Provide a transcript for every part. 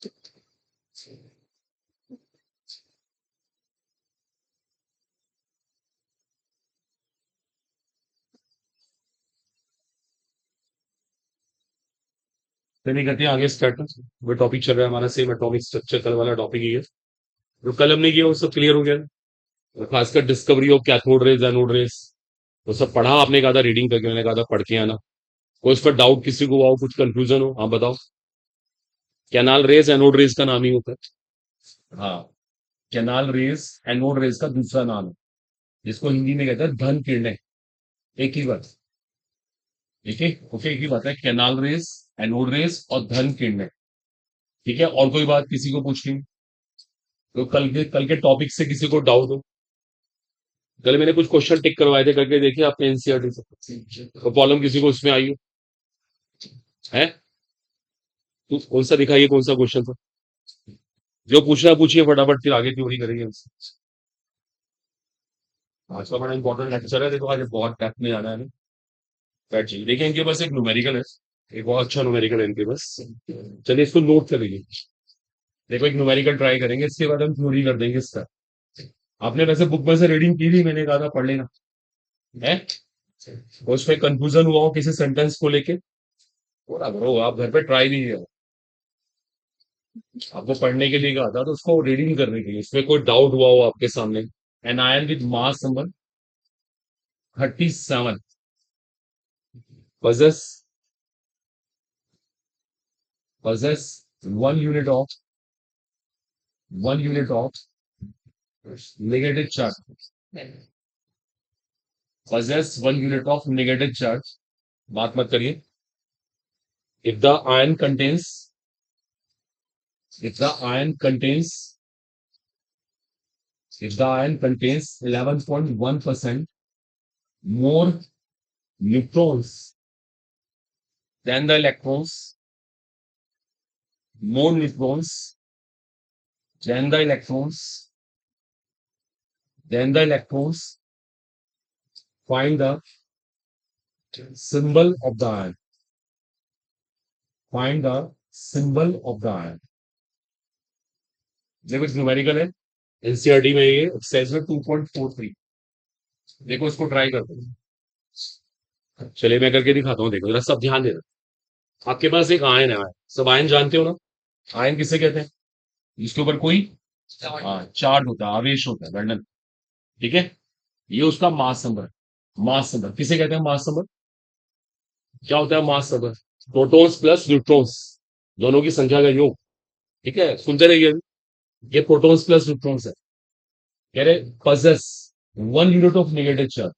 तो नहीं करते हैं आगे स्टार्ट। वो टॉपिक चल रहा है हमारा सेम एटॉमिक स्ट्रक्चर, कल वाला टॉपिक ही है। जो कल हमने किया वो सब क्लियर हो गया। और खासकर discovery of cathode rays anode rays, वो सब पढ़ा आपने, कहा था रीडिंग करके, मैंने कहा था पढ़ के आना। कोई इस पर डाउट किसी को हो, कुछ कंफ्यूजन हो, आप बताओ। कैनाल रेज एनोड रेज का नाम ही होता है। हाँ, कैनाल रेज एनोड रेज का दूसरा नाम है, जिसको हिंदी में कहते हैं धन किरणें। एक ही बात। ठीक है, ओके, एक ही बात है, कैनाल रेज, एनोड रेज और धन किरणें। ठीक है, और कोई बात किसी को पूछनी? तो कल के टॉपिक से किसी को डाउट हो? कल मैंने कुछ क्वेश्चन टिक करवाए थे, करके देखिए आपने एनसीईआरटी से, तो प्रॉब्लम किसी को उसमें आई हो? है? तो कौन सा दिखाइए, कौन सा क्वेश्चन था? जो पूछना है पूछिए फटाफट, फिर आगे थ्योरी करेंगे हमसे। आज का बड़ा इंपॉर्टेंट लेक्चर है, देखो आज बहुत डेप्थ में जाना है हमें। बैठिए, देखिए इनके पास एक न्यूमेरिकल है, एक बहुत अच्छा न्यूमेरिकल है इनके पास। चलिए इसको नोट कर लीजिए। देखो एक न्यूमेरिकल ट्राई करेंगे, इसके बाद हम थ्योरी कर देंगे इसका। आपने वैसे बुक में से रीडिंग की थी, मैंने कहा था पढ़ लेना है। और उसमें कंफ्यूजन हुआ हो किसी सेंटेंस को लेके, थोड़ा करो आप घर पे ट्राई नहीं किया। आपको पढ़ने के लिए कहा था तो उसको रीडिंग करने के लिए, इसमें कोई डाउट हुआ हो आपके सामने। An ion with mass number 37 possess possess 1 unit of negative charge, possess 1 unit of negative charge। बात मत करिए। if the ion contains if the ion contains if the ion contains 11.1% more neutrons than the electrons, more neutrons than the electrons than the electrons, find the symbol of the ion, find the symbol of the ion। देखो numerical है, NCERT में ये exercise में 2.43। देखो इसको try करते हैं। चलिए मैं करके दिखाता हूँ, देखो जरा सब ध्यान देना। आपके पास एक आयन है, सब आयन जानते हो ना? आयन किसे कहते हैं? जिसके ऊपर कोई चार्ज होता है, आवेश होता है, बंधन। ठीक है, ये उसका मास नंबर। मास नंबर किसे कहते हैं? मास नंबर क्या होता है? Mass number protons plus neutrons, दोनों की संख्या का योग। ठीक है, सुनते रहिए। ये प्रोटॉन्स प्लस न्यूट्रॉन्स है। कह रहे possess 1 unit of negative charge,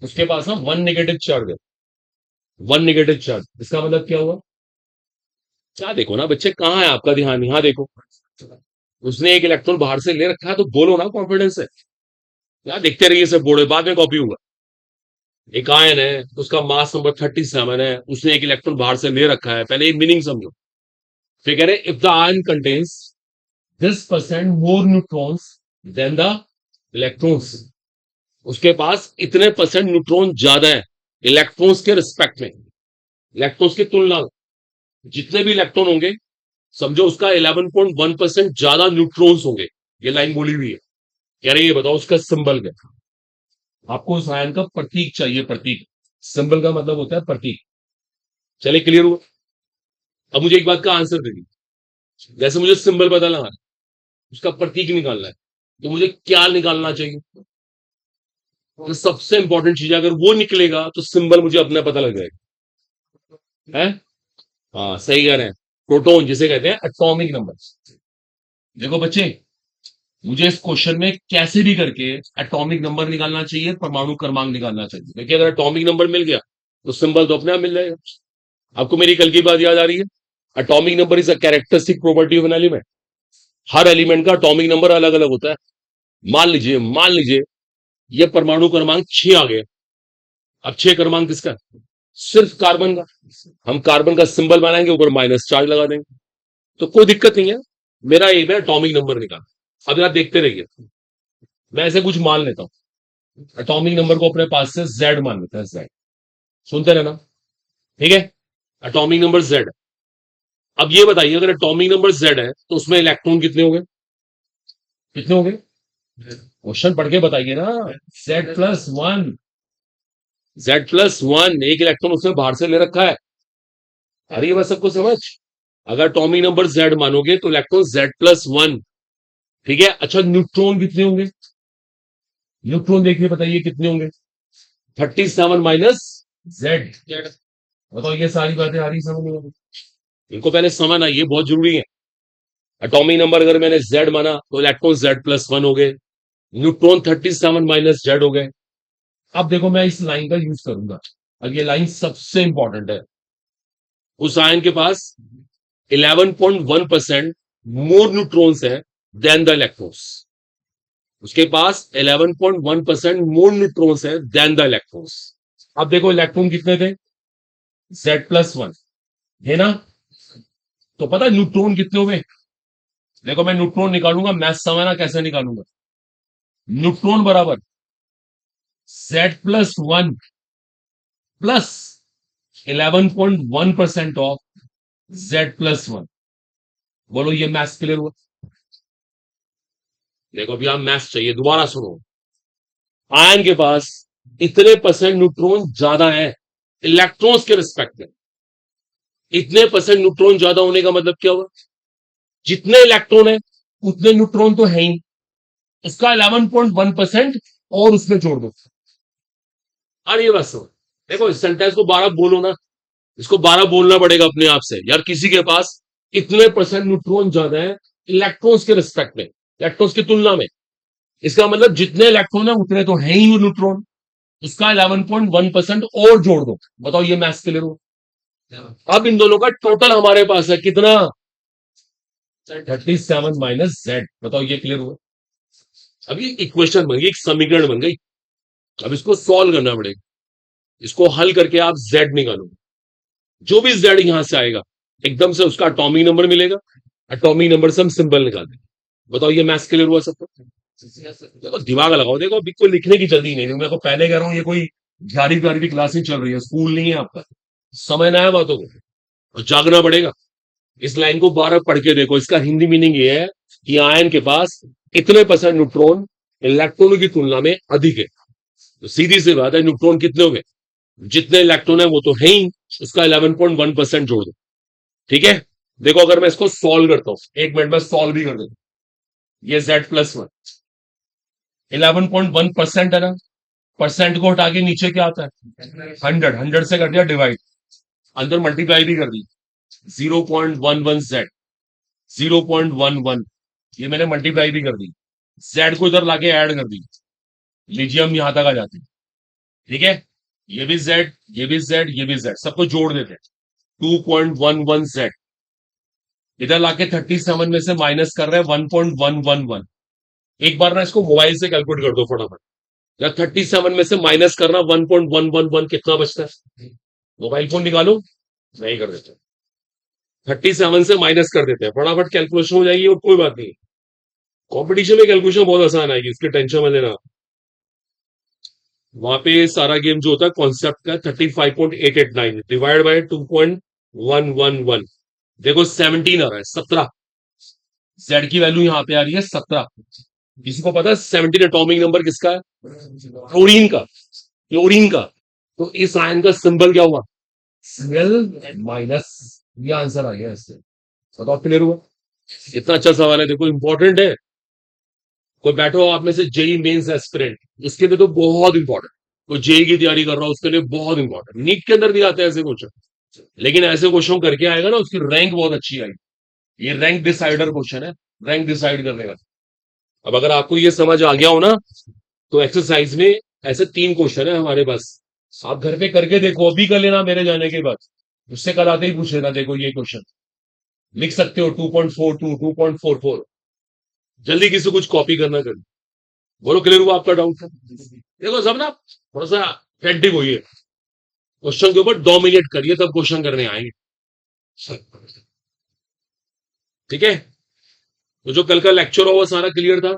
उसके पास ना 1 नेगेटिव चार्ज है। 1 नेगेटिव चार्ज, इसका मतलब क्या हुआ? क्या देखो ना बच्चे, कहाँ है आपका ध्यान? यहाँ देखो, उसने एक इलेक्ट्रॉन बाहर से ले रखा है, तो बोलो ना कॉन्फिडेंस है। यार देखते रहिए सब बोर्ड, बाद में कॉपी होगा। एक आयन है, उसका मास नंबर 37 है, उसने एक इलेक्ट्रॉन बाहर से ले रखा है, पहले एक मीनिंग समझो। फिर कह रहे if the ion contains this percent more neutrons than the electrons, उसके पास इतने परसेंट न्यूट्रॉन ज्यादा है इलेक्ट्रॉन्स के रिस्पेक्ट में, इलेक्ट्रॉन्स की तुलना में। जितने भी इलेक्ट्रॉन होंगे, समझो उसका 11.1% ज्यादा न्यूट्रॉन्स होंगे। ये लाइन बोली हुई है। कह रहे ये बताओ उसका सिंबल क्या? आपको उस आयन का प्रतीक चाहिए, प्रतीक। सिंबल का मतलब होता है प्रतीक। चलिए क्लियर हुआ? अब मुझे एक बात का आंसर दे दीजिए। जैसे मुझे सिंबल पता लगा, उसका प्रतीक निकालना है, तो मुझे क्या निकालना चाहिए? तो सबसे इंपॉर्टेंट चीज है, अगर वो निकलेगा तो सिंबल मुझे अपना पता लग जाएगा। है? हाँ सही कह रहे हैं। प्रोटॉन जिसे कहते हैं एटॉमिक नंबर। देखो बच्चे, मुझे इस क्वेश्चन में कैसे भी करके एटॉमिक नंबर निकालना चाहिए, परमाणु क्रमांक निकालना चाहिए। देखिए अगर एटॉमिक नंबर मिल गया तो सिंबल तो अपने आप मिल जाएगा। आपको मेरी कल की बात याद आ रही है? Atomic number is a characteristic property of an element. Her element का एटॉमिक नंबर अलग अलग होता है। मान लीजिए ये परमाणु क्रमांक 6 आ गया। अब 6 क्रमांक किसका? सिर्फ कार्बन का। हम कार्बन का सिंबल बनाएंगे, ऊपर माइनस चार्ज लगा देंगे, तो कोई दिक्कत नहीं है। मेरा एम है एटॉमिक नंबर निकालना। अब आप देखते रहिए, मैं ऐसे कुछ मान लेता हूं। एटॉमिक नंबर को अपने पास से जेड मान लेते हैं, जेड। सुनते रहना, ठीक है? Atomic number Z. अब ये बताइए अगर एटॉमिक नंबर जेड है तो उसमें इलेक्ट्रॉन कितने होंगे? कितने होंगे? क्वेश्चन पढ़ के बताइए ना। Z+1। Z+1, एक इलेक्ट्रॉन उसने बाहर से ले रखा है। आ रही है बस सबको समझ? अगर एटॉमिक नंबर जेड मानोगे तो इलेक्ट्रॉन Z+1। ठीक है, अच्छा न्यूट्रॉन कितने होंगे? न्यूट्रॉन देखिए, बताइए कितने होंगे? 37 माइनस जेड। बताओ, ये सारी बातें आ रही समझ में? इनको पहले समझना, ये बहुत जरूरी है। एटॉमिक नंबर अगर मैंने जेड माना तो इलेक्ट्रॉन Z+1 हो गए, न्यूट्रॉन 37 माइनस जेड हो गए। अब देखो मैं इस लाइन का यूज करूंगा, और ये लाइन सबसे इंपॉर्टेंट है। उस आयन के पास 11.1% मोर न्यूट्रॉन्स है देन द इलेक्ट्रॉन्स। उसके पास 11.1% मोर न्यूट्रॉन्स है देन द इलेक्ट्रॉन्स। अब देखो इलेक्ट्रॉन कितने थे? Z+1 है ना? तो पता है न्यूट्रॉन कितने हुए? देखो मैं न्यूट्रॉन निकालूंगा, मैथ समझना कैसे निकालूंगा। न्यूट्रॉन बराबर Z+1 प्लस 11.1% ऑफ Z+1। बोलो ये मैथ्स क्लियर हुआ? देखो अभी आप मैथ्स चाहिए, दोबारा सुनो। आयन के पास इतने परसेंट न्यूट्रॉन ज्यादा है इलेक्ट्रॉन्स के रिस्पेक्ट में। इतने परसेंट न्यूट्रॉन ज्यादा होने का मतलब क्या हुआ? जितने इलेक्ट्रॉन है उतने न्यूट्रॉन तो है ही, उसका 11.1% और उसमें जोड़ दो। अरे बस देखो, इस सेंटेंस को 12 बोलो ना, इसको 12 बोलना पड़ेगा अपने आप से। यार किसी के पास इतने परसेंट न्यूट्रॉन ज्यादा है इलेक्ट्रॉन्स के रिस्पेक्ट में, इलेक्ट्रॉन्स की तुलना में। इसका मतलब जितने इलेक्ट्रॉन है उतने तो है ही वो न्यूट्रॉन, उसका 11.1% और जोड़ दो। बताओ ये मैथ्स क्लियर हो? अब इन दोनों का टोटल हमारे पास है कितना? 37 माइनस जेड। बताओ ये क्लियर हुआ? अब ये इक्वेशन बन गई, एक समीकरण बन गई। अब इसको सॉल्व करना पड़ेगा। इसको हल करके आप जेड निकालो। जो भी जेड यहां से आएगा एकदम से उसका अटॉमिक नंबर मिलेगा। अटॉमिक नंबर से हम सिंबल निकालते हैं। बताओ ये मैथ्स क्लियर हुआ सबको? देखो दिमाग लगाओ, देखो अभी कोई लिखने की जल्दी नहीं। मैं को पहले कह रहा हूं ये कोई 11वीं 12वीं क्लास ही चल रही है, स्कूल नहीं है आपका। समझना है बातों को और जागना पड़ेगा। इस लाइन को 12 पढ़ के देखो, इसका हिंदी मीनिंग ये है कि आयन के पास इतने परसेंट न्यूट्रॉन इलेक्ट्रॉनों की तुलना में अधिक है। तो सीधी सी बात है, न्यूट्रॉन कितने हो गए? जितने इलेक्ट्रॉन है वो तो है ही, उसका 11.1% जोड़ दो। ठीक है, देखो अगर मैं इसको सॉल्व करता हूं, एक मिनट में सॉल्व भी कर देता हूं। ये Z+1 11.1% है ना? परसेंट को हटा के नीचे क्या आता है? 100। 100 से कर दिया डिवाइड, अंदर मल्टीप्लाई भी कर दी। 0.11Z, 0.11, ये मैंने मल्टीप्लाई भी कर दी। जेड को इधर लाके ऐड कर दी। लीजिए हम यहां तक आ जाते हैं। ठीक है, ये भी जेड, ये भी जेड, ये भी जेड, सबको जोड़ देते हैं। 2.11Z इधर लाके 37 में से माइनस कर रहे हैं 1.111। एक बार ना इसको मोबाइल से कैलकुलेट कर दो फटाफट। या 37 में से माइनस करना 1.111, कितना बचता है? मोबाइल फोन निकालो, नहीं कर देते। 37 से माइनस कर देते हैं, फटाफट कैलकुलेशन हो जाएगी और कोई बात नहीं। कंपटीशन में कैलकुलेशन बहुत आसान आएगी, इसकी टेंशन में लेना। वहां पे सारा गेम जो होता है कॉन्सेप्ट का 35.889 डिवाइड बाय 2.111। देखो 17 आ रहा है, 17। जेड की वैल्यू यहां पे आ रही है 17। किसी को पता है 17 एटॉमिक नंबर किसका है? क्लोरीन का। क्लोरीन का। तो इस आयन का सिंबल क्या हुआ? Cl-। ये आंसर आ गया इससे। बताओ क्लियर हुआ? इतना अच्छा सवाल है, देखो इंपॉर्टेंट है। कोई बैठो आप में से जेई मेंस एस्पिरेंट, उसके लिए तो बहुत इंपॉर्टेंट। कोई जेई की तैयारी कर रहा हो उसके लिए बहुत इंपॉर्टेंट। नीट के अंदर भी आते हैं ऐसे क्वेश्चन, लेकिन ऐसे क्वेश्चन करके आएगा ना उसकी रैंक बहुत अच्छी आएगी। ये रैंक डिसाइडर क्वेश्चन है, रैंक डिसाइड करने का। अब अगर आपको ये समझ आ गया हो ना, तो एक्सरसाइज में ऐसे 3 क्वेश्चन है हमारे पास। आप घर पे करके देखो, अभी कर लेना मेरे जाने के बाद। उससे कल आते ही पूछ लेना, देखो ये क्वेश्चन लिख सकते हो 2.42, 2.44। जल्दी किसी कुछ कॉपी करना कर। बोलो क्लियर हुआ आपका डाउट? देखो सब ना थोड़ा सा फ्रेंटिक होइए, क्वेश्चन के ऊपर डोमिनेट करिए, तब क्वेश्चन करने आएंगे। ठीक है, तो जो कल का लेक्चर हो वो सारा क्लियर था।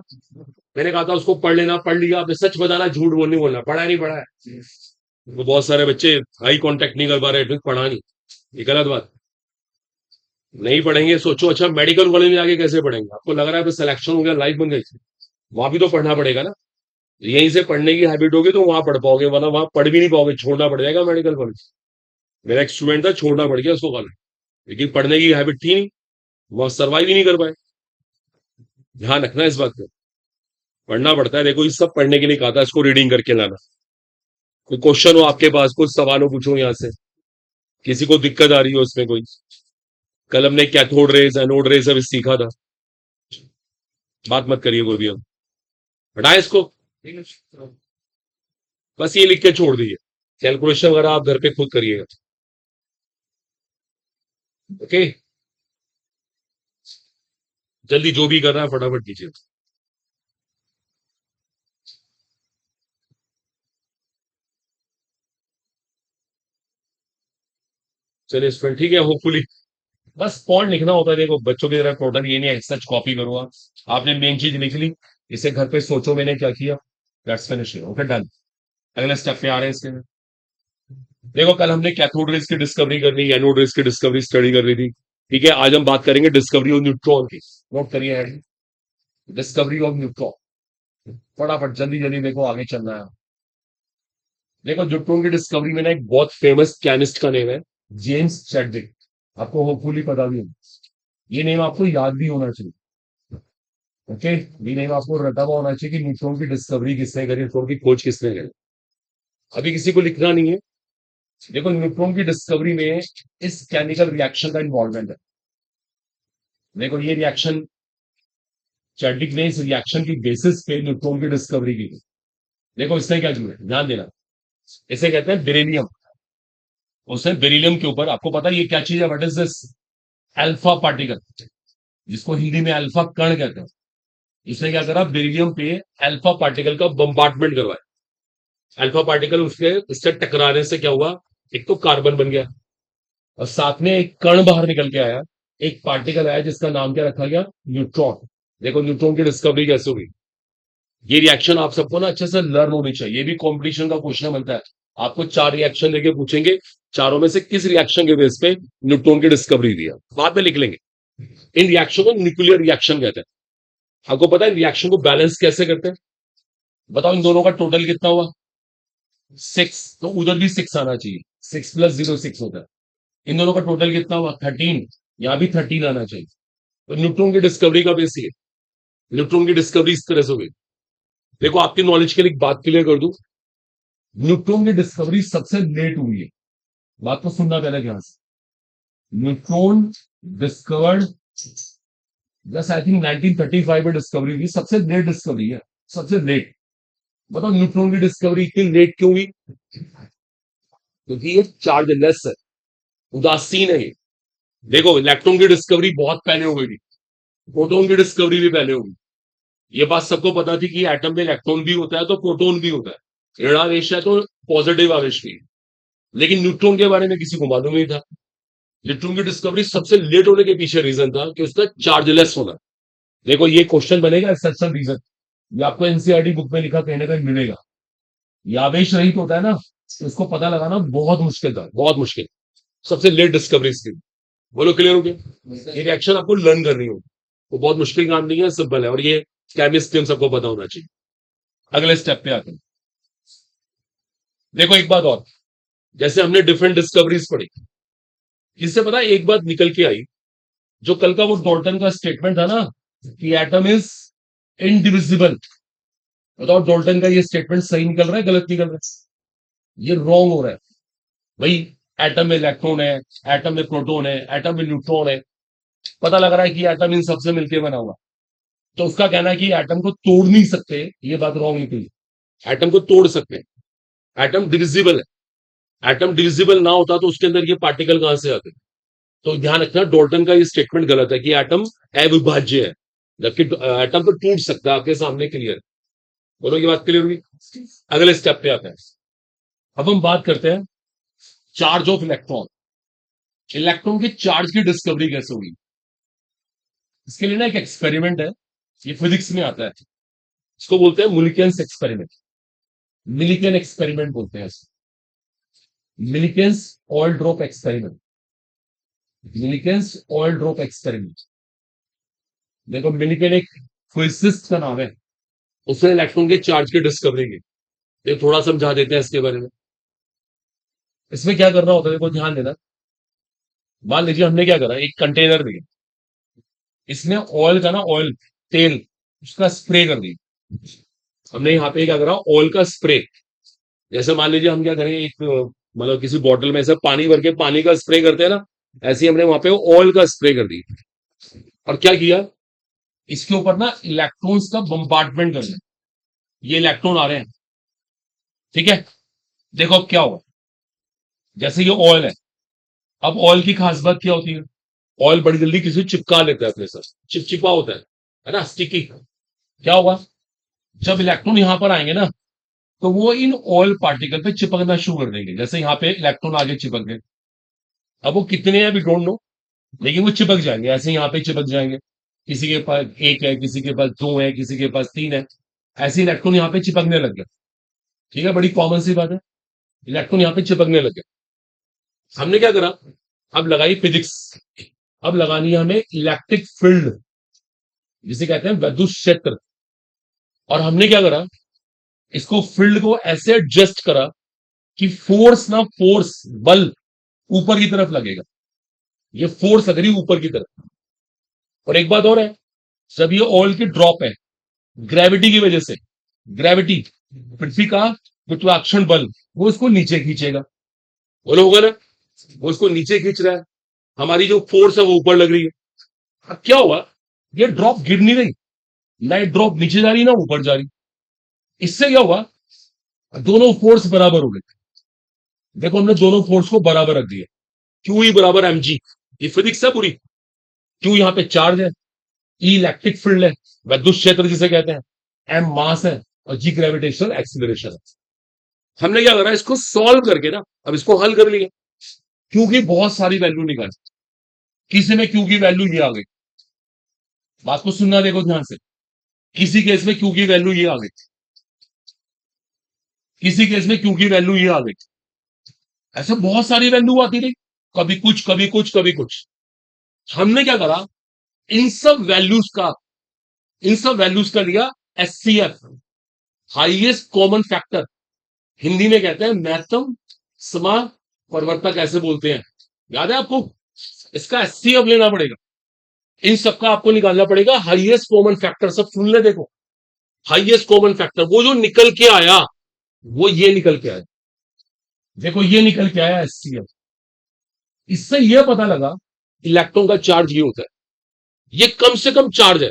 मैंने कहा था उसको पढ़ लेना, पढ़ लिया आपने? सच बताना, झूठ बोल नहीं बोलना। पढ़ा नहीं पढ़ा है? वो बहुत सारे बच्चे आई कांटेक्ट नहीं कर पा रहे, पढ़ा नहीं, ये गलत बात। नहीं पढ़ेंगे, सोचो अच्छा मेडिकल कॉलेज में आके कैसे पढ़ेंगे? आपको लग रहा है सिलेक्शन हो गया, लाइफ बन गई? वहां भी तो पढ़ना पड़ेगा ना। यहीं से पढ़ने की हैबिट होगी तो वहां पढ़ पाओगे, वरना वहां पढ़ भी नहीं पाओगे, छोड़ना पड़ जाएगा मेडिकल कॉलेज। मेरा एक स्टूडेंट था, छोड़ना पड़ गया उसको कॉलेज, लेकिन पढ़ने की हैबिट थी नहीं, वहां सर्वाइव ही नहीं कर पाए। ध्यान रखना इस बात पे, पढ़ना पड़ता है। देखो ये सब पढ़ने के लिए कहा था, इसको रीडिंग करके लाना। कोई क्वेश्चन हो आपके पास, कुछ सवाल हो, पूछो यहाँ से। किसी को दिक्कत आ रही हो उसमें कोई? कल हमने कैथोड रेज एनोड रेज अभी सीखा था। बात मत करिए कोई भी, हम हटाए इसको। बस ये लिख के छोड़ दीजिए, कैलकुलेशन वगैरह आप घर पे खुद करिएगा। ओके, जल्दी जो भी कर रहा है फटाफट कीजिए। चलिए स्टूडेंट, ठीक है, होपफुली। बस पॉइंट लिखना होता है, देखो बच्चों की तरह टोटल ये नहीं है सच कॉपी करो आप। आपने मेन चीज लिख ली, इसे घर पे सोचो मैंने क्या किया। That's finish, okay done. अगले स्टेप पे आ रहे हैं इसके। देखो कल हमने कैथोड रेज की डिस्कवरी कर ली, एनोड रेज की डिस्कवरी स्टडी कर ली थी। ठीक है, आज हम बात करेंगे डिस्कवरी ऑफ न्यूट्रॉन की। नोट करिए हेड, डिस्कवरी ऑफ न्यूट्रॉन। फटाफट जल्दी जल्दी देखो, आगे चलना है। देखो न्यूट्रॉन की डिस्कवरी में ना एक बहुत फेमस केमिस्ट का नेम है, जेम्स चैडविक। आपको होपफुली पता भी होगा, ये नेम आपको याद भी होना चाहिए। ओके, ये नेम आपको रटा हुआ होना चाहिए कि न्यूट्रॉन की डिस्कवरी किसने करी, न्यूट्रॉन की खोज किसने करी। अभी किसी को लिखना नहीं है। देखो न्यूट्रॉन की डिस्कवरी में इस केमिकल रिएक्शन का इन्वॉल्वमेंट है। देखो ये रिएक्शन, चैडविक ने इस रिएक्शन की बेसिस पे न्यूट्रॉन की डिस्कवरी की। देखो इसने क्या किया, ध्यान देना। इसे कहते हैं बेरिलियम। उसने बेरिलियम के ऊपर, आपको पता है ये क्या चीज है, what is this? Alpha particle, जिसको हिंदी में अल्फा कण कहते हैं। इसने क्या करा, बेरिलियम पे अल्फा पार्टिकल का बम्बार्टमेंट करवाया। अल्फा पार्टिकल उसके इससे टकराने से क्या हुआ, एक तो कार्बन बन गया, और साथ में एक कण बाहर निकल के आया। एक पार्टिकल आया जिसका नाम क्या रखा गया, न्यूट्रॉन। देखो न्यूट्रॉन की डिस्कवरी कैसे हुई। ये रिएक्शन आप सबको ना अच्छे से लर्न होनी चाहिए, ये भी कॉम्पिटिशन का क्वेश्चन बनता है। आपको 4 रिएक्शन लेके पूछेंगे, चारों में से किस रिएक्शन के बेस पे न्यूट्रॉन की डिस्कवरी दिया, बाद में लिख लेंगे। इन रिएक्शन को न्यूक्लियर रिएक्शन कहते हैं। आपको पता है रिएक्शन को बैलेंस कैसे करते हैं? बताओ इन दोनों का टोटल कितना हुआ? 6, तो उधर भी 6 आना चाहिए। 6 + 0 6 होता है। इन दोनों का टोटल कितना हुआ? 13। यहां भी 13 आना चाहिए। तो न्यूट्रॉन की डिस्कवरी का बेस ये, न्यूट्रॉन की डिस्कवरी इस तरह से हुई। देखो आपकी नॉलेज के लिए एक बात क्लियर कर दूं, न्यूट्रॉन की डिस्कवरी सबसे लेट हुई है। बात को सुनना पहले ध्यान से। Neutron discovered just I think 1935 में डिस्कवरी हुई, सबसे लेट डिस्कवरी है, सबसे लेट। बताओ न्यूट्रॉन की डिस्कवरी इतनी लेट क्यों हुई? क्योंकि ये चार्जलेस है, उदासीन है ये। देखो इलेक्ट्रॉन की डिस्कवरी बहुत पहले हो गई थी, प्रोटॉन की डिस्कवरी भी पहले होगी। ये बात सबको पता थी कि एटम में इलेक्ट्रॉन भी होता है तो प्रोटॉन भी होता है, ऋण आवेश है तो पॉजिटिव आवेश भी। लेकिन न्यूट्रॉन के बारे में किसी को मालूम नहीं था। न्यूट्रॉन की डिस्कवरी सबसे लेट होने के पीछे रीजन था कि उसका चार्जलेस होना। देखो ये क्वेश्चन बनेगा, सच रीजन। ये आपको एनसीईआरटी बुक में लिखा कहीं ना कहीं मिलेगा। ये आवेश रहित होता है ना, तो इसको पता लगाना बहुत मुश्किल था, बहुत मुश्किल। सबसे लेट डिस्कवरी इसकी। बोलो क्लियर हो गया? ये रिएक्शन आपको लर्न करनी होगी, वो बहुत मुश्किल काम नहीं है, सिंपल है, और ये केमिस्ट्री हम सबको पता होना चाहिए। अगले स्टेप पे आते हैं। देखो एक बात और, जैसे हमने डिफरेंट डिस्कवरीज पढ़ी, इससे पता है एक बात निकल के आई। जो कल का वो डॉल्टन का स्टेटमेंट था ना कि एटम इज इनडिविजिबल, बताओ डॉल्टन का ये स्टेटमेंट सही निकल रहा है गलत निकल रहा है? ये रॉन्ग हो रहा है भाई। एटम में इलेक्ट्रॉन है, एटम में प्रोटॉन है, एटम में न्यूट्रॉन है। पता लग रहा है कि एटम इन सबसे मिलकर बना हुआ। तो उसका कहना है कि एटम को तोड़ नहीं सकते, ये बात रॉन्ग निकली। एटम को तोड़ सकते हैं, एटम डिविजिबल है। एटम डिविजिबल ना होता तो उसके अंदर ये पार्टिकल कहां से आते? तो ध्यान रखना डॉल्टन का ये स्टेटमेंट गलत है कि एटम अविभाज्य है, जबकि एटम तो टूट सकता है, आपके सामने क्लियर। बोलो ये बात क्लियर हुई? अगले स्टेप पे आते हैं। अब हम बात करते हैं चार्ज ऑफ इलेक्ट्रॉन। इलेक्ट्रॉन के चार्ज की डिस्कवरी कैसे हुई? इसके लिए ना एक एक्सपेरिमेंट है, ये फिजिक्स में आता है। इसको बोलते हैं मुलिकन्स एक्सपेरिमेंट। मिलिकन एक्सपेरिमेंट बोलते हैं इसको, Millikan's oil drop experiment. Millikan's oil drop experiment. देखो मिलिकेन एक फिजिसिस्ट का नाम है, उसने इलेक्ट्रॉन के चार्ज की डिस्कवरी की। ये थोड़ा समझा देते हैं इसके बारे में। इसमें क्या करना होता है, देखो ध्यान देना। मान लीजिए हमने क्या करा, एक कंटेनर दिया, इसमें ऑयल का ना, ऑयल तेल उसका स्प्रे कर दिया। हमने यहाँ पे क्या करा, ऑयल का स्प्रे। जैसे मान लीजिए हम क्या करें, एक मतलब किसी बॉटल में से पानी भर के पानी का स्प्रे करते हैं ना, ऐसे ही हमने वहां पे ऑयल का स्प्रे कर दी। और क्या किया, इसके ऊपर ना इलेक्ट्रॉन्स का बम्बार्टमेंट कर दिया। ये इलेक्ट्रॉन आ रहे हैं, ठीक है। देखो अब क्या होगा, जैसे ये ऑयल है। अब ऑयल की खास बात क्या होती है, ऑयल बड़ी जल्दी किसी को चिपका लेता है अपने साथ, चिपचिपा होता है ना, स्टिकी। क्या होगा, जब इलेक्ट्रॉन यहां पर आएंगे ना, तो वो इन ऑयल पार्टिकल पे चिपकना शुरू कर देंगे। जैसे यहाँ पे इलेक्ट्रॉन आगे चिपक गए, अब वो कितने हैं अभी डोंट नो, लेकिन वो चिपक जाएंगे, ऐसे यहाँ पे चिपक जाएंगे। किसी के पास एक है, किसी के पास दो है, किसी के पास तीन है। ऐसे इलेक्ट्रॉन यहाँ पे चिपकने लग गए, ठीक है, बड़ी कॉमन सी बात है। इलेक्ट्रॉन यहाँ पे चिपकने लग गए। हमने क्या करा, अब लगाई फिजिक्स। अब लगानी है हमें इलेक्ट्रिक फील्ड, जिसे कहते हैं विद्युत क्षेत्र। और हमने क्या करा, इसको फील्ड को ऐसे एडजस्ट करा कि फोर्स ना, फोर्स बल ऊपर की तरफ लगेगा। ये फोर्स लग रही है ऊपर की तरफ। और एक बात और है, जब ये ऑयल की ड्रॉप है, ग्रेविटी की वजह से, ग्रेविटी पृथ्वी का गुरुत्वाकर्षण बल, वो इसको नीचे खींचेगा। बोलो होगा ना, वो इसको नीचे खींच रहा है, हमारी जो फोर्स है वो ऊपर लग रही है। अब क्या हुआ, ये ड्रॉप गिर नहीं रही, ना ये ड्रॉप नीचे जा रही ना ऊपर जा रही। इससे क्या हुआ, दोनों फोर्स बराबर हो गए। देखो हमने दोनों फोर्स को बराबर रख दिया। क्यू ई बराबर एम जी, ये फिजिक्स है पूरी। क्यू यहाँ पे चार्ज है, ई इलेक्ट्रिक फील्ड है, विद्युत क्षेत्र जिसे कहते हैं, एम मास है, और जी ग्रेविटेशनल एक्सीलरेशन है। हमने क्या करा, इसको सॉल्व करके ना, अब इसको हल कर लिया। क्योंकि बहुत सारी वैल्यू निकाली, किसी में क्यू की वैल्यू ये आ गई। बात को सुनना देखो ध्यान से। किसी केस में क्यू की वैल्यू ये आ गई, किसी केस में क्यू की वैल्यू ये आ गई। ऐसे बहुत सारी वैल्यू आती रही, कभी कुछ कभी कुछ कभी कुछ। हमने क्या करा, इन सब वैल्यूज का, इन सब वैल्यूज का लिया S C F, highest common factor. Hindi में कहते हैं महत्तम समा परिवर्तक, ऐसे बोलते हैं, याद है आपको। इसका एस सी एफ लेना पड़ेगा, इन सबका आपको निकालना पड़ेगा हाईएस्ट कॉमन फैक्टर। सब सुन ले, देखो हाईएस्ट कॉमन फैक्टर वो जो निकल के आया, वो ये निकल के आया। देखो ये निकल के आया एस सी एफ। इससे यह पता लगा इलेक्ट्रॉन का चार्ज ये होता है, ये कम से कम चार्ज है।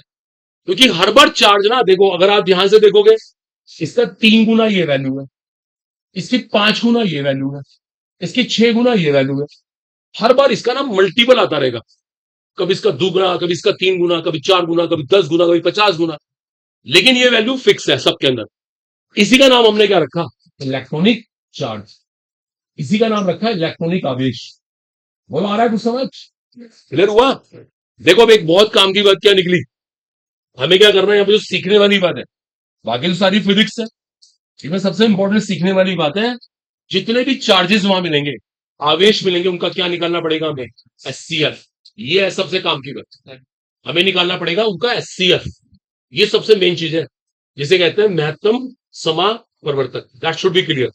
क्योंकि हर बार चार्ज ना, देखो अगर आप ध्यान से देखोगे, इसका 3 गुना ये वैल्यू है, इसकी 5 गुना ये वैल्यू है, इसकी 6 गुना ये वैल्यू है। हर बार इसका ना मल्टीपल आता रहेगा, कभी इसका 2 गुना, कभी इसका 3 गुना, कभी 4 गुना, कभी 10 गुना, कभी 50 गुना। लेकिन ये वैल्यू फिक्स है सबके अंदर। इसी का नाम हमने क्या रखा, इलेक्ट्रॉनिक चार्ज। इसी का नाम रखा है इलेक्ट्रॉनिक आवेश। बोलो आ रहा है कुछ समझ, क्लियर हुआ। देखो अब एक बहुत काम की बात क्या निकली, हमें क्या करना है यहाँ पे, जो सीखने वाली बात है। बाकी तो सारी फिजिक्स है, इसमें सबसे इंपॉर्टेंट सीखने वाली बात है, जितने भी चार्जेस वहां मिलेंगे, आवेश मिलेंगे, उनका क्या निकालना पड़ेगा हमें, एस सी एफ। ये है सबसे काम की बात, हमें निकालना पड़ेगा उनका एस सी एफ। ये सबसे मेन चीज है, जिसे कहते हैं महत्तम समा परिवर्तक। दैट शुड बी क्लियर,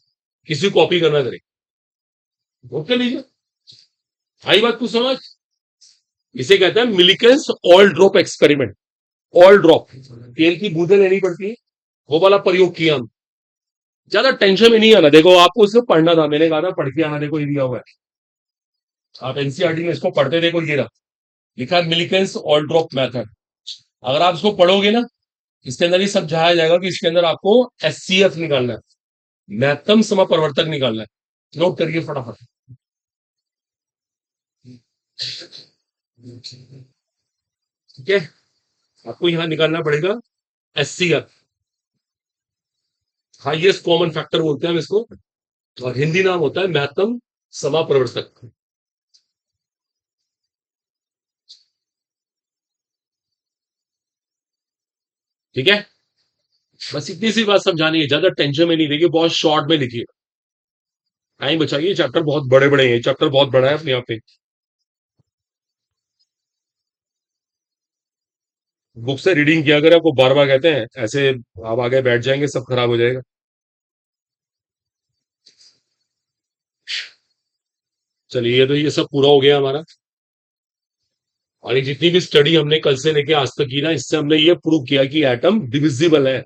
किसी को कॉपी करना करे। ओके लीजिए, आई बात को समझ। इसे कहते हैं Millikan's oil drop experiment. Oil drop, तेल की बूंदें लेनी पड़ती है, वो वाला प्रयोग किया हम। ज्यादा टेंशन में नहीं आना, देखो आपको इसको पढ़ना था, मैंने कहा था पढ़ के आना, देखो ये दिया हुआ है, आप एनसीईआरटी में इसको पढ़ते देखो, ये रहा लिखा है मिलिकेंस ऑयल ड्रॉप मेथड। अगर आप इसको पढ़ोगे ना, इसके अंदर ये सब समझाया जाएगा कि इसके अंदर आपको एससीएफ निकालना है, महत्तम समापरिवर्तक निकालना है। नोट करिए फटाफट, ठीक है। आपको यहां निकालना पड़ेगा एससीएफ, हाईएस्ट कॉमन फैक्टर बोलते हैं हम इसको, और हिंदी नाम होता है महत्तम समापरिवर्तक। ठीक है, बस इतनी सी बात समझानी है, ज्यादा टेंशन में नहीं देखिए, बहुत शॉर्ट में लिखिए, टाइम बचाइए। चैप्टर बहुत बड़े बड़े हैं, चैप्टर बहुत बड़ा है अपने यहाँ पे। बुक से रीडिंग किया करें, आपको बार बार कहते हैं ऐसे आप आगे बैठ जाएंगे, सब खराब हो जाएगा। चलिए, तो ये सब पूरा हो गया हमारा। और ये जितनी भी स्टडी हमने कल से लेके आज तक की ना, इससे हमने ये प्रूव किया कि एटम डिविजिबल है,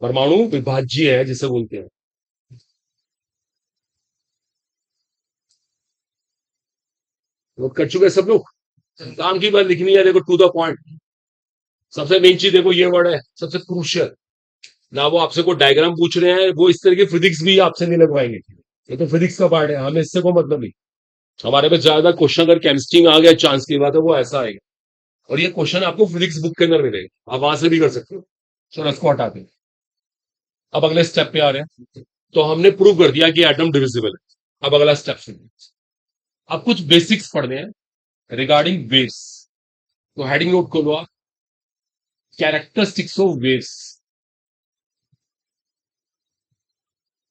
परमाणु विभाज्य है जिसे बोलते हैं। नोट कर चुके हैं सब लोग? काम की बात लिखनी है, देखो, टू द पॉइंट। सबसे मेन चीज देखो, ये वर्ड है सबसे क्रूशियल। ना वो आपसे कोई डायग्राम पूछ रहे हैं, वो इस तरह की फिजिक्स भी आपसे नहीं लगवाएंगे। ये तो फिजिक्स का पार्ट है, हमें इससे कोई मतलब नहीं। हमारे पास ज्यादा क्वेश्चन अगर केमिस्ट्री में आ गया, चांस की बात है, वो ऐसा आएगा। और ये क्वेश्चन आपको फिजिक्स बुक के अंदर मिलेगा, आप वहां से भी कर सकते हो। चलो इसको हटाते हैं, अब अगले स्टेप पे आ रहे हैं। तो हमने प्रूव कर दिया कि एटम डिविजिबल है। अब अगला स्टेप सुनिए। अब कुछ बेसिक्स पढ़ने हैं रिगार्डिंग वेव्स। तो हेडिंग नोट खोलो आप, कैरेक्टरिस्टिक्स ऑफ वेव्स।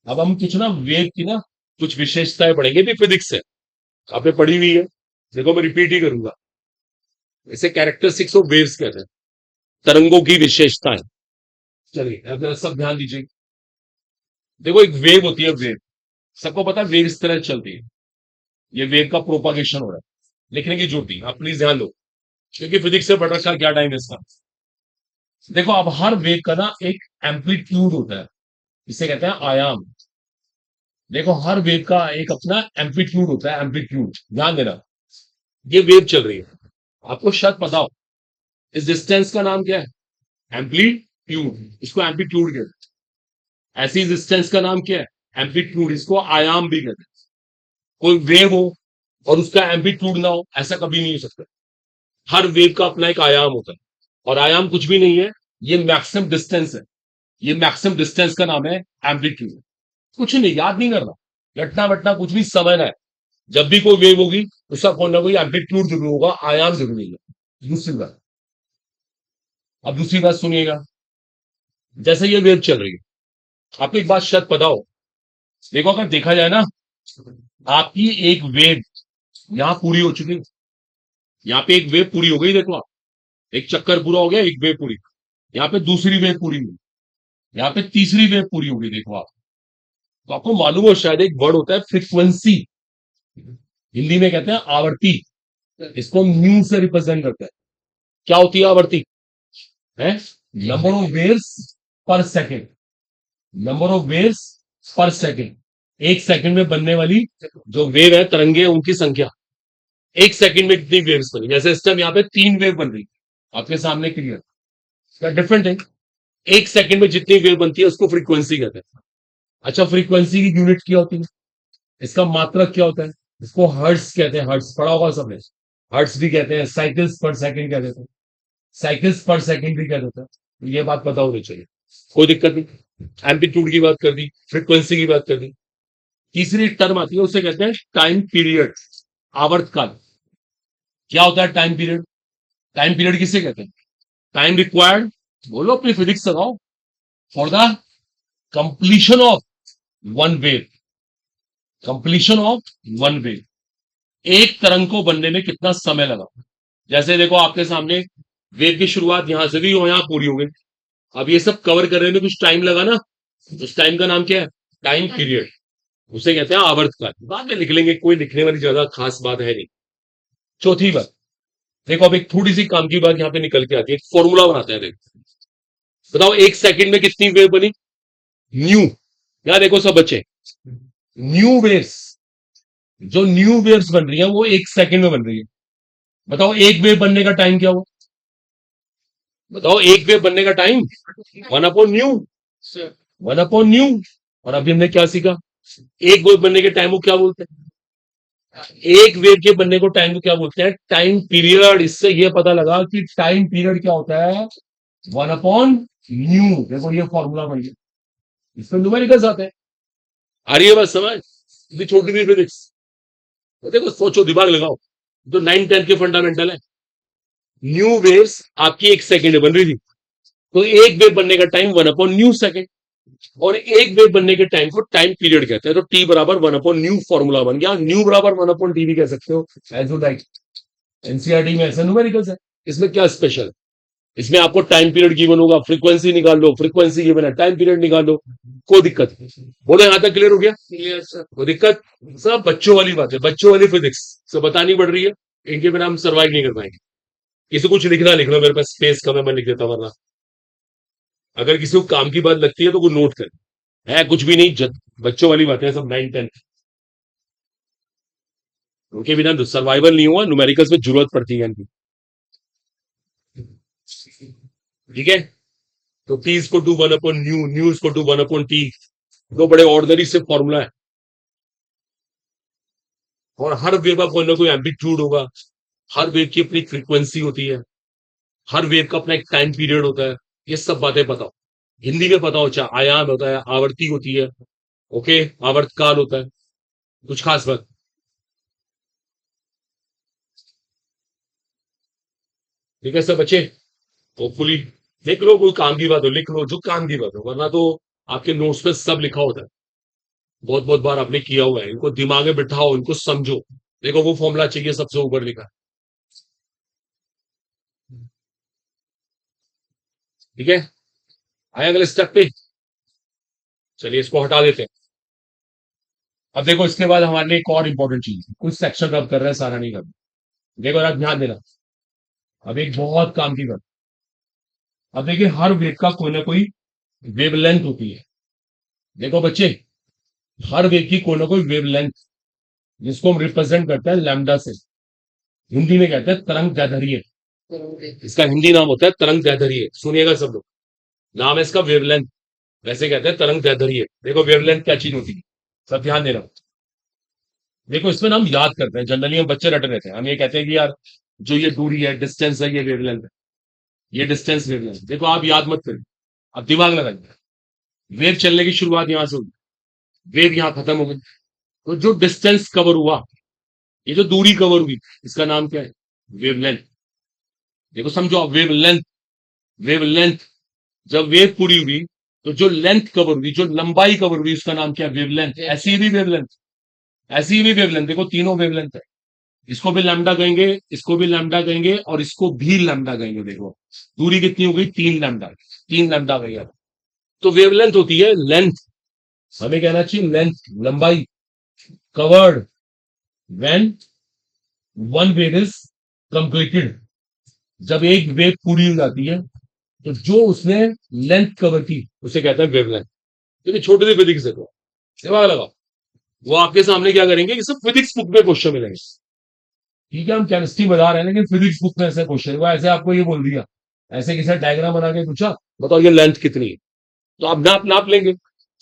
अब हम कुछ ना वेव की ना कुछ विशेषताएं पढ़ेंगे, भी फिजिक्स से आपने पढ़ी हुई है। देखो, मैं रिपीट ही करूंगा। इसे कैरेक्टरिस्टिक्स ऑफ वेव्स कहते हैं, तरंगों की विशेषताएं। चलिए, अब जरा सब ध्यान दीजिए। देखो, एक वेव होती है, वेव। सबको पता है वेव इस तरह चलती है। ये वेव का प्रोपागेशन हो रहा है, लिखने की जरूरत नहीं, आप प्लीज ध्यान दो, क्योंकि फिजिक्स से पढ़ रखा है, क्या टाइम है इसका। देखो, अब हर वेव का ना एक एम्पलीट्यूड होता है, इसे कहते हैं आयाम। देखो, हर वेव का एक अपना एम्पलीट्यूड होता है, एम्पलीट्यूड ध्यान देना। ये वेव चल रही है, आपको शायद पता हो, इस डिस्टेंस का नाम क्या है? एम्पलीट्यूड, इसको एम्पलीट्यूड कहते हैं। ऐसी डिस्टेंस का नाम क्या है? एम्पलीट्यूड, इसको आयाम भी कहते हैं। कोई वेव हो और उसका एम्पलीट्यूड ना हो, ऐसा कभी नहीं हो सकता। हर वेव का अपना एक आयाम होता है, और आयाम कुछ भी नहीं है, ये मैक्सिमम डिस्टेंस है। ये मैक्सिमम डिस्टेंस का नाम है एम्पलीट्यूड। कुछ नहीं, याद नहीं करना, घटना वटना कुछ भी समझना है। जब भी कोई वेव होगी, उसका कोई ना कोई एम्पलीट्यूड जरूर होगा, आयाम जरूर होगा। दूसरी बात, अब दूसरी बात सुनिएगा। जैसे ये वेव चल रही है, आपको एक बात शायद पता हो। देखो, अगर देखा जाए ना, आपकी एक वेव यहां पूरी हो चुकी है। यहाँ पे एक वेव पूरी हो गई, देखो आप, एक चक्कर पूरा हो गया, एक वेव पूरी। यहाँ पे दूसरी वेव पूरी हुई, यहाँ पे तीसरी वेव पूरी हो गई, देखो आप। तो आपको मालूम हो शायद, एक वर्ड होता है फ्रीक्वेंसी, हिंदी में कहते हैं आवर्ती। इसको हम न्यू से रिप्रेजेंट करते हैं। क्या होती है आवर्ती? है नंबर ऑफ वेव्स पर सेकेंड। नंबर ऑफ वेव्स पर सेकेंड, एक सेकंड में बनने वाली जो वेव है, तरंगे, उनकी संख्या। एक सेकंड में कितनी वेव्स बनी? जैसे इस टाइम यहाँ पे 3 वेव बन रही, आपके सामने क्लियर। डिफरेंट है। एक सेकंड में जितनी वेव बनती है उसको फ्रीक्वेंसी कहते हैं। अच्छा, फ्रीक्वेंसी की यूनिट क्या होती है? इसका मात्रक क्या होता है? इसको हर्ट्स कहते हैं। हर्ट्स पढ़ा होगा सबने। हर्ट्स भी कहते हैं, साइकिल्स पर सेकंड कह देते हैं, साइकिल्स पर सेकंड भी कह देते हैं। तो ये बात पता होनी चाहिए, कोई दिक्कत नहीं। एम्पलीट्यूड की बात कर दी, फ्रीक्वेंसी की बात कर दी। तीसरी टर्म आती है, उसे कहते हैं टाइम पीरियड, आवर्तकाल। क्या होता है टाइम पीरियड? टाइम पीरियड किसे कहते हैं? टाइम रिक्वायर्ड, बोलो अपनी फिजिक्स लगाओ, for the completion of one wave. Completion of one wave, एक तरंग को बनने में कितना समय लगा। जैसे देखो, आपके सामने वेव की शुरुआत यहां से भी हो, यहां पूरी हो गई। अब ये सब कवर करने में कुछ टाइम लगा ना, उस टाइम का नाम क्या है? Time period. उसे कहते हैं आवर्तकाल। बाद में लिख लेंगे, कोई लिखने वाली ज्यादा खास बात है नहीं। चौथी बात, देखो, अब एक थोड़ी सी काम की बात यहां पे निकल के आती है, एक फॉर्मूला बनाते हैं। देखो, बताओ एक सेकंड में कितनी वेव बनी? न्यू। यहां देखो सब बच्चे, न्यू वेव्स, जो न्यू वेव्स बन रही है वो एक सेकंड में बन रही है। बताओ एक वेव बनने का टाइम क्या हुआ? बताओ एक वेव बनने का टाइम, 1/न्यू। 1/न्यू। और अभी हमने क्या सीखा? एक वेव बनने के टाइम को क्या बोलते हैं? एक वेव के बनने को टाइम को क्या बोलते हैं? Time period. इससे ये पता लगा कि टाइम पीरियड क्या होता है? 1/न्यू। देखो, ये फॉर्मूला बन गया, इसमें न्यूमेरिकल्स आते हैं। आ रही है बात समझ? इतनी छोटी सी फिजिक्स। तो देखो, सोचो, दिमाग लगाओ, जो 9-10 के फंडामेंटल है। न्यू वेव्स आपकी एक सेकंड में बन रही थी, तो एक वेव बनने का टाइम 1/न्यू सेकंड। और एक वेव बनने के टाइम को टाइम पीरियड कहते हैं। तो टी बराबर 1/न्यू फॉर्मूला बन गया। न्यू बराबर 1/टी भी कह सकते हो, एज यू लाइक। एनसीईआरटी में ऐसे न्यूमेरिकल्स है, इसमें क्या स्पेशल? इसमें आपको टाइम पीरियड गिवन होगा, फ्रीक्वेंसी निकाल लो, फ्रीक्वेंसी गिवन है, टाइम पीरियड निकाल लो, कोई दिक्कत नहीं। बोलो यहां तक क्लियर हो गया? Clear sir. कोई दिक्कत? सब बच्चों वाली बात है, बच्चों वाली फिजिक्स सब बतानी पड़ रही है, इनके बिना हम सर्वाइव नहीं कर पाएंगे। किसी कुछ लिखना लिख लो, मेरे पास स्पेस कम है, मैं लिख देता हूं, वरना अगर किसी को काम की बात लगती है तो वो नोट कर, है कुछ भी नहीं, बच्चों वाली बातें हैं सब, 9 10। उनके बिना सर्वाइवल नहीं हुआ, न्यूमेरिकल्स में जरूरत पड़ती है इनकी। ठीक है, तो टी इसको to one upon nu, nu इसको टू वन अपॉन टी, दो बड़े ऑर्डिनरी से फॉर्मूला है। और हर वेव का कोई ना कोई एम्पलीट्यूड होगा, हर वेव की अपनी फ्रीक्वेंसी होती है, हर वेव का अपना एक टाइम पीरियड होता है। ये सब बातें बताओ, हिंदी में पता हो, चाहे आयाम होता है, आवर्ती होती है, ओके, आवर्तकाल होता है, कुछ खास बात? ठीक है सब बच्चे, होपफुली लिख लो, कोई काम की बात हो लिख लो, जो काम की बात हो, वरना तो आपके नोट्स पे सब लिखा होता है, बहुत बहुत बार आपने किया हुआ है, इनको दिमाग में बिठाओ, इनको समझो। देखो वो फॉर्मूला चाहिए सबसे ऊपर लिखा, ठीक है? आए अगले स्टेप पे, चलिए इसको हटा देते हैं। अब देखो इसके बाद हमारे लिए एक और इंपॉर्टेंट चीज, कुछ सेक्शन रब कर रहे हैं, सारा नहीं कर रहे। देखो यार ध्यान देना, अब एक बहुत काम की बात, अब देखिए हर वेव का कोई ना कोई वेवलेंथ होती है। देखो बच्चे, हर वेव की कोई ना कोई वेवलेंथ, जिसको हम रिप्रेजेंट करते हैं लैम्डा से, हिंदी में कहते हैं तरंग दैर्ध्य। इसका हिंदी नाम होता है तरंग दैर्ध्य, सुनिएगा सब लोग, नाम है इसका वेवलेंथ, वैसे कहते हैं तरंग दैर्ध्य। देखो वेवलेंथ क्या चीज होती है, सब ध्यान देना। देखो इसमें ना हम याद करते हैं, जनरली हम बच्चे रट रहते हैं, हम ये कहते हैं कि यार जो ये दूरी है, डिस्टेंस है, ये वेवलेंथ है, ये डिस्टेंस वेवलेंथ। देखो आप याद मत करिए, अब दिमाग लगाइए। वेव चलने की शुरुआत यहां से हुई, वेव यहां खत्म हो गई, तो जो डिस्टेंस कवर हुआ, ये जो दूरी कवर हुई, इसका नाम क्या है? वेवलेंथ। देखो समझो आप, वेवलेंथ, वेवलेंथ, जब वेव पूरी हुई तो जो लेंथ कवर हुई, जो लंबाई कवर हुई, उसका नाम क्या है? वेवलेंथ। ऐसी भी वेवलेंथ, ऐसी भी वेवलेंथ, देखो तीनों वेवलेंथ है, इसको भी लैम्डा कहेंगे, इसको भी लैम्डा कहेंगे, और इसको भी लैम्डा कहेंगे। देखो दूरी कितनी हो गई? 3 लैम्डा, 3 लैम्डा गई। तो वेवलेंथ होती है लेंथ, हमें कहना चाहिए लेंथ, लंबाई, covered when one wave is completed, जब एक वेव पूरी हो जाती है, तो जो उसने लेंथ कवर की उसे कहते हैं वेवलेंथ। क्योंकि छोटी सी फिजिक्स है, तो दिमाग लगाओ, वो आपके सामने क्या करेंगे, ये सब फिजिक्स बुक में क्वेश्चन मिलेंगे। ठीक है, हम केमिस्ट्री बता रहे हैं, लेकिन फिजिक्स बुक में ऐसे क्वेश्चन, वो ऐसे आपको ये बोल दिया, ऐसे किसी डायग्राम बना के पूछा, बताओ ये लेंथ कितनी है, तो आप नाप नाप लेंगे,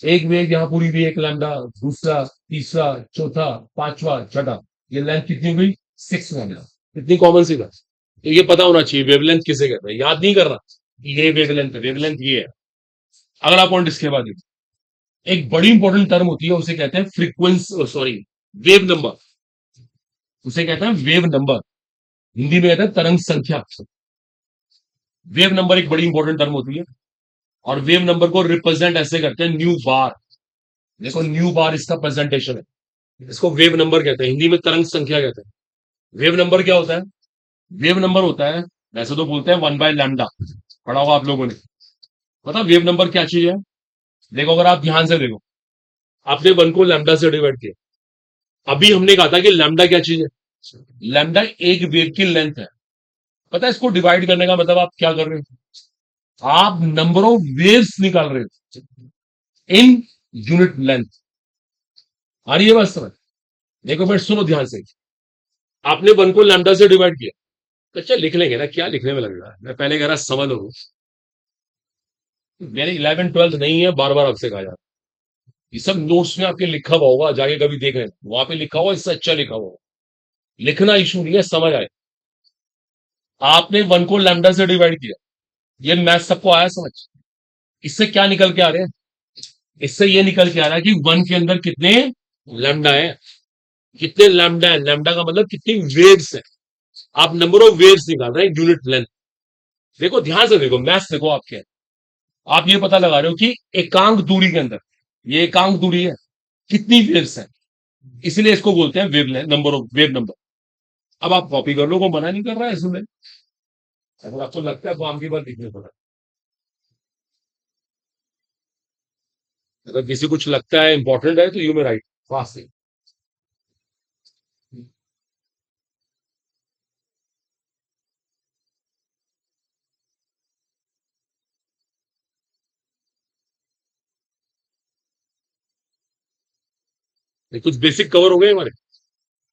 एक वेव यहाँ पूरी भी, एक लैम्डा, दूसरा, तीसरा, चौथा, पांचवा, छठा, ये लेंथ कितनी हो गई? 6 लैम्डा। इतनी कॉमन सी बात, तो ये पता होना चाहिए वेवलेंथ किसे कहते हैं, याद नहीं करना कि ये वेवलेंथ है, वेवलेंथ ये है। अगला पॉइंट इसके बाद, एक बड़ी इंपॉर्टेंट टर्म होती है, उसे कहते हैं फ्रीक्वेंसी, सॉरी, वेव नंबर, उसे कहते हैं वेव नंबर, हिंदी में कहते हैं तरंग संख्या। वेव नंबर एक बड़ी इंपॉर्टेंट टर्म होती है, और वेव नंबर को रिप्रेजेंट ऐसे करते हैं न्यू बार। देखो न्यू बार इसका प्रेजेंटेशन है, इसको वेव नंबर कहते हैं, हिंदी में तरंग संख्या कहते हैं। वेव नंबर क्या होता है? वेव नंबर होता है, वैसे तो बोलते हैं 1/लैम्डा, पढ़ा होगा आप लोगों ने, पता वेव नंबर क्या चीज है? देखो अगर आप ध्यान से देखो, आपने 1 को लैम्डा से डिवाइड किया, अभी हमने कहा था कि लैम्डा क्या चीज है? लैम्डा एक वेव की लेंथ है। पता है इसको डिवाइड करने का मतलब आप क्या कर रहे हो? आप नंबर ऑफ वेव्स निकाल रहे हो इन यूनिट लेंथ। आ रही है बात समझ? देखो फिर सुनो ध्यान से, आपने 1 को लैम्डा से डिवाइड किया, तो अच्छा लिख लेंगे ना, क्या लिखने में लग रहा है, मैं पहले कह रहा समझ लो, मेरे 11 12 नहीं है, बार बार आपसे कहा जाता है। ये सब नोट्स में आपके लिखा हुआ होगा, जाके कभी देख लेना, वहां पे लिखा हुआ, इससे अच्छा लिखा हुआ, लिखना इशू नहीं है, समझ आए। आपने 1 को लैम्डा से डिवाइड किया, ये मैथ सबको आया समझ? इससे क्या निकल के आ रहे हैं? इससे ये निकल के आ रहा है कि 1 के अंदर कितने लैम्डा है, कितने लैम्डा है, लैम्डा का मतलब कितनी वेव्स है, आप नंबर ऑफ वेव्स निकाल रहे हैं यूनिट लेंथ। देखो ध्यान से देखो, मैथ्स देखो आपके, आप ये पता लगा रहे हो कि एकांक दूरी के अंदर, ये एकांक दूरी है, कितनी वेव्स है, इसलिए इसको बोलते हैं wave length, number of wave number. अब आप कॉपी कर लो, को मना नहीं कर रहा है इसमें, अगर आपको लगता है काम की बात लिखने पड़ा, अगर किसी कुछ लगता है इंपॉर्टेंट है तो यू में राइट फास्ट से। ये कुछ बेसिक कवर हो गए हमारे।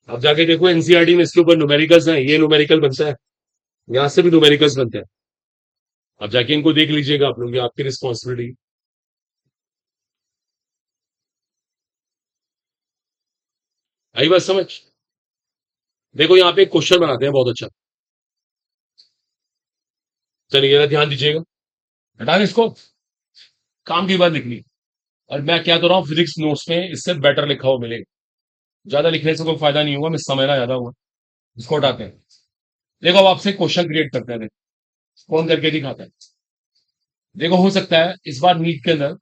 आप जाके देखो एनसीईआरटी में इसके ऊपर न्यूमेरिकल्स हैं, ये न्यूमेरिकल बनता है, यहां से भी न्यूमेरिकल्स बनते हैं। आप जाके इनको देख लीजिएगा आप लोग, ये आपकी रिस्पॉन्सिबिलिटी। आई बात समझ। देखो यहाँ पे एक क्वेश्चन बनाते हैं बहुत अच्छा। चलिए जरा ध्यान दीजिएगा, हटा दें इसको, काम की बात लिखनी। और मैं क्या कर रहा हूँ, फिजिक्स नोट्स में इससे बेटर लिखा हुआ मिलेगा। ज्यादा लिखने से कोई फायदा नहीं होगा, मैं समय ना ज्यादा हुआ। इसको हटाते हैं। देखो अब आपसे क्वेश्चन क्रिएट करते हैं, देखो कौन करके दिखाता है। देखो हो सकता है इस बार नीट के अंदर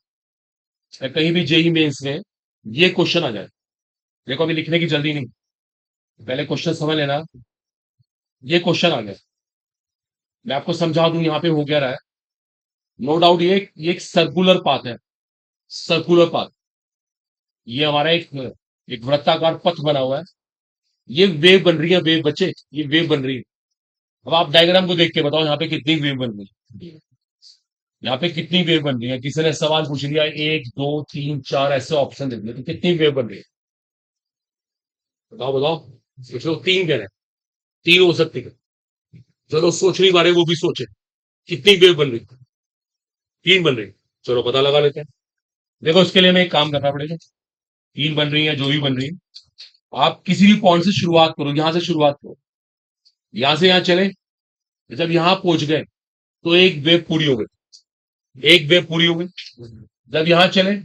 या कहीं भी जेई मेंस में ये क्वेश्चन आ जाए। देखो अभी लिखने की जल्दी नहीं, पहले क्वेश्चन समझ लेना। ये क्वेश्चन आ गया, मैं आपको समझा दूं यहाँ पे हो क्या रहा है। नो डाउट ये एक सर्कुलर पाथ है, सर्कुलर पाथ। ये हमारा एक एक वृत्ताकार पथ बना हुआ है। ये वेव बन रही है, वेव बच्चे, ये वेव बन रही है। अब आप डायग्राम को देख के बताओ यहाँ पे कितनी वेव बन रही है, यहाँ पे कितनी वेव बन रही है। किसी ने सवाल पूछ लिया, एक दो तीन चार ऐसे ऑप्शन दे दिए, तो कितनी वेव बन रही है बताओ बताओ। सोचो, तीन कह रहे हैं, तीन हो सकती है। चलो सोच नहीं पा रहे वो भी सोचे, कितनी वेव बन रही है? तीन बन रही है। चलो पता लगा लेते हैं। देखो इसके लिए मैं एक काम करना पड़ेगा। तीन बन रही है, जो भी बन रही है, आप किसी भी पॉइंट से शुरुआत करो, यहां से शुरुआत करो, यहां से यहां चले। जब यहां पहुंच गए तो एक वेव पूरी हो गई, एक वेव पूरी हो गई। जब यहां चले,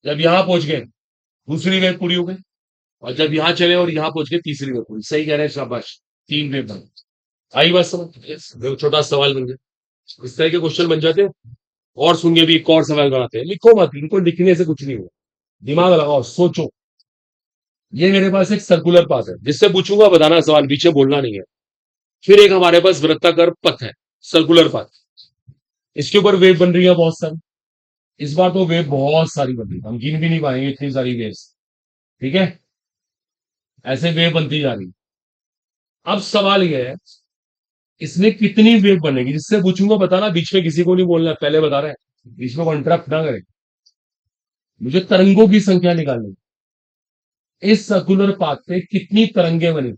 जब यहां पहुंच गए दूसरी वेव पूरी हो गई। और जब यहां चले और यहां पहुंच गए तीसरी वेव पूरी। सही कह रहे हैं, शाबाश। तीन वेव बन। आई बात समझ। देखो छोटा सवाल बन गया, इस तरह के क्वेश्चन बन जाते हैं। और सुनिए भी, एक और सवाल बनाते हैं। लिखो मत, इनको लिखने से कुछ नहीं हुआ, दिमाग लगाओ सोचो। ये मेरे पास एक सर्कुलर पाथ है, जिससे पूछूंगा बताना, सवाल पीछे बोलना नहीं है। फिर एक हमारे पास वृत्ताकार पथ है, सर्कुलर पाथ। इसके ऊपर वेव बन रही है बहुत सारी। इस बार तो वेव बहुत सारी बन रही है, हम गिन भी नहीं पाएंगे इतनी सारी वेव्स। ठीक है, ऐसे वेव बनती जा रही है। अब सवाल यह है, इसमें कितनी वेव बनेगी, जिससे पूछूंगा बताना, बीच में किसी को नहीं बोलना, पहले बता रहे हैं, बीच में इंटरप्ट ना करें। मुझे तरंगों की संख्या निकालनी है। इस सर्कुलर पाथ पे कितनी तरंगे बनी,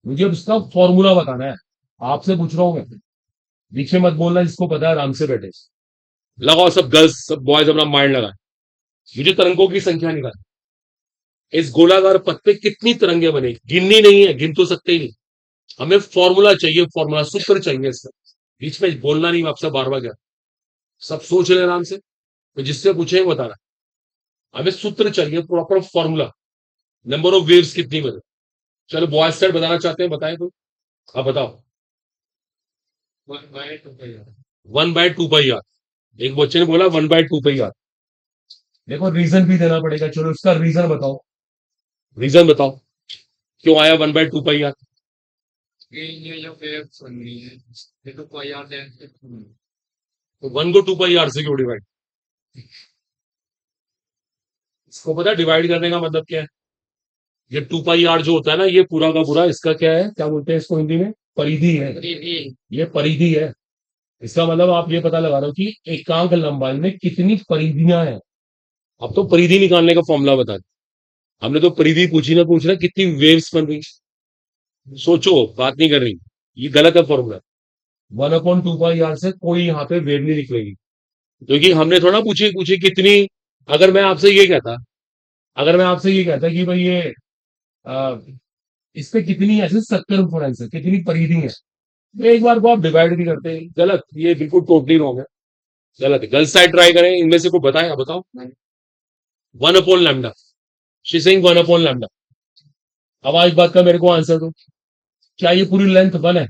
मुझे उसका फॉर्मूला बताना है। आपसे पूछ रहा हूं मैं, बीच में मत बोलना, जिसको पता है आराम से बैठे। लगाओ सब गर्ल्स सब बॉयज अपना माइंड लगाए। मुझे तरंगों की संख्या निकाल। इस गोलाकार पथ पे कितनी तरंगे बनेगी, गिननी नहीं है, गिन तो सकते ही नहीं। हमें फॉर्मूला चाहिए, फॉर्मूला सूत्र चाहिए इसका। बीच में बोलना नहीं, मैं आपसे बार बार क्या, सब सोच ले आराम से। तो जिससे पूछे बताना, हमें सूत्र चाहिए, proper formula. Number of waves कितनी बने। चलो बॉयज साइड बताना चाहते हैं, बताएं तो। आप बताओ। 1/2 पाई आर। एक बच्चे ने बोला 1/2 पाई आर। देखो रीजन भी देना पड़ेगा, चलो इसका रीजन बताओ। रीजन बताओ, क्यों आया 1/2 पाई आर। ये जो वेव्स बन रही है, ये तो पाई आर लेंथ है। तो वन को 2 पाई आर से क्यों डिवाइड। इसको पता है डिवाइड करने का मतलब क्या है। ये 2 पाई आर जो होता है ना, ये पूरा का पूरा इसका क्या है, क्या बोलते हैं इसको हिंदी में, परिधि है। ये परिधि है। इसका मतलब आप ये पता लगा रहे हो कि एकांक लंबाई में कितनी परिधियां हैं। अब तो परिधि निकालने का फॉर्मूला बता दिया। हमने तो परिधि पूछी ना, पूछ रहा कितनी वेव्स बन रही। सोचो, बात नहीं कर रही, ये गलत है फॉर्मूला। 1/2 पाई आर से कोई यहाँ पे वेव नहीं निकलेगी, क्योंकि हमने थोड़ा पूछी पूछी कितनी। अगर मैं आपसे ये कहता, अगर मैं आपसे ये कहता कि भाई ये आ, इस पे कितनी ऐसे सर्कमफ्रेंस है, कितनी परिधि है, तो एक बार को आप डिवाइड नहीं करते। गलत, ये बिल्कुल टोटली रॉन्ग है, गलत है। गलत साइड ट्राई करें, इनमें से कोई बताए, बताओ। 1/λ। She saying 1/λ। अब आज बात का मेरे को आंसर दो, क्या ये पूरी लेंथ 1 है।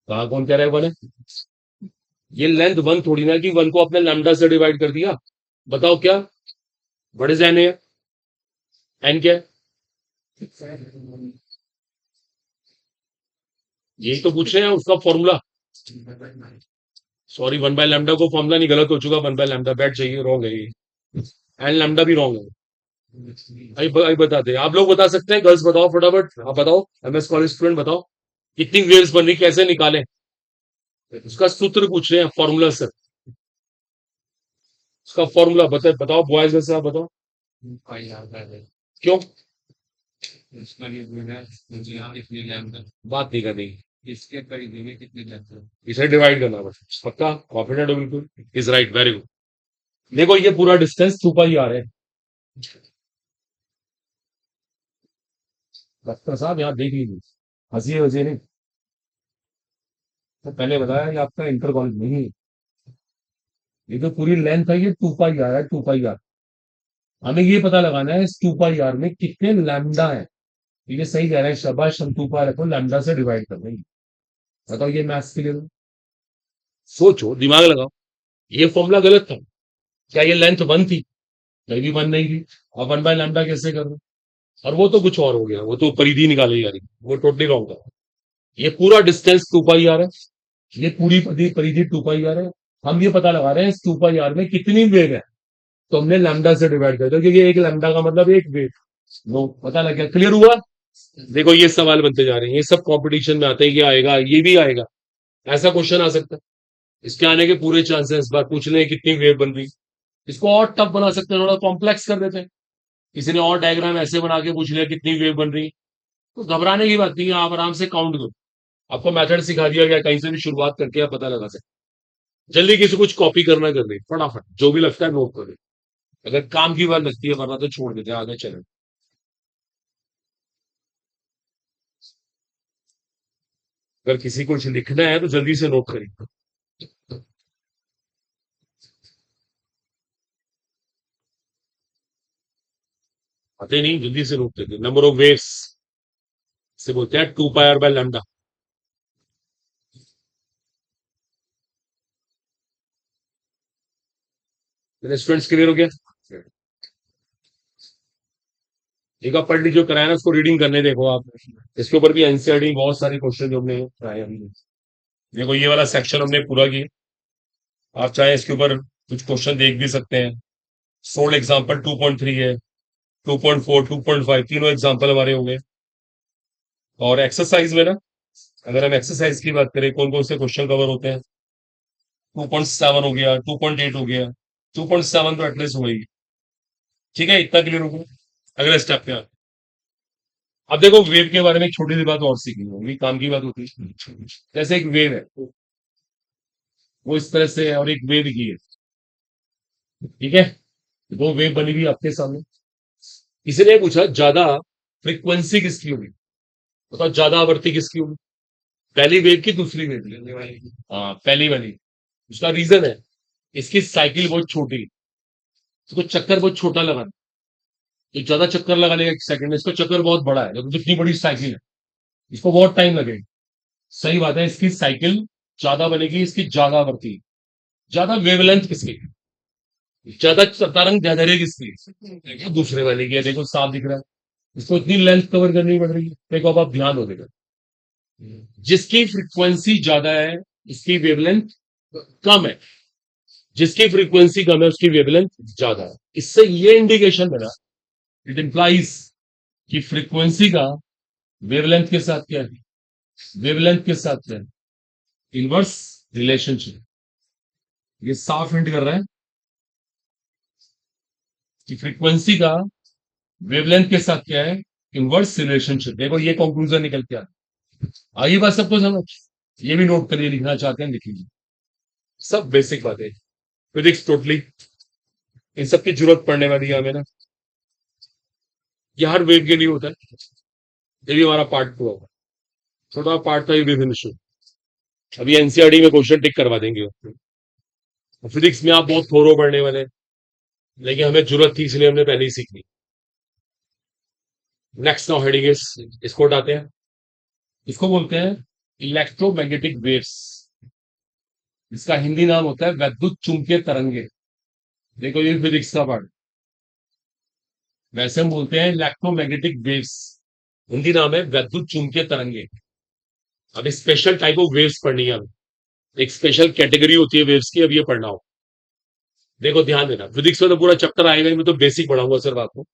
कहा, कौन कह रहा है 1 है। ये लेंथ 1 थोड़ी ना, कि 1 को अपने लैम्डा से डिवाइड कर दिया। बताओ क्या, बड़े जहन है। एन क्या है, यही तो पूछ रहे हैं उसका formula. Sorry, one by lambda को फॉर्मूला नहीं, गलत हो चुका, वन बाय लैम्डा बैठ चाहिए, रॉन्ग है ये। एन लैम्डा भी रॉन्ग है। अभी बताते हैं, आप लोग बता सकते हैं, गर्ल्स बताओ फटाफट, आप बताओ, एमएस कॉलेज स्टूडेंट बताओ, कितनी वेव्स बन रही, कैसे निकालें, उसका सूत्र पूछ रहे हैं, फॉर्मूला सर, उसका फॉर्मूला बताओ बॉयज में से, आप बताओ क्यों। बात नहीं करनी, इसे डिवाइड करना बस, पक्का कॉन्फिडेंट हो बिल्कुल, इज राइट, वेरी गुड। देखो ये पूरा डिस्टेंस 2 पाई आ रहा है। डॉक्टर साहब यहाँ देख लीजिए, हंसी वसी नहीं, तो पहले बताया ये आपका इंटर कॉलेज नहीं है, ये तो पूरी लेंथ है, ये 2 पाई आ रहा है, 2 पाई आर। हमें ये पता लगाना है इस 2 पाई आर में कितने लैम्डा है। ये सही कह रहे हैं, शाबाश, हम 2 पाई को लैम्डा से डिवाइड कर देंगे। बताओ ये मैथ्स के लिए, सोचो, दिमाग लगाओ, ये फॉर्मूला गलत था, क्या ये लेंथ 1 थी, कहीं भी 1 नहीं थी, और 1 बाय लैम्डा कैसे कर रहे, और वो तो कुछ और हो गया, वो तो परिधि निकाली जा रही, वो टोटली रॉन्ग था। ये पूरा डिस्टेंस 2 पाई आर है, ये पूरी परिधि 2 पाई आर है। हम ये पता लगा रहे हैं इस 2 पाई आर में कितनी वेव है, तो हमने लैम्डा से डिवाइड कर दिया, क्योंकि एक लैम्डा का मतलब एक वेव। नो, पता लग गया, क्लियर हुआ। देखो ये सवाल बनते जा रहे हैं, ये सब कंपटीशन में आते हैं, ये आएगा, ये भी आएगा, ऐसा क्वेश्चन आ सकता है, इसके आने के पूरे चांसेस। इस बार पूछ ले कितनी वेव बन रही, इसको और टफ बना सकते हैं, थोड़ा कॉम्प्लेक्स कर देते हैं, किसी ने और डायग्राम ऐसे बना के पूछ लिया कितनी वेव बन रही, तो घबराने की बात नहीं है, आप आराम से काउंट करो, आपको मेथड सिखा दिया गया, कहीं से भी शुरुआत करके आप पता लगा सकते। जल्दी किसी कुछ कॉपी करना कर दे, फटाफट जो भी लगता है नोट कर दे, अगर काम की बात लगती है, वरना तो छोड़ देते हैं, आगे चले। अगर किसी को कुछ लिखना है तो जल्दी से नोट करिए। आते नहीं, जल्दी से नोट करिए, नंबर ऑफ वेव्स से बोलते हैं 2 पाई आर बाय लैम्डा। मेरे स्टूडेंट्स क्लियर हो गया। एक आप पढ़ लीजिए, कराया ना उसको, रीडिंग करने देखो आप, इसके ऊपर भी एनसीईआरटी बहुत सारे क्वेश्चन जो हमने कराए हमने, देखो ये वाला सेक्शन हमने पूरा किया, आप चाहे इसके ऊपर कुछ क्वेश्चन देख भी सकते हैं। सोल्ड एग्जाम्पल 2.3 है, 2.4, 2.5, तीनों एग्जाम्पल हमारे होंगे। और एक्सरसाइज में ना, अगर हम एक्सरसाइज की बात करें, कौन कौन से क्वेश्चन कवर होते हैं, 2.7 हो गया, 2.8 हो गया, 2.7 तो एटलीस्ट हो गई। ठीक है, इतना क्लियर हो गया। अगले स्टेप पे अब देखो, वेव के बारे में एक छोटी सी बात और सीखनी होगी, काम की बात होती है। जैसे एक वेव है, वो इस तरह से है, और एक वेव की है, ठीक है, दो वेव बनी हुई आपके सामने। किसी ने पूछा ज्यादा फ्रीक्वेंसी किसकी होगी, बताओ ज्यादा आवृत्ति किसकी होगी, पहली वेव की, दूसरी वेव की। हाँ, पहली वाली। उसका रीजन है, इसकी साइकिल बहुत छोटी, इसको चक्कर बहुत छोटा लगाना, तो ज्यादा चक्कर लगा लेगा एक सेकंड में, इसका चक्कर बहुत बड़ा है, लेकिन जितनी बड़ी साइकिल है, इसको बहुत टाइम लगेगा। सही बात है, इसकी साइकिल ज्यादा बनेगी, इसकी ज्यादा बढ़ती, ज्यादा वेवलेंथ किसकी, ज्यादा तरंग दैर्ध्य किसकी, देखो दूसरे वाले की है, देखो साफ दिख रहा है, इसको इतनी लेंथ कवर करनी पड़ रही है, देखो अब आप ध्यान दो, देखो जिसकी फ्रीक्वेंसी ज्यादा है इसकी वेवलेंथ कम है, जिसकी फ्रीक्वेंसी कम है उसकी वेवलेंथ ज्यादा है। इससे ये इंडिकेशन मिला, इट इंप्लाइज कि फ्रीक्वेंसी का वेवलेंथ के साथ क्या है, वेवलेंथ के साथ क्या है, इनवर्स रिलेशनशिप। ये साफ हिंट कर रहा है कि फ्रीक्वेंसी का वेवलेंथ के साथ क्या है, इनवर्स रिलेशनशिप। देखो ये कंक्लूजन निकल के आता है। आइए बात सबको समझ, ये भी नोट करिए, लिखना चाहते हैं लिख लीजिए, सब बेसिक बातें, फिजिक्स टोटली, इन सब की जरूरत पड़ने वाली है हमें ना, ये हर वेव के लिए होता है। ये भी हमारा पार्ट 2 होगा, छोटा पार्ट था, ये भी फिनिश हो। अभी एनसीईआरटी में क्वेश्चन टिक करवा देंगे, फिजिक्स में आप बहुत थोरो पढ़ने वाले हैं, लेकिन हमें जरूरत थी इसलिए हमने पहले ही सीख ली। नेक्स्ट नाउ हेडिंग इज, इसको उठाते हैं, इसको बोलते हैं इलेक्ट्रोमैग्नेटिक वेव्स, इसका हिंदी नाम होता है वैद्युत चुंबकीय तरंगे। देखो ये फिजिक्स का पार्ट, वैसे हम बोलते हैं इलेक्ट्रोमैग्नेटिक वेव्स, हिंदी नाम है वैद्युत चुंबकीय तरंगे। अब स्पेशल टाइप ऑफ वेव्स पढ़नी है हमें, एक स्पेशल कैटेगरी होती है वेव्स की, अब ये पढ़ना हो। देखो ध्यान देना, फिजिक्स में तो पूरा चैप्टर आएगा ही, मैं तो बेसिक पढ़ाऊंगा सिर्फ आपको।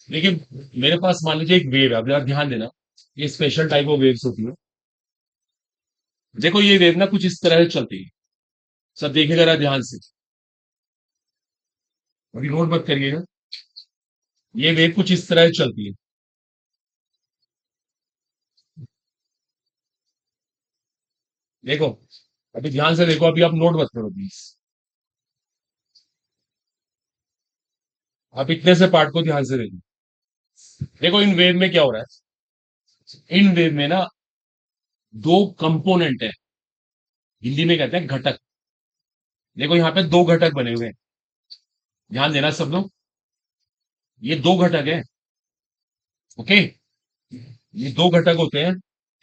लेकिन मेरे पास मान लीजिए एक वेव है, अब जरा ध्यान देना, ये स्पेशल टाइप ऑफ वेव्स होती है। देखो ये वेव ना कुछ इस तरह से चलती है, सब देखिए जरा ध्यान से, अभी नोट मत करिएगा। ये वेव कुछ इस तरह से चलती है, देखो, अभी ध्यान से देखो, अभी आप नोट मत करो प्लीज। आप इतने से पार्ट को ध्यान से देखो। देखो इन वेव में क्या हो रहा है, इन वेव में ना दो कंपोनेंट है, हिंदी में कहते हैं घटक। देखो यहाँ पे दो घटक बने हुए हैं, ध्यान देना सब लोग, ये दो घटक है। ओके, ये दो घटक होते हैं।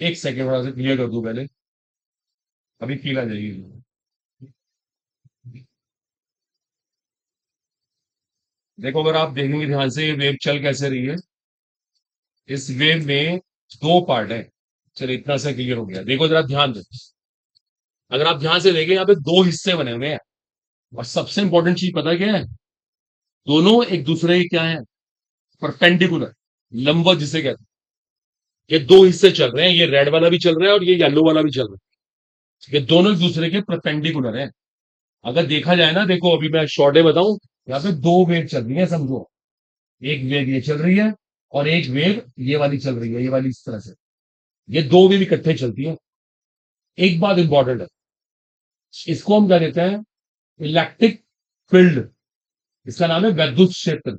एक सेकेंड थोड़ा सा क्लियर कर दूं पहले, अभी फील आ जाएगी। देखो अगर आप देखेंगे ध्यान से, ये वेव चल कैसे रही है, इस वेव में दो पार्ट है। चलिए इतना सा क्लियर हो गया, देखो जरा ध्यान दो। अगर आप ध्यान से देखें, यहाँ पे दो हिस्से बने हुए हैं, और सबसे इंपॉर्टेंट चीज पता क्या है, दोनों एक दूसरे के क्या है, परपेंडिकुलर, लंबवत जिसे कहते हैं। ये दो हिस्से चल रहे हैं, ये रेड वाला भी चल रहा है और ये येलो वाला भी चल रहा है, ये दोनों एक दूसरे के परपेंडिकुलर है। अगर देखा जाए ना, देखो अभी मैं शॉर्टे बताऊं, यहाँ पे दो वेव चल रही है समझो, एक वेव ये चल रही है और एक वेव ये वाली चल रही है, ये वाली इस तरह से, ये दो वेव इकट्ठे चलती है। एक बात इंपॉर्टेंट है, इसको हम क्या देते हैं, इलेक्ट्रिक फील्ड, इसका नाम है विद्युत क्षेत्र।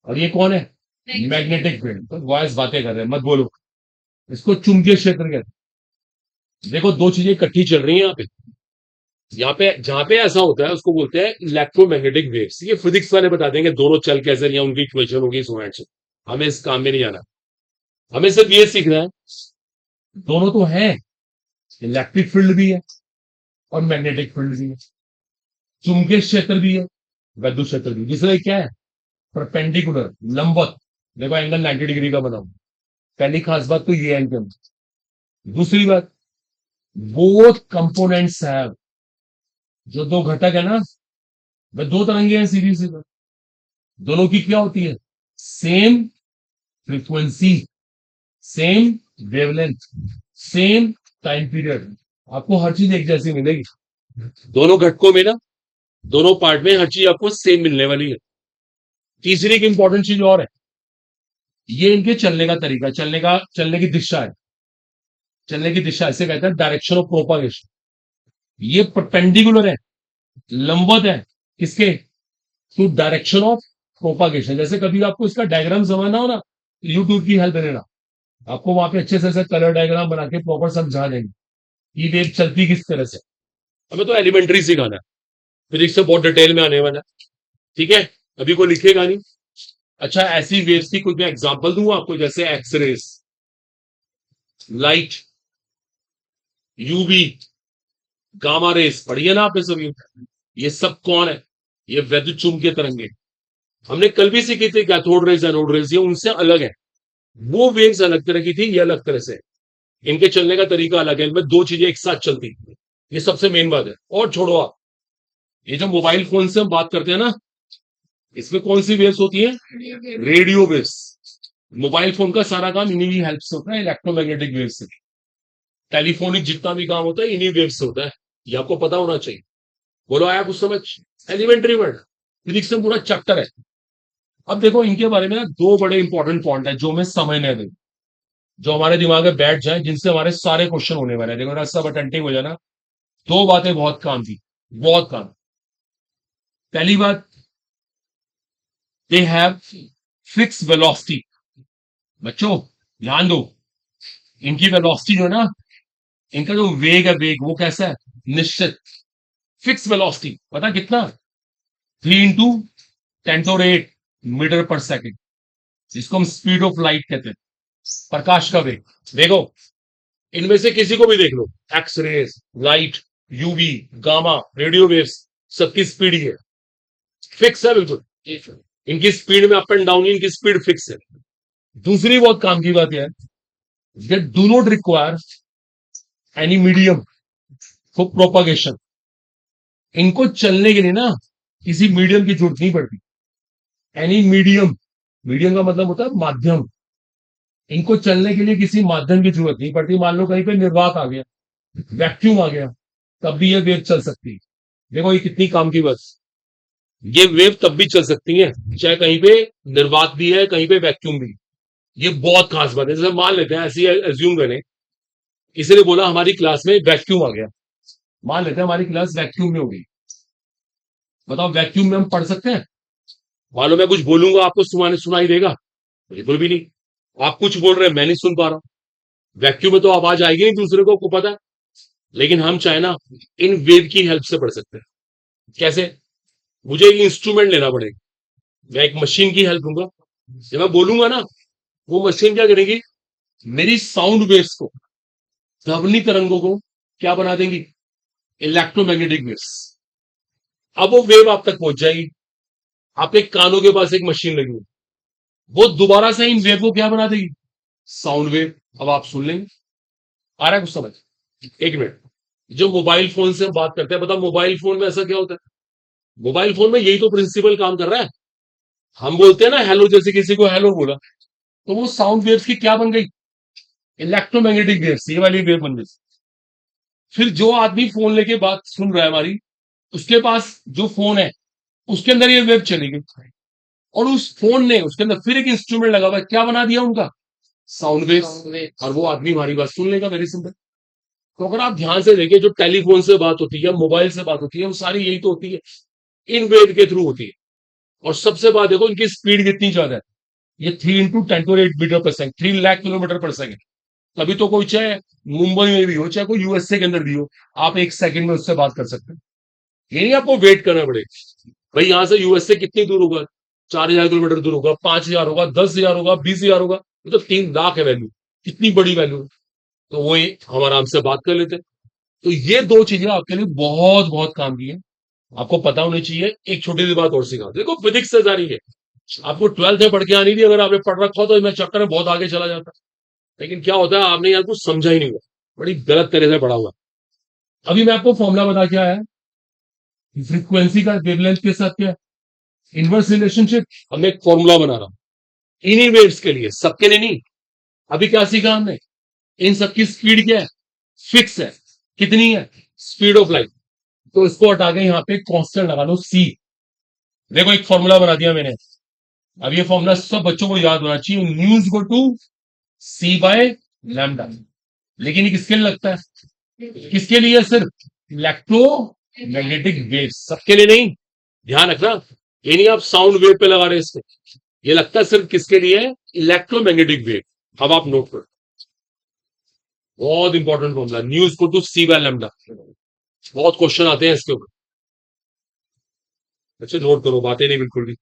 और ये कौन है, मैग्नेटिक फील्ड। तो वॉइस बातें कर रहे हैं, मत बोलो। इसको चुंबकीय क्षेत्र कहते हैं। देखो दो चीजें इकट्ठी चल रही हैं यहाँ पे, यहाँ पे जहां पे ऐसा होता है उसको बोलते हैं इलेक्ट्रोमैग्नेटिक वेव्स। ये फिजिक्स वाले बता देंगे दोनों चल कैसे रही हैं, उनकी इक्वेशन होगी सो एंड सो। हमें इस काम में नहीं आना, हमें सिर्फ ये सीखना है, दोनों तो है, इलेक्ट्रिक फील्ड भी है और मैग्नेटिक फील्ड भी है, चुंबकीय क्षेत्र भी है, विद्युत क्षेत्र भी, जिसमें क्या है, परपेंडिकुलर, लंबवत। देखो एंगल 90 डिग्री का बनाओ, पहली खास बात तो ये है इनके अंदर। दूसरी बात, बोथ कंपोनेंट्स हैव, जो दो घटक है ना, वे दो तरह के हैं सीधी सी बात। दोनों की क्या होती है, same frequency, same wavelength, same time period. आपको हर चीज एक जैसी मिलेगी दोनों घटकों में ना, दोनों पार्ट में हर चीज आपको सेम मिलने वाली है। तीसरी एक इंपॉर्टेंट चीज और है, ये इनके चलने का तरीका, चलने की दिशा है, चलने की दिशा इसे कहते हैं डायरेक्शन ऑफ प्रोपागेशन। ये परपेंडिकुलर है, लंबवत है, किसके, टू डायरेक्शन ऑफ प्रोपागेशन। जैसे कभी आपको इसका डायग्राम समझना हो ना, यूट्यूब की हेल्प लेना, आपको वहां पे अच्छे से कलर डायग्राम बना के प्रॉपर समझा देंगे ये वेव चलती किस तरह से। हमें तो एलिमेंट्री सिखाना है, फिजिक्स से बहुत डिटेल में आने वाला है, ठीक है, अभी कोई लिखेगा नहीं। अच्छा ऐसी वेव्स की कोई मैं एग्जांपल दूंगा आपको, जैसे X-rays, light, UV, gamma rays, पढ़िए ना आपने सभी। ये सब कौन है, ये वैद्युत चुंबकीय तरंगे। हमने कल भी सीखी थी कैथोड रेस, एनोड रेस, ये उनसे अलग है। वो वेव्स अलग तरह की थी, ये अलग तरह से, इनके चलने का तरीका अलग है, इनमें दो चीजें एक साथ चलती हैं। ये सबसे मेन बात है। और छोड़ो आप, ये जो मोबाइल फोन से हम बात करते हैं ना, इसमें कौन सी वेव्स होती है, रेडियो वेव्स। मोबाइल फोन का सारा काम इन्हीं हेल्प से होता है, इलेक्ट्रोमैग्नेटिक वेव से। टेलीफोनिक जितना भी काम होता है इन्हीं वेव से होता है, ये आपको पता होना चाहिए। बोलो आया कुछ समझ, एलिमेंट्री वर्ड, फिजिक्स में पूरा चैप्टर है। अब देखो इनके बारे में ना दो बड़े इंपॉर्टेंट पॉइंट है जो हमें समझने दें, जो हमारे दिमाग में बैठ जाए, जिनसे हमारे सारे क्वेश्चन होने वाले हैं। देखो ना सब अटेंटिव हो जाना, दो बातें बहुत काम की, बहुत काम। पहली बात, दे हैव फिक्स वेलोसिटी। बच्चों ध्यान दो, इनकी वेलोसिटी जो है ना, इनका जो वेग है, वेग वो कैसा है, निश्चित, फिक्स वेलोसिटी। पता कितना, 3 × 10⁸ मीटर पर सेकेंड, जिसको हम स्पीड ऑफ लाइट कहते हैं, प्रकाश का वेग। देखो इनमें से किसी को भी देख लो, X rays, light, UV, gamma, radio waves, सबकी स्पीड ही है, फिक्स है बिल्कुल। इनकी स्पीड में अप एंड डाउन, इनकी स्पीड फिक्स है। दूसरी बहुत काम की बात यह है, they do not require any medium, for propagation. इनको चलने के लिए ना किसी मीडियम की जरूरत नहीं पड़ती। एनी मीडियम, मीडियम का मतलब होता है माध्यम। इनको चलने के लिए किसी माध्यम की जरूरत नहीं पड़ती। मान लो कहीं पे निर्वात आ गया, वैक्यूम आ गया, तब भी ये वेव चल सकती है। देखो ये कितनी काम की बस, ये वेव तब भी चल सकती है चाहे कहीं पे निर्वात भी है, कहीं पे वैक्यूम भी। ये बहुत खास बात है। जैसे मान लेते हैं, ऐसी एज्यूम करें, किसी ने बोला हमारी क्लास में वैक्यूम आ गया। मान लेते हैं हमारी क्लास वैक्यूम में हो गई। बताओ वैक्यूम में हम पढ़ सकते हैं? मान लो मैं कुछ बोलूंगा, आपको सुनाई देगा? बिल्कुल भी नहीं। आप कुछ बोल रहे हैं, मैं नहीं सुन पा रहा हूं। वैक्यूम में तो आवाज आएगी नहीं दूसरे को पता है। लेकिन हम चाहे ना, इन वेव की हेल्प से पढ़ सकते हैं। कैसे? मुझे एक इंस्ट्रूमेंट लेना पड़ेगा, मैं एक मशीन की हेल्प लूंगा। जब मैं बोलूंगा ना, वो मशीन क्या करेगी, मेरी साउंड वेव्स को, ध्वनि तरंगों को क्या बना देंगी, इलेक्ट्रोमैग्नेटिक वेव्स। अब वो वेव आप तक पहुंच जाएगी। आपके कानों के पास एक मशीन लगी है, वो दोबारा से इन वेव को क्या बना देगी, साउंड वेव। अब आप सुन लेंगे। आ रहा है कुछ समझ? एक मिनट। जो मोबाइल फोन से हम बात करते हैं, बताओ मोबाइल फोन में ऐसा क्या होता है? मोबाइल फोन में यही तो प्रिंसिपल काम कर रहा है। हम बोलते हैं ना हेलो, जैसे किसी को हेलो बोला, तो वो साउंड वेव्स की क्या बन गई, इलेक्ट्रोमैग्नेटिक वेव्स, ये वाली वेव बन गई। फिर जो आदमी फोन लेके बात सुन रहा है हमारी, उसके पास जो फोन है, उसके अंदर ये वेव चली गई, और उस फोन ने उसके अंदर फिर एक इंस्ट्रूमेंट लगा हुआ है, क्या बना दिया उनका, साउंड वेव्स। और वो आदमी हमारी बात सुन लेगा, वेरी सिंपल। तो अगर आप ध्यान से देखें, जो टेलीफोन से बात होती है, मोबाइल से बात होती है, वो सारी यही तो होती है, इन वेव के थ्रू होती है। और सबसे बात देखो, इनकी स्पीड कितनी ज्यादा है। ये 3 × 10⁸ मीटर पर सेकंड, 3 लाख किलोमीटर पर सेकंड। तभी तो कोई चाहे मुंबई में भी हो, चाहे कोई यूएसए के अंदर भी हो, आप एक सेकंड में उससे बात कर सकते हैं। ये नहीं आपको वेट करना पड़ेगा। भाई यहां से यूएसए कितनी दूर होगा, 4,000 किलोमीटर दूर होगा, 5,000 होगा, 10,000 होगा, 20,000 होगा, ये तो 3 लाख है वैल्यू। कितनी बड़ी वैल्यू। तो वो हम आराम से बात कर लेते हैं। तो ये दो चीजें आपके लिए बहुत बहुत काम की है, आपको पता होनी चाहिए। एक छोटी सी बात और सिखा दो। देखो फिजिक्स से जारी है, आपको 12th में पढ़ के आनी थी, अगर आपने पढ़ रखा हो तो मैं चक्कर में बहुत आगे चला जाता। लेकिन क्या होता है, आपने यार कुछ समझा ही नहीं हुआ, बड़ी गलत तरह से पढ़ा हुआ। अभी मैं आपको फॉर्मूला बता के आया, फ्रीक्वेंसी का वेवलेंथ के साथ क्या इनवर्स रिलेशनशिप। हम एक फॉर्मूला बना रहा हूं इन्हीं वेव्स के लिए, सबके लिए नहीं। अभी क्या सीखा हमने, इन सबकी स्पीड क्या है, फिक्स है। कितनी है, स्पीड ऑफ लाइट। तो इसको हटा के यहाँ पे कांस्टेंट लगा लो सी। देखो एक फॉर्मूला बना दिया मैंने। अब ये फॉर्मूला सब बच्चों को याद होना चाहिए, nu is equal to c by lambda. लेकिन ये किसके लिए लगता है, किसके लिए, सिर्फ इलेक्ट्रोमैग्नेटिक वेव, सबके लिए नहीं। ध्यान रखना, ये नहीं आप साउंड वेव पे लगा रहे इसको, ये लगता है सिर्फ किसके लिए, इलेक्ट्रोमैग्नेटिक वेव। अब आप नोट करो, बहुत important formula, nu is equal to c by lambda. बहुत क्वेश्चन आते हैं इसके ऊपर। अच्छा नोट करो, बातें नहीं बिल्कुल भी।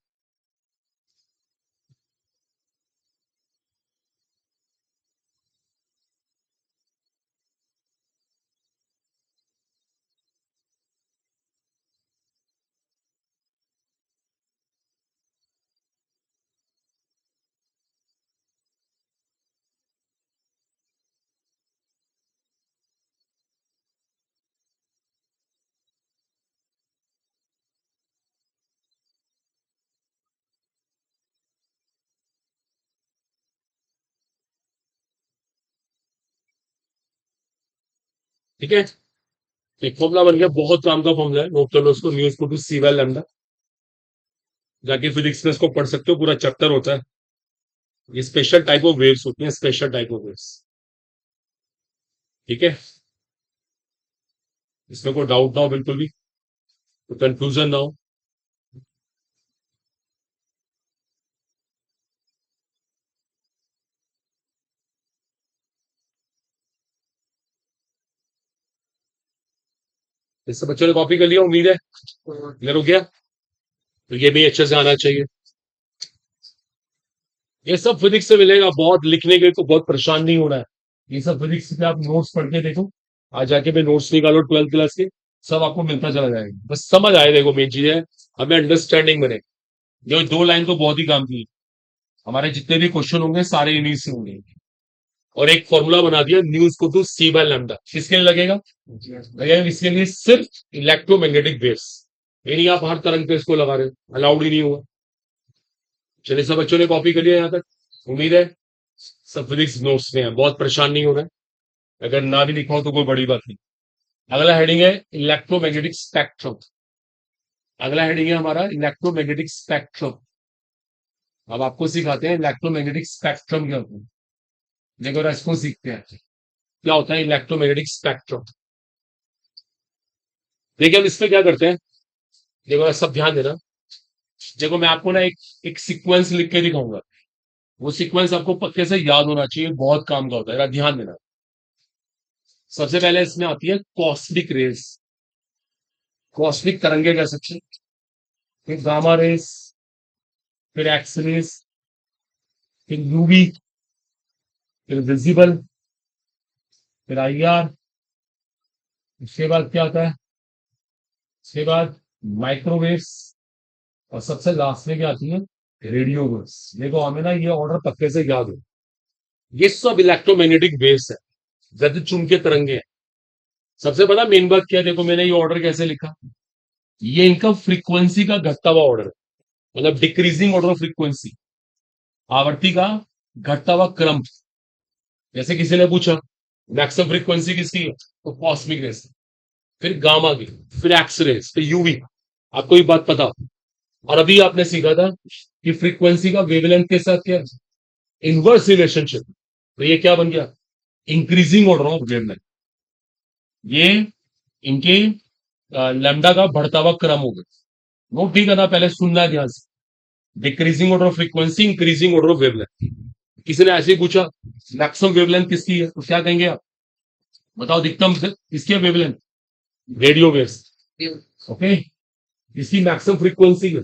ठीक है, एक फॉर्मूला बन गया, बहुत काम का फॉर्मूला है, नोट कर लो उसको, nu is equal to c by lambda. जाके फिजिक्स में इसको पढ़ सकते हो, पूरा चैप्टर होता है। ये स्पेशल टाइप ऑफ वेव्स होती हैं, स्पेशल टाइप ऑफ वेव्स। ठीक है, इसमें कोई डाउट ना हो बिल्कुल भी, कोई कंफ्यूजन ना हो। इससे बच्चों ने कॉपी कर लिया, उम्मीद है क्लियर हो गया। तो ये भी अच्छे से आना चाहिए। ये सब फिजिक्स से मिलेगा, बहुत लिखने के को बहुत परेशान नहीं होना है। ये सब फिजिक्स के आप नोट्स पढ़ के देखो, आज जाके भी नोट्स निकालो 12th क्लास के, सब आपको मिलता चला जाएगा। बस समझ आए, देखो मेन चीज है हमें अंडरस्टैंडिंग बने। ये 2 लाइन तो बहुत ही काम की है। हमारे जितने भी क्वेश्चन होंगे सारे इन्हीं से होंगे। और एक फॉर्मूला बना दिया न्यूज को टू सी बाय लैम्डा। किसके लिए लगेगा इसके लिए सिर्फ इलेक्ट्रोमैग्नेटिक वेव्स, यानी आप हर तरंग पे इसको लगा रहे हो, अलाउड ही नहीं हुआ। चलिए सब बच्चों ने कॉपी कर लिया यहाँ तक, उम्मीद है सब फिजिक्स नोट्स में है, बहुत परेशान नहीं हो रहा है। अगर ना भी लिखा हो तो कोई बड़ी बात नहीं। अगला हेडिंग है इलेक्ट्रोमैग्नेटिक स्पेक्ट्रम। अगला हेडिंग है हमारा इलेक्ट्रोमैग्नेटिक स्पेक्ट्रम। अब आपको सिखाते हैं इलेक्ट्रोमैग्नेटिक स्पेक्ट्रम क्या होता है। देखो इसको सीखते हैं क्या होता है इलेक्ट्रोमैग्नेटिक स्पेक्ट्रम। देखिए हम इसमें क्या करते हैं, देखो सब ध्यान देना। देखो मैं आपको ना एक सीक्वेंस लिख के दिखाऊंगा, वो सीक्वेंस आपको पक्के से याद होना चाहिए, बहुत काम का होता है, जरा ध्यान देना। सबसे पहले इसमें आती है कॉस्मिक रेस, कॉस्मिक तरंगे कह सकते हैं, फिर गामा रेस, फिर एक्स रेस, फिर यूवी, फिर विजिबल, फिर आईआर। उसके बाद क्या आता है, उसके बाद माइक्रोवेव्स, और सबसे लास्ट में क्या आती है रेडियो वेव्स। देखो हमें ना ये ऑर्डर पक्के से याद हो, ये सब इलेक्ट्रोमैग्नेटिक वेव्स है, गति चुंबकीय तरंगे हैं। सबसे पता मेन बात क्या है, देखो मैंने ये ऑर्डर कैसे लिखा, ये इनका फ्रीक्वेंसी का घटता हुआ ऑर्डर है, मतलब डिक्रीजिंग ऑर्डर ऑफ फ्रीक्वेंसी, आवर्ती का घटता हुआ क्रम। जैसे किसी ने पूछा मैक्सिमम फ्रीक्वेंसी किसकी है, तो कॉस्मिक रेस, फिर गामा की, फिर एक्स रेस, फिर यूवी। आपको ये बात पता। और अभी आपने सीखा था कि फ्रीक्वेंसी का वेवलेंथ के साथ क्या इनवर्स रिलेशनशिप, तो ये क्या बन गया इंक्रीजिंग ऑर्डर ऑफ वेवलेंथ। ये इनके लैम्डा का बढ़ता हुआ क्रम हो गया। नोट ठीक है ना, पहले सुनना है ध्यान से। Decreasing order of frequency, increasing order of wavelength. किसी ने ऐसे ही पूछा मैक्सिमम वेवलेंथ किसकी है, तो क्या कहेंगे आप, बताओ अधिकतम किसकी है वेवलेंथ, रेडियो वेव्स। ओके, इसकी मैक्सिमम फ्रीक्वेंसी है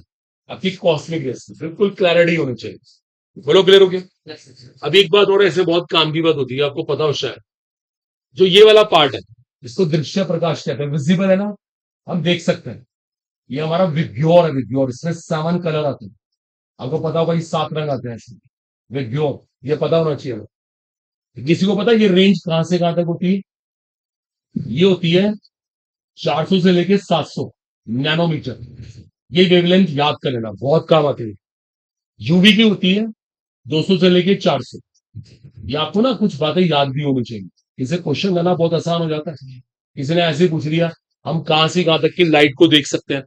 आपकी कॉस्मिक रेस। बिल्कुल क्लैरिटी होनी चाहिए, बोलो क्लियर हो गया। अब एक बात और ऐसे बहुत काम की बात होती है, आपको पता हो शायद, जो ये वाला पार्ट है इसको दृश्य प्रकाश कहते हैं, विजिबल है ना, हम देख सकते हैं। ये हमारा विग्योर है, विग्योर, इसमें 7 कलर आते हैं। आपको पता होगा ये 7 रंग आते हैं इसमें, विग्योर, ये पता होना चाहिए हमें। किसी को पता है ये रेंज कहां से कहां तक होती है, ये होती है 400 से लेके 700 नैनोमीटर। ये वेवलेंथ याद कर लेना, बहुत काम आती है। यूवी की होती है 200 से लेके 400। ये आपको ना कुछ बातें याद भी होनी चाहिए, इसे क्वेश्चन करना बहुत आसान हो जाता है। किसी ने ऐसे पूछ लिया हम कहां से कहां तक की लाइट को देख सकते हैं,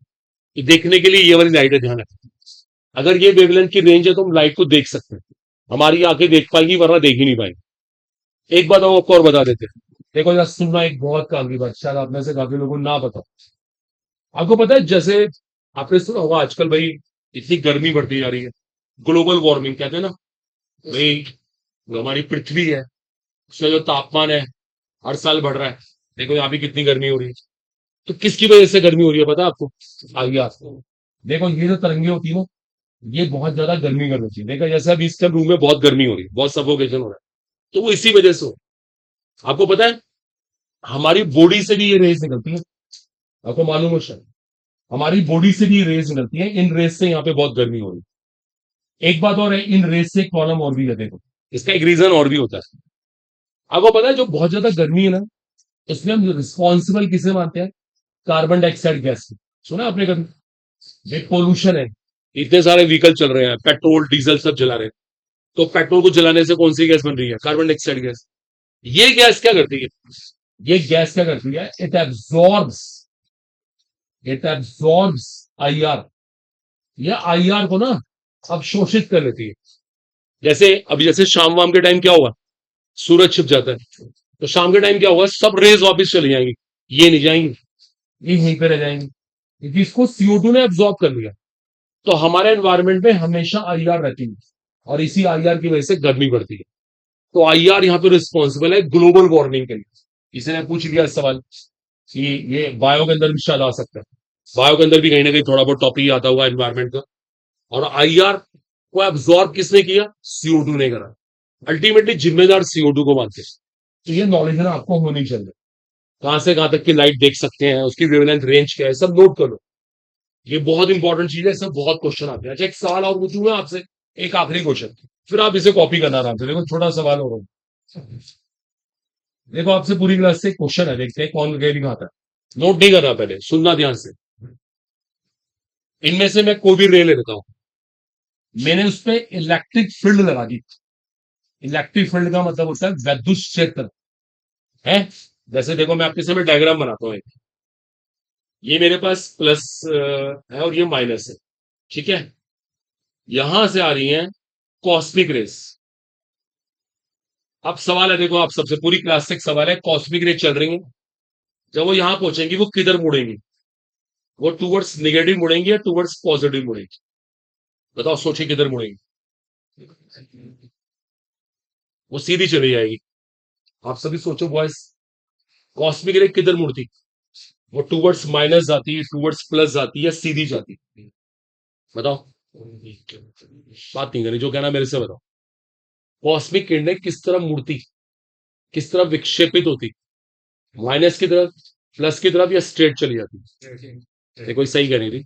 ये देखने के लिए ये वाली लाइट है, ध्यान रखें। अगर ये वेवलेंथ की रेंज है तो हम लाइट को देख सकते हैं, हमारी आंखें देख पाएंगी वरना देख ही नहीं पाएंगे। एक बात आपको और बता देते हैं, देखो यार सुनना, एक बहुत काम की बात, शायद आप में से काफी लोगों को ना पता। आपको पता है जैसे आपने सुना होगा आजकल भाई इतनी गर्मी बढ़ती जा रही है, ग्लोबल वार्मिंग कहते हैं ना भाई, जो हमारी पृथ्वी है उसका जो तापमान है हर साल बढ़ रहा है। देखो यहाँ भी कितनी गर्मी हो रही है, तो किसकी वजह से गर्मी हो रही है पता है आपको, आइए आपको। देखो ये जो तरंगे होती है ना, ये बहुत ज्यादा गर्मी कर देती है। देखो जैसे अभी इस टाइम रूम में बहुत गर्मी हो रही है, बहुत सफोकेशन हो रहा है, तो वो इसी वजह से हो। आपको पता है हमारी बॉडी से भी ये रेस निकलती है, आपको मालूम है शायद, हमारी बॉडी से भी रेस निकलती है, इन रेस से यहाँ पे बहुत गर्मी हो रही है। एक बात और है, इन रेस से एक प्रॉब्लम और भी है, देखो इसका एक रीजन और भी होता है। आपको पता है जो बहुत ज्यादा गर्मी है ना, इसमें हम रिस्पॉन्सिबल किसे मानते हैं, कार्बन डाइऑक्साइड गैस को। सुना आपने कभी, ये पोल्यूशन है, इतने सारे व्हीकल चल रहे हैं, पेट्रोल डीजल सब जला रहे हैं, तो पेट्रोल को जलाने से कौन सी गैस बन रही है, कार्बन डाइऑक्साइड गैस। ये गैस क्या करती है, ये गैस क्या करती है, इट एब्जॉर्ब्स आईआर। ये आईआर को ना अवशोषित कर लेती है। जैसे अभी जैसे शाम वाम के टाइम क्या होगा, सूरज छिप जाता है, तो शाम के टाइम क्या होगा, सब रेज वापस चली जाएंगी, ये नहीं जाएंगी, ये यहीं पे रह जाएंगी, क्योंकि इसको CO2 ने एब्जॉर्ब कर लिया। तो हमारे एनवायरमेंट में हमेशा आईआर रहती है, और इसी आईआर की वजह से गर्मी बढ़ती है। तो आईआर यहाँ पे रिस्पॉन्सिबल है ग्लोबल वार्मिंग के लिए। किसी ने पूछ लिया सवाल कि ये बायो के अंदर भी शायद आ सकता है, बायो के अंदर भी कहीं ना कहीं थोड़ा बहुत टॉपिक आता हुआ एनवायरमेंट का। और आईआर को एब्जॉर्ब किसने किया, CO2 ने करा। अल्टीमेटली जिम्मेदार CO2 को मानते हैं। तो ये नॉलेज ना आपको होनी चाहिए, कहां से कहां तक की लाइट देख सकते हैं, उसकी वेवलेंथ रेंज क्या है, सब नोट कर लो। ये बहुत इंपॉर्टेंट चीज है, सब बहुत क्वेश्चन आते हैं। अच्छा एक सवाल और पूछूंगा आपसे, एक आखिरी क्वेश्चन, फिर आप इसे कॉपी करना आराम से। देखो छोटा सवाल हो रहा हूँ, देखो आपसे पूरी क्लास से क्वेश्चन है, देखते हैं कौन गए खाता है। नोट नहीं करना, पहले सुनना ध्यान से। इनमें से मैं कोई भी रे ले लेता हूं, मैंने उस पर इलेक्ट्रिक फील्ड लगा दी। इलेक्ट्रिक फील्ड का मतलब होता है वैद्युत क्षेत्र है। जैसे देखो मैं आपके सामने डायग्राम बनाता हूँ, ये मेरे पास प्लस है और ये माइनस है, ठीक है। यहां से आ रही है कॉस्मिक रेस। अब सवाल है, देखो आप सबसे पूरी क्लास से एक सवाल है, कॉस्मिक रेस चल रही है, जब वो यहां पहुंचेंगी वो किधर मुड़ेंगी? वो टूवर्ड्स नेगेटिव मुड़ेंगी या टूवर्ड्स पॉजिटिव मुड़ेंगी? बताओ, सोचिए किधर मुड़ेंगी। वो सीधी चली जाएगी। आप सभी सोचो बॉयस, कॉस्मिक रे किधर मुड़ती? वो टूवर्ड्स माइनस जाती, टूवर्ड्स प्लस जाती, या सीधी जाती? बताओ, बात नहीं करनी, जो कहना मेरे से बताओ। कॉस्मिक किरणें किस तरफ मुड़ती, किस तरफ विक्षेपित होती? माइनस की तरफ, प्लस की तरफ, या स्ट्रेट चली जाती? देखो सही कह नहीं थी,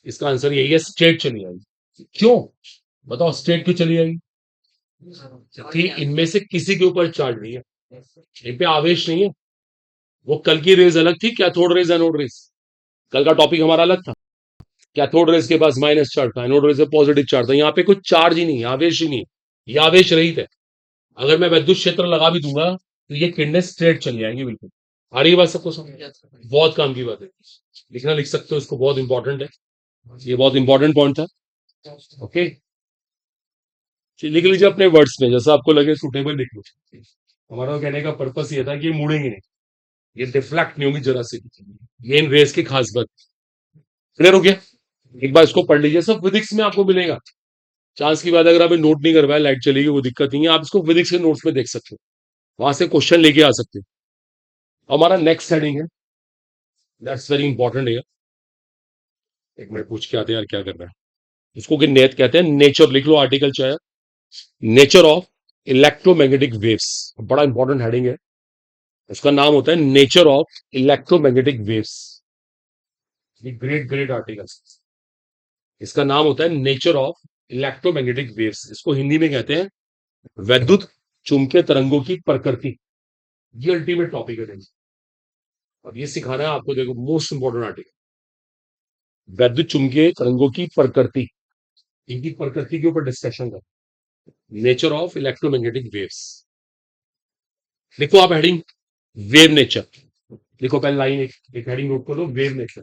इसका आंसर यही है, स्ट्रेट चली जाएगी। क्यों? बताओ स्ट्रेट क्यों चली जाएगी? कि इनमें से किसी के ऊपर चार्ज नहीं है, इन पे आवेश नहीं है। वो कल की रेज अलग थी, कैथोड रेज एनोड रेज। कल का टॉपिक हमारा अलग था। कैथोड रेज के पास माइनस चार्ज था, एनोड रेज पे पॉजिटिव चार्ज था। यहाँ पे कुछ चार्ज ही नहीं है, आवेश ही नहीं है, ये आवेश रहित है। अगर मैं विद्युत क्षेत्र लगा भी दूंगा तो ये किरणें स्ट्रेट चली जाएंगी, बिल्कुल। आ रही है बात सबको समझ? बहुत काम की बात है, लिखना लिख सकते हो इसको, बहुत इंपॉर्टेंट है, ये बहुत इंपॉर्टेंट पॉइंट था। ओके, लिख लीजिए अपने वर्ड्स में, जैसा आपको लगे सुटेबल लिख लो। हमारा कहने का पर्पस ये था कि ये मुड़ेंगे नहीं, ये डिफ्लेक्ट नहीं होंगी जरा से भी। ये इन रेस की खास बात। क्लियर हो गया? एक बार इसको पढ़ लीजिए, सब फिजिक्स में आपको मिलेगा। चांस की बात है, अगर आपने नोट नहीं करवाया, लाइट चलेगी, वो दिक्कत नहीं है, आप इसको फिजिक्स के नोट्स में देख सकते हो, वहां से क्वेश्चन लेके आ सकते हो। हमारा नेक्स्ट हेडिंग है, दैट्स वेरी इंपॉर्टेंट है। एक मिनट पूछ के आते हैं यार, क्या करना है इसको, कि नेत कहते हैं, नेचर लिख लो, आर्टिकल चाहे, नेचर ऑफ इलेक्ट्रोमैग्नेटिक वेव्स। बड़ा इंपॉर्टेंट हेडिंग है, उसका नाम होता है नेचर ऑफ इलेक्ट्रोमैग्नेटिक वेव्स। ये ग्रेट ग्रेट आर्टिकल, इसका नाम होता है नेचर ऑफ इलेक्ट्रोमैग्नेटिक वेव्स। इसको हिंदी में कहते हैं वैद्युत चुंबकीय तरंगों की प्रकृति। ये अल्टीमेट टॉपिक है। अब ये सिखाना है आपको, देखो मोस्ट इंपॉर्टेंट आर्टिकल, वैद्युत चुंबकीय तरंगों की प्रकृति, इनकी प्रकृति के ऊपर डिस्कशन कर, नेचर ऑफ इलेक्ट्रोमैग्नेटिक वेव्स। लिखो आप हेडिंग, वेव नेचर। लिखो पहले लाइन, एक हेडिंग नोट करो, वेव नेचर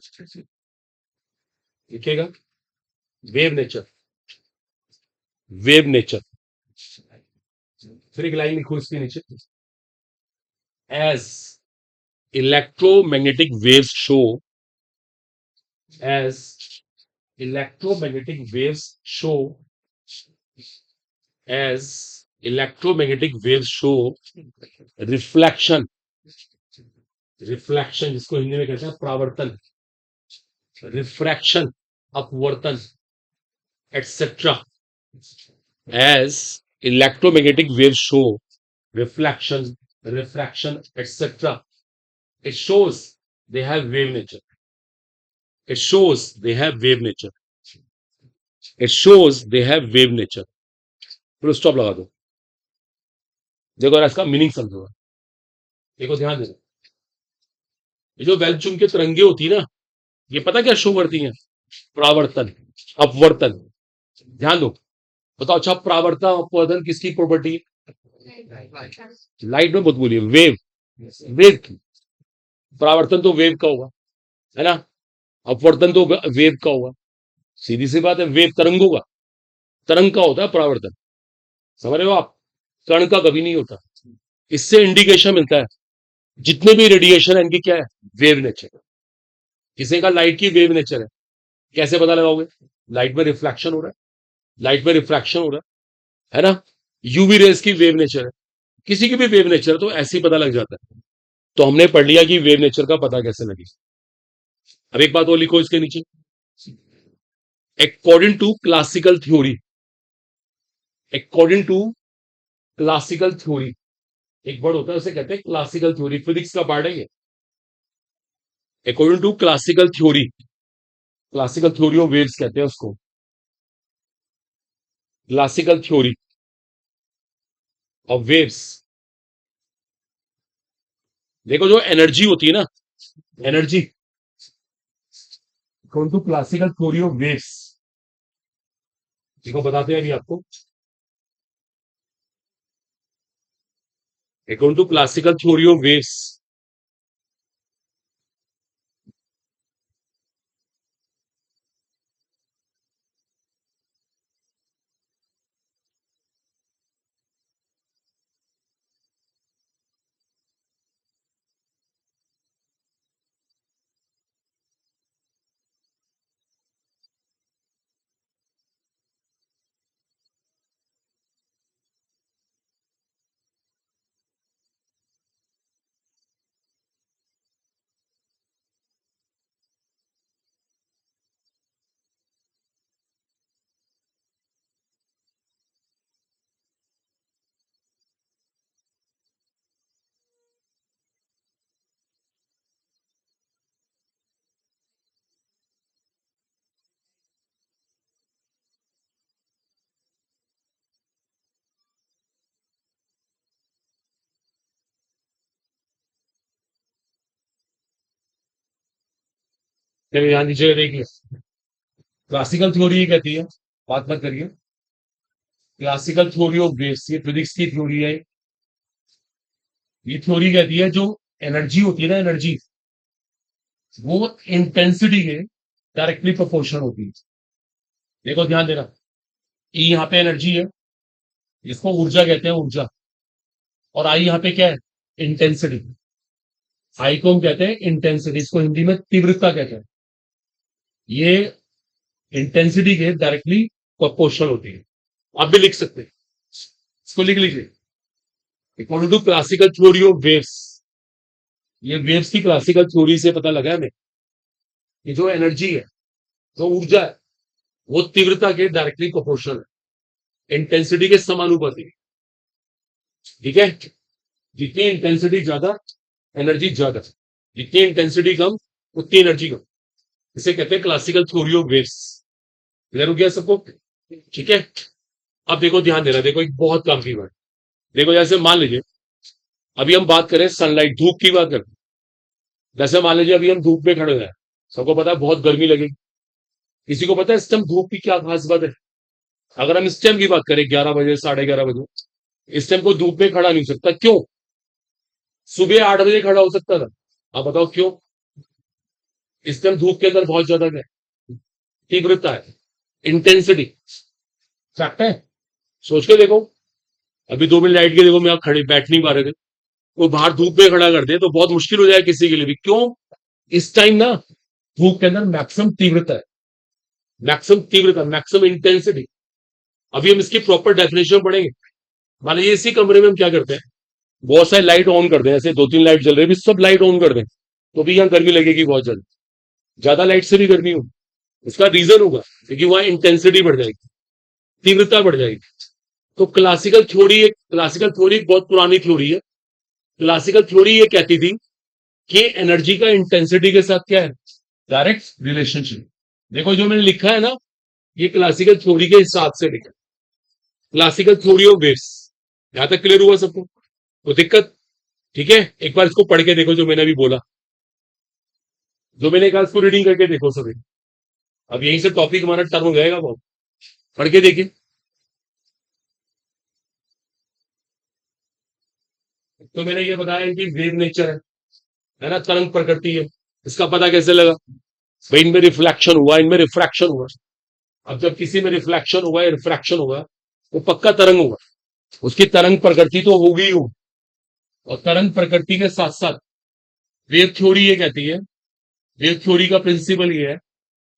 लिखेगा, वेव नेचर, वेव नेचर। फिर एक लाइन लिखो इसके नीचे, as electromagnetic waves show, as electromagnetic waves show, as electromagnetic waves show reflection, reflection जिसको हिंदी में कहते हैं परावर्तन, रिफ्रैक्शन, अपवर्तन, etcetera, as electromagnetic waves show reflection, refraction, etc. It shows they have wave nature. It shows they have wave nature. It shows they have wave nature. Full stop लगा दो। देखो यार, इसका मीनिंग समझो, देखो ध्यान देना। ये जो वैल चुंबकीय तरंगे होती है ना, ये पता क्या शो करती हैं? परावर्तन, अपवर्तन। ध्यान दो, बताओ अच्छा, परावर्तन अपवर्तन किसकी प्रॉपर्टी है? लाइट में मत बोलिए, वेव, वेव की। परावर्तन तो वेव का होगा, है ना? अपवर्तन तो वेव का होगा, सीधी सी बात है, वेव तरंगों का, तरंग का होता है परावर्तन। समझ रहे हो आप? कण का कभी नहीं होता। इससे इंडिकेशन मिलता है जितने भी रेडिएशन है इनकी क्या है, वेव नेचर। किसी का लाइट की वेव नेचर है, कैसे पता लगाओगे? लाइट में रिफ्लेक्शन हो रहा है, लाइट में रिफ्रैक्शन हो रहा है ना? यूवी रेस की वेव नेचर है, किसी की भी वेव नेचर है, तो ऐसे ही पता लग जाता है। तो हमने पढ़ लिया कि वेव नेचर का पता कैसे लगे। अब एक बात और लिखो इसके नीचे, according to classical theory, according to classical theory, एक वर्ड होता है उसे कहते हैं क्लासिकल थ्योरी, फिजिक्स का पार्ट है ये। According to classical theory, classical theory of waves कहते हैं उसको, क्लासिकल थ्योरी ऑफ वेव्स देखो जो एनर्जी होती है ना, energy, according to classical theory of waves, देखो बताते हैं अभी आपको, according to classical theory of waves, चलिए ध्यान दीजिएगा, देखिए क्लासिकल थ्योरी ये कहती है, बात मत करिए, क्लासिकल थ्योरी ऑफ वेव्स, ये फिजिक्स की थ्योरी है। ये थ्योरी कहती है जो एनर्जी होती है ना, एनर्जी, वो इंटेंसिटी के डायरेक्टली प्रोपोर्शनल होती है। देखो ध्यान देना, ई यहाँ पे एनर्जी है, जिसको ऊर्जा कहते हैं, ऊर्जा, और आई यहाँ पे क्या है, इंटेंसिटी। आई को हम कहते हैं इंटेंसिटी, इसको हिंदी में तीव्रता कहते हैं। ये इंटेंसिटी के डायरेक्टली प्रोपोर्शनल होती है। आप भी लिख सकते हैं, इसको लिख लीजिए, according to classical theory of waves, ये वेव्स की क्लासिकल थ्योरी से पता लगा हमें कि जो एनर्जी है, जो ऊर्जा है, वो तीव्रता के डायरेक्टली प्रोपोर्शनल है, इंटेंसिटी के समानुपाती है। ठीक है, जितनी इंटेंसिटी ज्यादा, एनर्जी ज्यादा, जितनी इंटेंसिटी कम, उतनी एनर्जी कम। इसे कहते हैं classical theory of waves. Clear हो गया सबको? ठीक है, अब देखो ध्यान देना, देखो एक बहुत काम की बात, देखो जैसे मान लीजिए अभी हम बात करें सनलाइट, धूप की बात करते हैं। जैसे मान लीजिए अभी हम धूप में खड़े हैं, सबको पता है बहुत गर्मी लगेगी। किसी को पता है इस टाइम धूप की क्या खास बात है? अगर हम इस टाइम की बात करें 11 बजे, 11:30 बजे, इस टाइम को धूप में खड़ा नहीं हो सकता, क्यों? सुबह 8 बजे खड़ा हो सकता था। आप बताओ क्यों? इस टाइम धूप के अंदर बहुत ज्यादा क्या है? तीव्रता है, इंटेंसिटी, फैक्ट है। सोच के देखो, अभी 2 मिनट लाइट के देखो, मैं आप खड़े बैठ नहीं पा रहे थे, वो बाहर धूप में खड़ा कर दे तो बहुत मुश्किल हो जाए किसी के लिए भी, क्यों? इस टाइम ना धूप के अंदर मैक्सिमम तीव्रता है, मैक्सिमम तीव्रता, मैक्सिमम इंटेंसिटी। अभी हम इसकी प्रॉपर डेफिनेशन पढ़ेंगे। मान लीजिए इसी कमरे में हम क्या करते हैं, बहुत सारी लाइट ऑन कर दें, ऐसे 2-3 लाइट जल रही है, सब लाइट ऑन कर दें, तो भी यहाँ गर्मी लगेगी बहुत ज्यादा लाइट से भी गर्मी होगी। उसका रीजन होगा क्योंकि वहां इंटेंसिटी बढ़ जाएगी, तीव्रता बढ़ जाएगी। तो क्लासिकल थ्योरी एक बहुत पुरानी थ्योरी है। क्लासिकल थ्योरी ये कहती थी कि एनर्जी का इंटेंसिटी के साथ क्या है, डायरेक्ट रिलेशनशिप। देखो जो मैंने लिखा है ना, ये क्लासिकल थ्योरी के हिसाब से लिखा है, क्लासिकल थ्योरी ऑफ वेव्स। यहां तक क्लियर हुआ सबको? तो दिक्कत? ठीक है, एक बार इसको पढ़ के देखो, जो मैंने अभी बोला, जो मैंने कहा इसको रीडिंग करके देखो सभी। अब यहीं से टॉपिक हमारा टर्न हो जाएगा, बहुत पढ़ के देखिए। तो मैंने ये बताया कि वेव नेचर है ना, तरंग प्रकृति है। इसका पता कैसे लगा? भाई इनमें रिफ्लेक्शन हुआ, इनमें रिफ्रैक्शन हुआ। अब जब किसी में रिफ्लेक्शन हुआ या रिफ्रैक्शन हुआ, वो पक्का तरंग होगा, उसकी तरंग प्रकृति तो होगी ही होगी। और तरंग प्रकृति के साथ साथ वेव थ्योरी ये कहती है, वेव थ्योरी का प्रिंसिपल ये है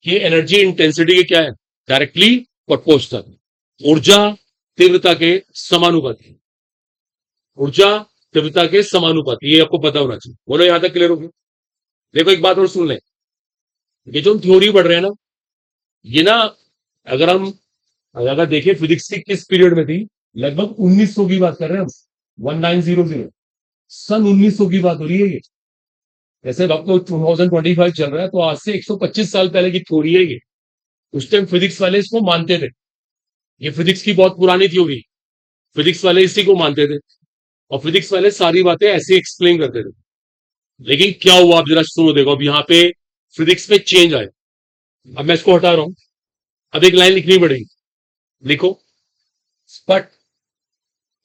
कि एनर्जी इंटेंसिटी के क्या है, डायरेक्टली प्रोपोर्शनल। ऊर्जा तीव्रता के समानुपाती, ऊर्जा तीव्रता के समानुपाती, ये आपको पता होना चाहिए। बोलो यहां तक क्लियर हो गया? देखो एक बात और सुन लें, ये जो हम थ्योरी पढ़ रहे हैं ना, ये ना, अगर हम अगर देखें फिजिक्स की किस पीरियड में थी, लगभग 1900 की बात कर रहे हैं हम, 1900, सन 1900 की बात हो रही है ये। जैसे अब तो 2025 चल रहा है, तो आज से 125 साल पहले की थ्योरी है ये। उस टाइम फिजिक्स वाले इसको मानते थे, ये फिजिक्स की बहुत पुरानी थ्योरी, फिजिक्स वाले इसी को मानते थे, और फिजिक्स वाले सारी बातें ऐसे एक्सप्लेन करते थे। लेकिन क्या हुआ आप जरा सुनो, देखो अब यहाँ पे फिजिक्स में चेंज आए। अब मैं इसको हटा रहा हूं, अब एक लाइन लिखनी पड़ेगी। लिखो, but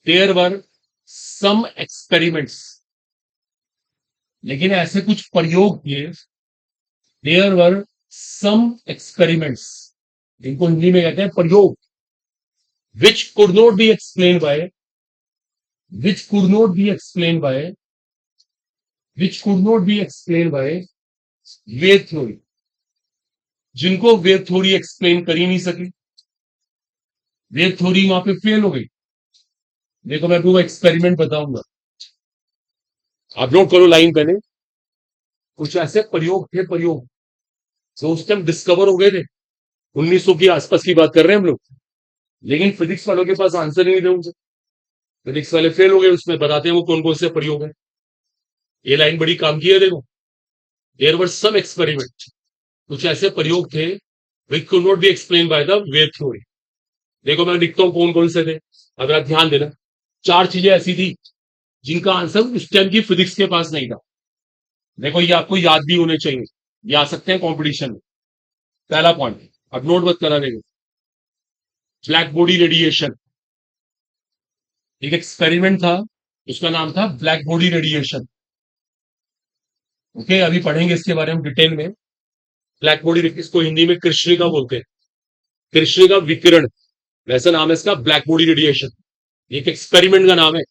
there were some experiments, लेकिन ऐसे कुछ प्रयोग थे। देयर वर सम एक्सपेरिमेंट्स, इनको हिंदी में कहते हैं प्रयोग। Which could not be explain by, which could not be explain by, which could not be explain by wave theory, जिनको वेव थ्योरी एक्सप्लेन कर ही नहीं सकी। वेव थ्योरी वहां पे फेल हो गई। देखो मैं आपको एक्सपेरिमेंट बताऊंगा, आप नोट करो लाइन पहले। कुछ ऐसे प्रयोग थे, प्रयोग जो उस टाइम डिस्कवर हो गए थे। 1900 की आसपास की बात कर रहे हैं हम लोग, लेकिन फिजिक्स वालों के पास आंसर ही नहीं थे उनसे। फिजिक्स वाले फेल हो गए, उसमें बताते हैं वो कौन कौन से प्रयोग है। ये लाइन बड़ी काम की है, देखो। देयर वर सम एक्सपेरिमेंट, कुछ ऐसे प्रयोग थे which could not be explain by the wave theory. देखो मैं लिखता हूं कौन कौन से थे, अगर आप ध्यान देना। चार चीजें ऐसी थी जिनका आंसर उस टाइम की फिजिक्स के पास नहीं था। देखो ये आपको याद भी होने चाहिए, ये आ सकते हैं कॉम्पिटिशन में। पहला पॉइंट, अब नोट मत करा, देखो। ब्लैक बॉडी रेडिएशन, एक एक्सपेरिमेंट था, उसका नाम था ब्लैक बॉडी रेडिएशन। ओके, अभी पढ़ेंगे इसके बारे में डिटेल में। ब्लैक बॉडी, इसको हिंदी में कृष्णिका बोलते हैं, कृष्णिका विकिरण, वैसा नाम है इसका, ब्लैक बॉडी रेडिएशन। एक एक्सपेरिमेंट का नाम है,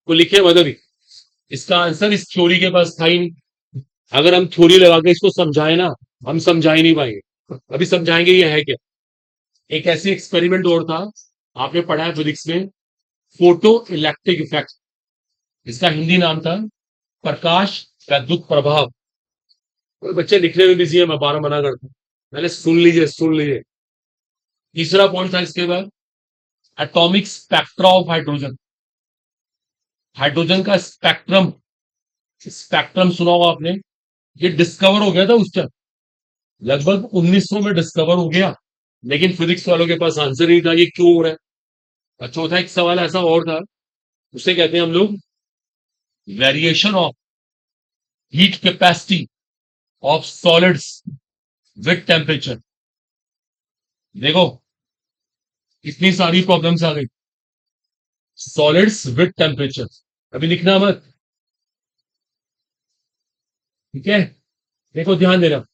को लिखे मतलब ही। इसका आंसर इस थ्योरी के पास था ही नहीं। अगर हम थ्योरी लगा के इसको समझाए ना, हम समझा ही नहीं पाएंगे। अभी समझाएंगे ये है क्या। एक ऐसी एक्सपेरिमेंट और था, आपने पढ़ा है फिजिक्स में, फोटो इलेक्ट्रिक इफेक्ट। इसका हिंदी नाम था प्रकाश वैद्युत प्रभाव। कोई बच्चे लिखने में बिजी है, मैं बारह मना करता हूं, पहले सुन लीजिए, सुन लीजिए। तीसरा पॉइंट था इसके बाद, atomic spectra of hydrogen. Hydrogen का स्पेक्ट्रम, स्पेक्ट्रम सुना होगा आपने। ये डिस्कवर हो गया था उस टाइम, लगभग 1900 में डिस्कवर हो गया, लेकिन फिजिक्स वालों के पास आंसर नहीं था ये क्यों हो रहा है। और चौथा एक सवाल ऐसा और था, उसे कहते हैं हम लोग variation of heat capacity of solids with temperature. देखो इतनी सारी प्रॉब्लम्स आ गई, सॉलिड्स विद टेम्परेचर। अभी लिखना मत, ठीक है। देखो ध्यान देना,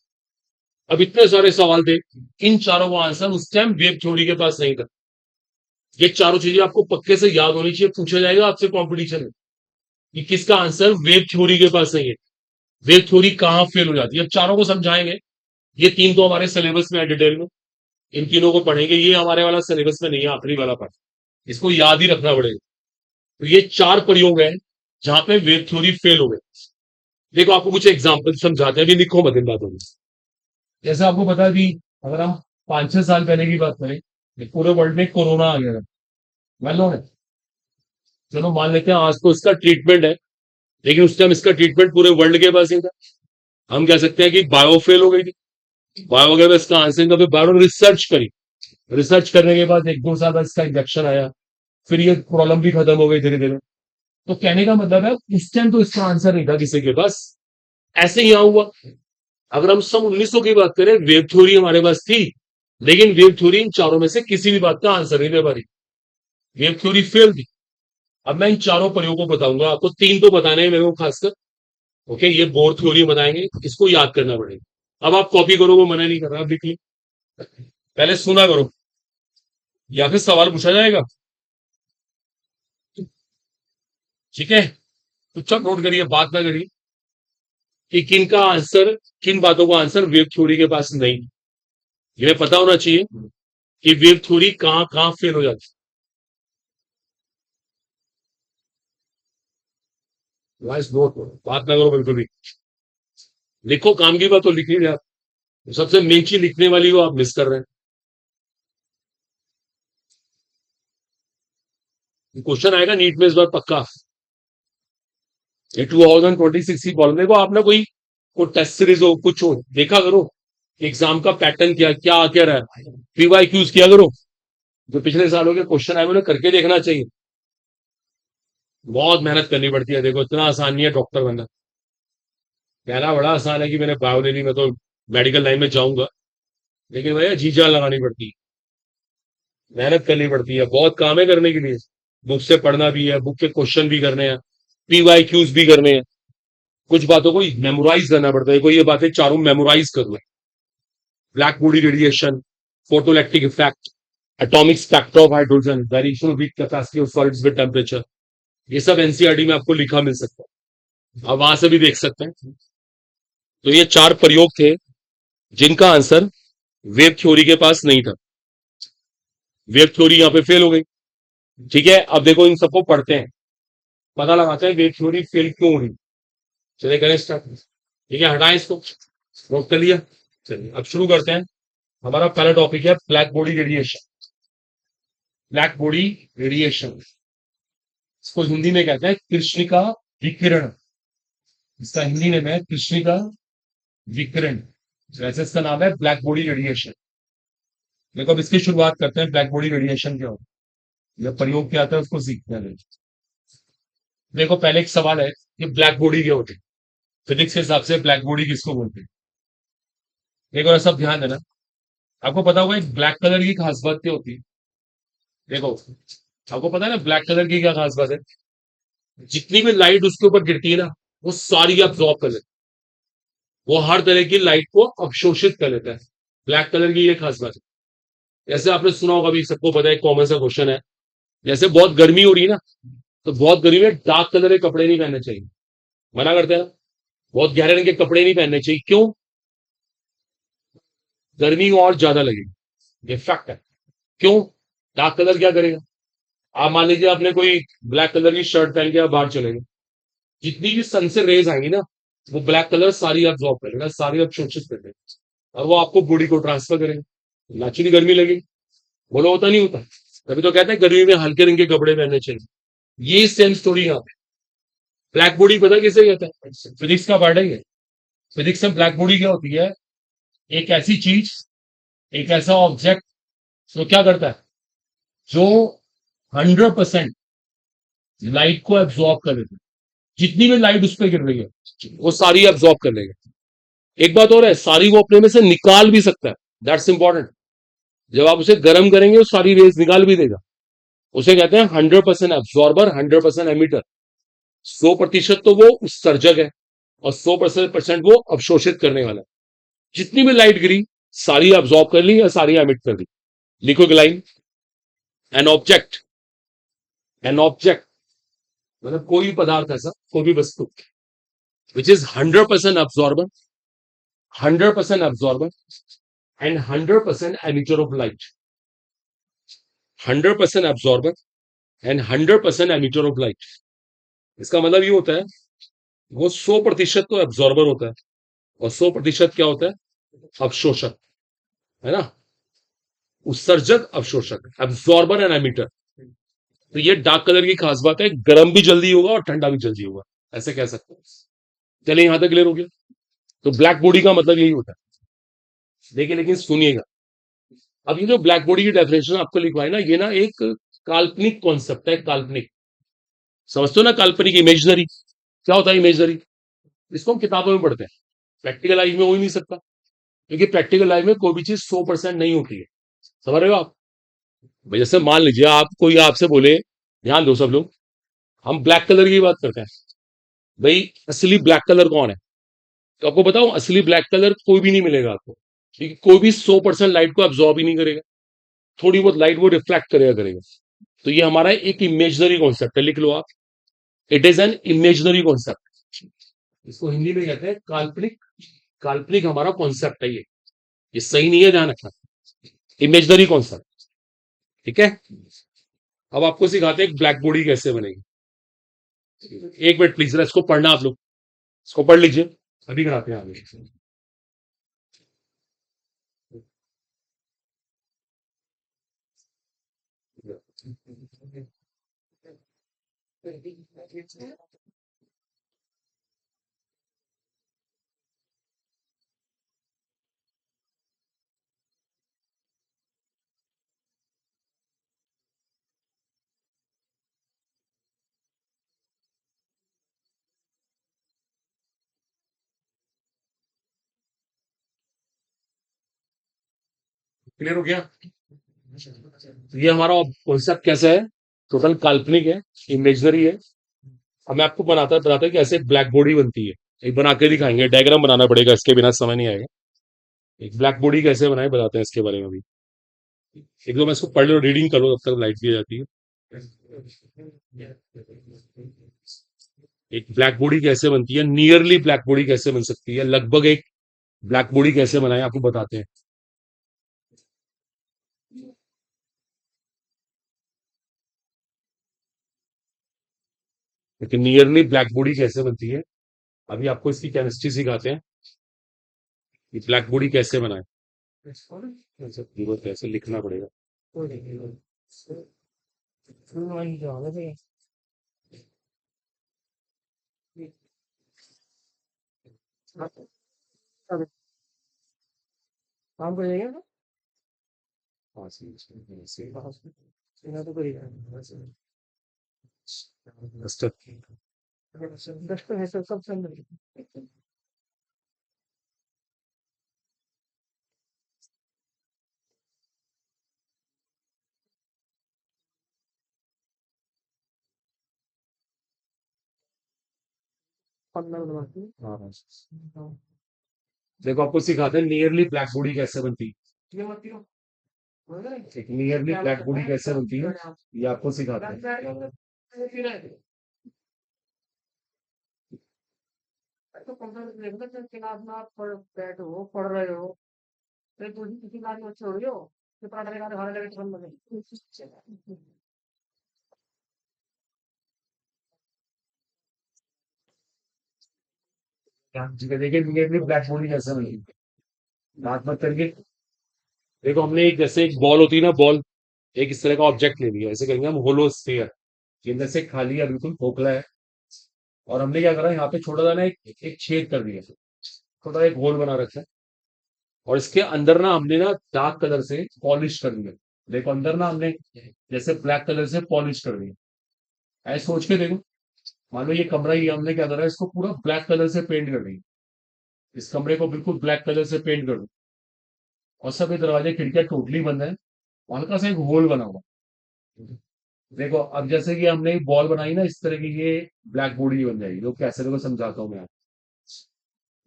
अब इतने सारे सवाल थे, इन चारों का आंसर उस टाइम वेव थ्योरी के पास नहीं था। ये चारों चीजें आपको पक्के से याद होनी चाहिए, पूछा जाएगा आपसे कंपटीशन में कि किसका आंसर वेव थ्योरी के पास नहीं है, वेव थ्योरी कहां फेल हो जाती है। अब चारों को समझाएंगे। ये तीन तो हमारे सिलेबस में है डिटेल में, इन तीनों को पढ़ेंगे। ये हमारे वाला सिलेबस में नहीं है, आखिरी वाला पार्ट, इसको याद ही रखना पड़ेगा। तो ये चार प्रयोग है जहां पे वेव थ्योरी फेल हो गए। देखो आपको कुछ एग्जाम्पल समझाते हैं, अभी लिखो मत इन बातों में। जैसे आपको पता है कि अगर हम 5-6 साल पहले की बात करें, पूरे वर्ल्ड में कोरोना आ गया था, वेल नोन है। चलो मान लेते हैं आज तो इसका ट्रीटमेंट है, लेकिन उस टाइम इसका ट्रीटमेंट पूरे वर्ल्ड के पास ही था। हम कह सकते हैं कि बायो फेल हो गई थी, बायो वगैरह इसका आंसर था, फिर बायो रिसर्च करी। रिसर्च करने के बाद 1-2 साल बाद इसका इंजेक्शन आया, फिर ये प्रॉब्लम भी खत्म हो गई धीरे धीरे। तो कहने का मतलब है उस टाइम तो इसका आंसर नहीं था किसी के पास। ऐसे ही यहां हुआ। अगर हम सन 1900 की बात करें, वेव थ्योरी हमारे पास थी, लेकिन वेव थ्योरी इन चारों में से किसी भी बात का आंसर नहीं दे पा रही, वेव थ्योरी फेल थी। अब मैं इन चारों प्रयोगों को बताऊंगा आपको, तीन तो बताने हैं मेरे को खासकर। ओके, ये बोर थ्योरी बताएंगे, इसको याद करना पड़ेगा। अब आप कॉपी करो, वो मना नहीं कर रहा, आप लिख ली, पहले सुना करो या फिर सवाल पूछा जाएगा, ठीक है। तो चुपचाप नोट करिए, बात ना करिए कि किन का आंसर, किन बातों का आंसर वेव थ्योरी के पास नहीं। ये पता होना चाहिए कि वेव थ्योरी कहां कहां फेल हो जाती है। वाइस नोट करो, बात ना करो बिल्कुल भी। लिखो, काम की बात तो लिख लीजिए आप, सबसे मेन चीज लिखने वाली वो आप मिस कर रहे हैं। क्वेश्चन आएगा नीट में इस बार पक्का, ये 2026 की कॉलम। देखो आपने कोई टेस्ट सीरीज हो, कुछ हो, देखा करो एग्जाम का पैटर्न क्या क्या क्या रहा है, पीवाईक्यूज किया करो, जो पिछले सालों के क्वेश्चन आए उन्हें करके देखना चाहिए। बहुत मेहनत करनी पड़ती है, देखो इतना आसान नहीं है डॉक्टर बनना। कहना बड़ा आसान है कि मैंने बायो ले ली, मैं तो मेडिकल लाइन में जाऊंगा, लेकिन भैया जी जान लगानी पड़ती है, मेहनत करनी पड़ती है, बहुत काम है करने के लिए। बुक से पढ़ना भी है, बुक के क्वेश्चन भी करने हैं, पीवाई क्यूज भी करने हैं, कुछ बातों को मेमोराइज करना पड़ता है, कोई ये बातें चारों मेमोराइज कर लो। Black body radiation, photoelectric effect, atomic spectra of hydrogen, variation of heat capacity of solids with temperature, ये सब एनसीईआरटी में आपको लिखा मिल सकता है, आप वहां से भी देख सकते हैं। तो ये चार प्रयोग थे जिनका आंसर वेव थ्योरी के पास नहीं था। वेव थ्योरी यहां पे फेल हो गई। ठीक है, अब देखो इन सबको पढ़ते हैं, पता लगाते हैं वेव थ्योरी फेल क्यों हुई। चलिए करें स्टार्ट। ठीक है, हटाएं इसको, नोट कर लिया। चलिए अब शुरू करते हैं। हमारा पहला टॉपिक है black body radiation. Black body radiation, इसको हिंदी में कहते हैं कृष्णिका विकिरण। इसका हिंदी नेम है कृष्णिका विकिरण, वैसे इसका नाम है ब्लैक बॉडी रेडिएशन। देखो अब इसकी शुरुआत करते हैं, ब्लैक बॉडी रेडिएशन क्या होता है, यह प्रयोग क्या आता है उसको सीखते हैं। देखो पहले एक सवाल है कि ब्लैक बॉडी क्या होती है, फिजिक्स के हिसाब से ब्लैक बॉडी किसको बोलते हैं। देखो सब ध्यान देना, आपको पता होगा एक ब्लैक कलर की खास बात क्या होती है। देखो आपको पता है ना ब्लैक कलर की क्या खास बात है, जितनी भी लाइट उसके ऊपर गिरती है ना, वो सारी अब्सॉर्ब कर लेता है, वो हर तरह की लाइट को अवशोषित कर लेता है। ब्लैक कलर की ये खास बात है। जैसे आपने सुना होगा, अभी सबको पता है, कॉमन सा क्वेश्चन है, जैसे बहुत गर्मी हो रही है ना, तो बहुत गर्मी में डार्क कलर के कपड़े नहीं पहनने चाहिए, मना करते हैं ना, बहुत गहरे रंग के कपड़े नहीं पहनने चाहिए, क्यों? गर्मी और ज्यादा लगेगी, ये फैक्ट है। क्यों? डार्क कलर क्या करेगा, आप मान लीजिए आपने कोई ब्लैक कलर की शर्ट पहन के आप बाहर चले गए, जितनी भी सन से रेज आएंगी ना, वो ब्लैक कलर सारी अब्सॉर्ब करेगा, सारी अवशोषित कर देगा, और वो आपको बॉडी को ट्रांसफर करेगा, नेचुरली गर्मी लगेगी। बोलो होता नहीं होता, तभी तो कहते हैं गर्मी में हल्के रंग के कपड़े पहनने चाहिए। ये सेम स्टोरी यहाँ पे। ब्लैक बॉडी पता किसे कहते हैं, फिजिक्स का पार्ट है ये। फिजिक्स में ब्लैक बॉडी क्या होती है, एक ऐसी चीज, एक ऐसा ऑब्जेक्ट जो क्या करता है, जो 100% लाइट को एब्जॉर्ब कर लेता है, जितनी भी लाइट उस पर गिर रही है वो सारी एब्जॉर्ब कर लेगा। एक बात और है, सारी वो अपने में से निकाल भी सकता है, दैट्स इंपॉर्टेंट। जब आप उसे गर्म करेंगे वो सारी रेज निकाल भी देगा। उसे कहते हैं 100% एब्जॉर्बर, 100% एमिटर। 100% तो वो उत्सर्जक है, और 100% वो अवशोषित करने वाला है। जितनी भी लाइट गिरी, सारी अब्सॉर्ब कर ली या सारी एमिट कर दी। लिखो एक line, an object, an object मतलब कोई पदार्थ ऐसा, कोई भी वस्तु which is 100% absorber, 100% absorber and 100% emitter of light. 100% absorber and 100% emitter of light. इसका मतलब ये होता है, वो 100% तो एब्जॉर्बर होता है, और 100% क्या होता है, अवशोषक, है ना। उत्सर्जक, अवशोषक, एब्जॉर्बर एंड एमिटर। तो ये डार्क कलर की खास बात है, गर्म भी जल्दी होगा और ठंडा भी जल्दी होगा, ऐसे कह सकते हैं। चलिए यहां तक क्लियर हो गया। तो ब्लैक बॉडी का मतलब यही होता है। देखिए लेकिन सुनिएगा, अब ये जो ब्लैक बॉडी की डेफिनेशन आपको लिखवाई ना, ये ना एक काल्पनिक कॉन्सेप्ट है, काल्पनिक। समझते हो ना, काल्पनिक, इमेजनरी। क्या होता है इमेजनरी? इसको हम किताबों में पढ़ते हैं, प्रैक्टिकल लाइफ में हो ही नहीं सकता, क्योंकि प्रैक्टिकल लाइफ में कोई भी चीज 100% नहीं होती है। समझ रहे हो आप? भाई जैसे मान लीजिए आप, कोई आपसे बोले, ध्यान दो सब लोग, हम ब्लैक कलर की बात करते हैं, भाई असली ब्लैक कलर कौन है? तो आपको बताऊं, असली ब्लैक कलर कोई भी नहीं मिलेगा आपको, क्योंकि कोई भी 100% लाइट को एब्जॉर्ब ही नहीं करेगा, थोड़ी बहुत लाइट वो रिफ्लेक्ट करेगा। तो ये हमारा एक इमेजनरी कॉन्सेप्ट है, लिख लो आप, it is an imaginary concept. इसको हिंदी में कहते हैं काल्पनिक। काल्पनिक हमारा कॉन्सेप्ट है ये सही नहीं है, ध्यान रखना, इमेजनरी कॉन्सेप्ट। ठीक है, अब आपको सिखाते हैं ब्लैक बॉडी कैसे बनेगी। एक मिनट प्लीज, इसको पढ़ना आप लोग, इसको पढ़ लीजिए, अभी कराते हैं आगे। क्लियर हो गया? तो ये हमारा कॉन्सेप्ट कैसा है? टोटल काल्पनिक है, इमेजनरी है। अब मैं आपको बताता है कि ऐसे ब्लैक बॉडी बनती है। एक बना के दिखाएंगे, डायग्राम बनाना पड़ेगा, इसके बिना समझ नहीं आएगा। एक ब्लैक बॉडी कैसे बनाए बताते हैं इसके बारे में अभी। एक दो मैं इसको पढ़ लो, रीडिंग कर लो, तब तक लाइट भी आ जाती है। एक ब्लैक बॉडी कैसे बनती है, नियरली ब्लैक बॉडी कैसे बन सकती है, लगभग एक ब्लैक बॉडी कैसे बनाए आपको बताते हैं। लेकिन नियरली ब्लैक बॉडी कैसे बनती है, अभी आपको इसकी केमिस्ट्री सिखाते हैं कि ब्लैक बॉडी कैसे बनाए। अच्छा, कीबोर्ड कैसे लिखना पड़ेगा। काम कर जाएगा ना। हाँ, से सीना तो करेगा। डस्टर। दस तो है तो सब संग पन्ना बनवाती हाँ हाँ। है। देखो आपको सिखाते हैं नियरली ब्लैक बॉडी कैसे बनती ये मत करो। है। एक नियरली ब्लैक बॉडी कैसे बनती है, ये आपको सिखाते हैं। तो कंप्यूटर क्लास में आप बैठे हो पढ़ रहे हो फिर दूसरी किसी क्लास में अच्छे हो रही हो फिर पढ़ाने का घर लगे तो बंद ठीक है, देखिए नियरली ब्लैक बॉडी कैसे बनती है। बात मत करके देखो, हमने एक जैसे एक बॉल होती है ना, बॉल, एक इस तरह का ऑब्जेक्ट ले लिया, ऐसे करेंगे हम, होलो स्फीयर के अंदर से खाली है, बिल्कुल खोखला है। और हमने क्या करा, यहाँ पे छोटा सा ना एक छेद कर दिया, छोटा एक होल बना रखा है। और इसके अंदर ना हमने ना डार्क कलर से पॉलिश कर दिया। देखो अंदर ना हमने जैसे ब्लैक कलर से पॉलिश कर दिया। ऐसे सोच के देखो, मान लो ये कमरा ही है, हमने क्या करा, इसको पूरा ब्लैक कलर से पेंट कर दिया। इस कमरे को बिल्कुल ब्लैक कलर से पेंट कर दो। और सभी दरवाजे खिड़कियां टोटली बंद है, हल्का सा एक होल बना हुआ। देखो अब जैसे कि हमने बॉल बनाई ना, इस तरह की ये ब्लैक बॉडी बन जाएगी। लोग कैसे, देखो समझाता हूँ मैं।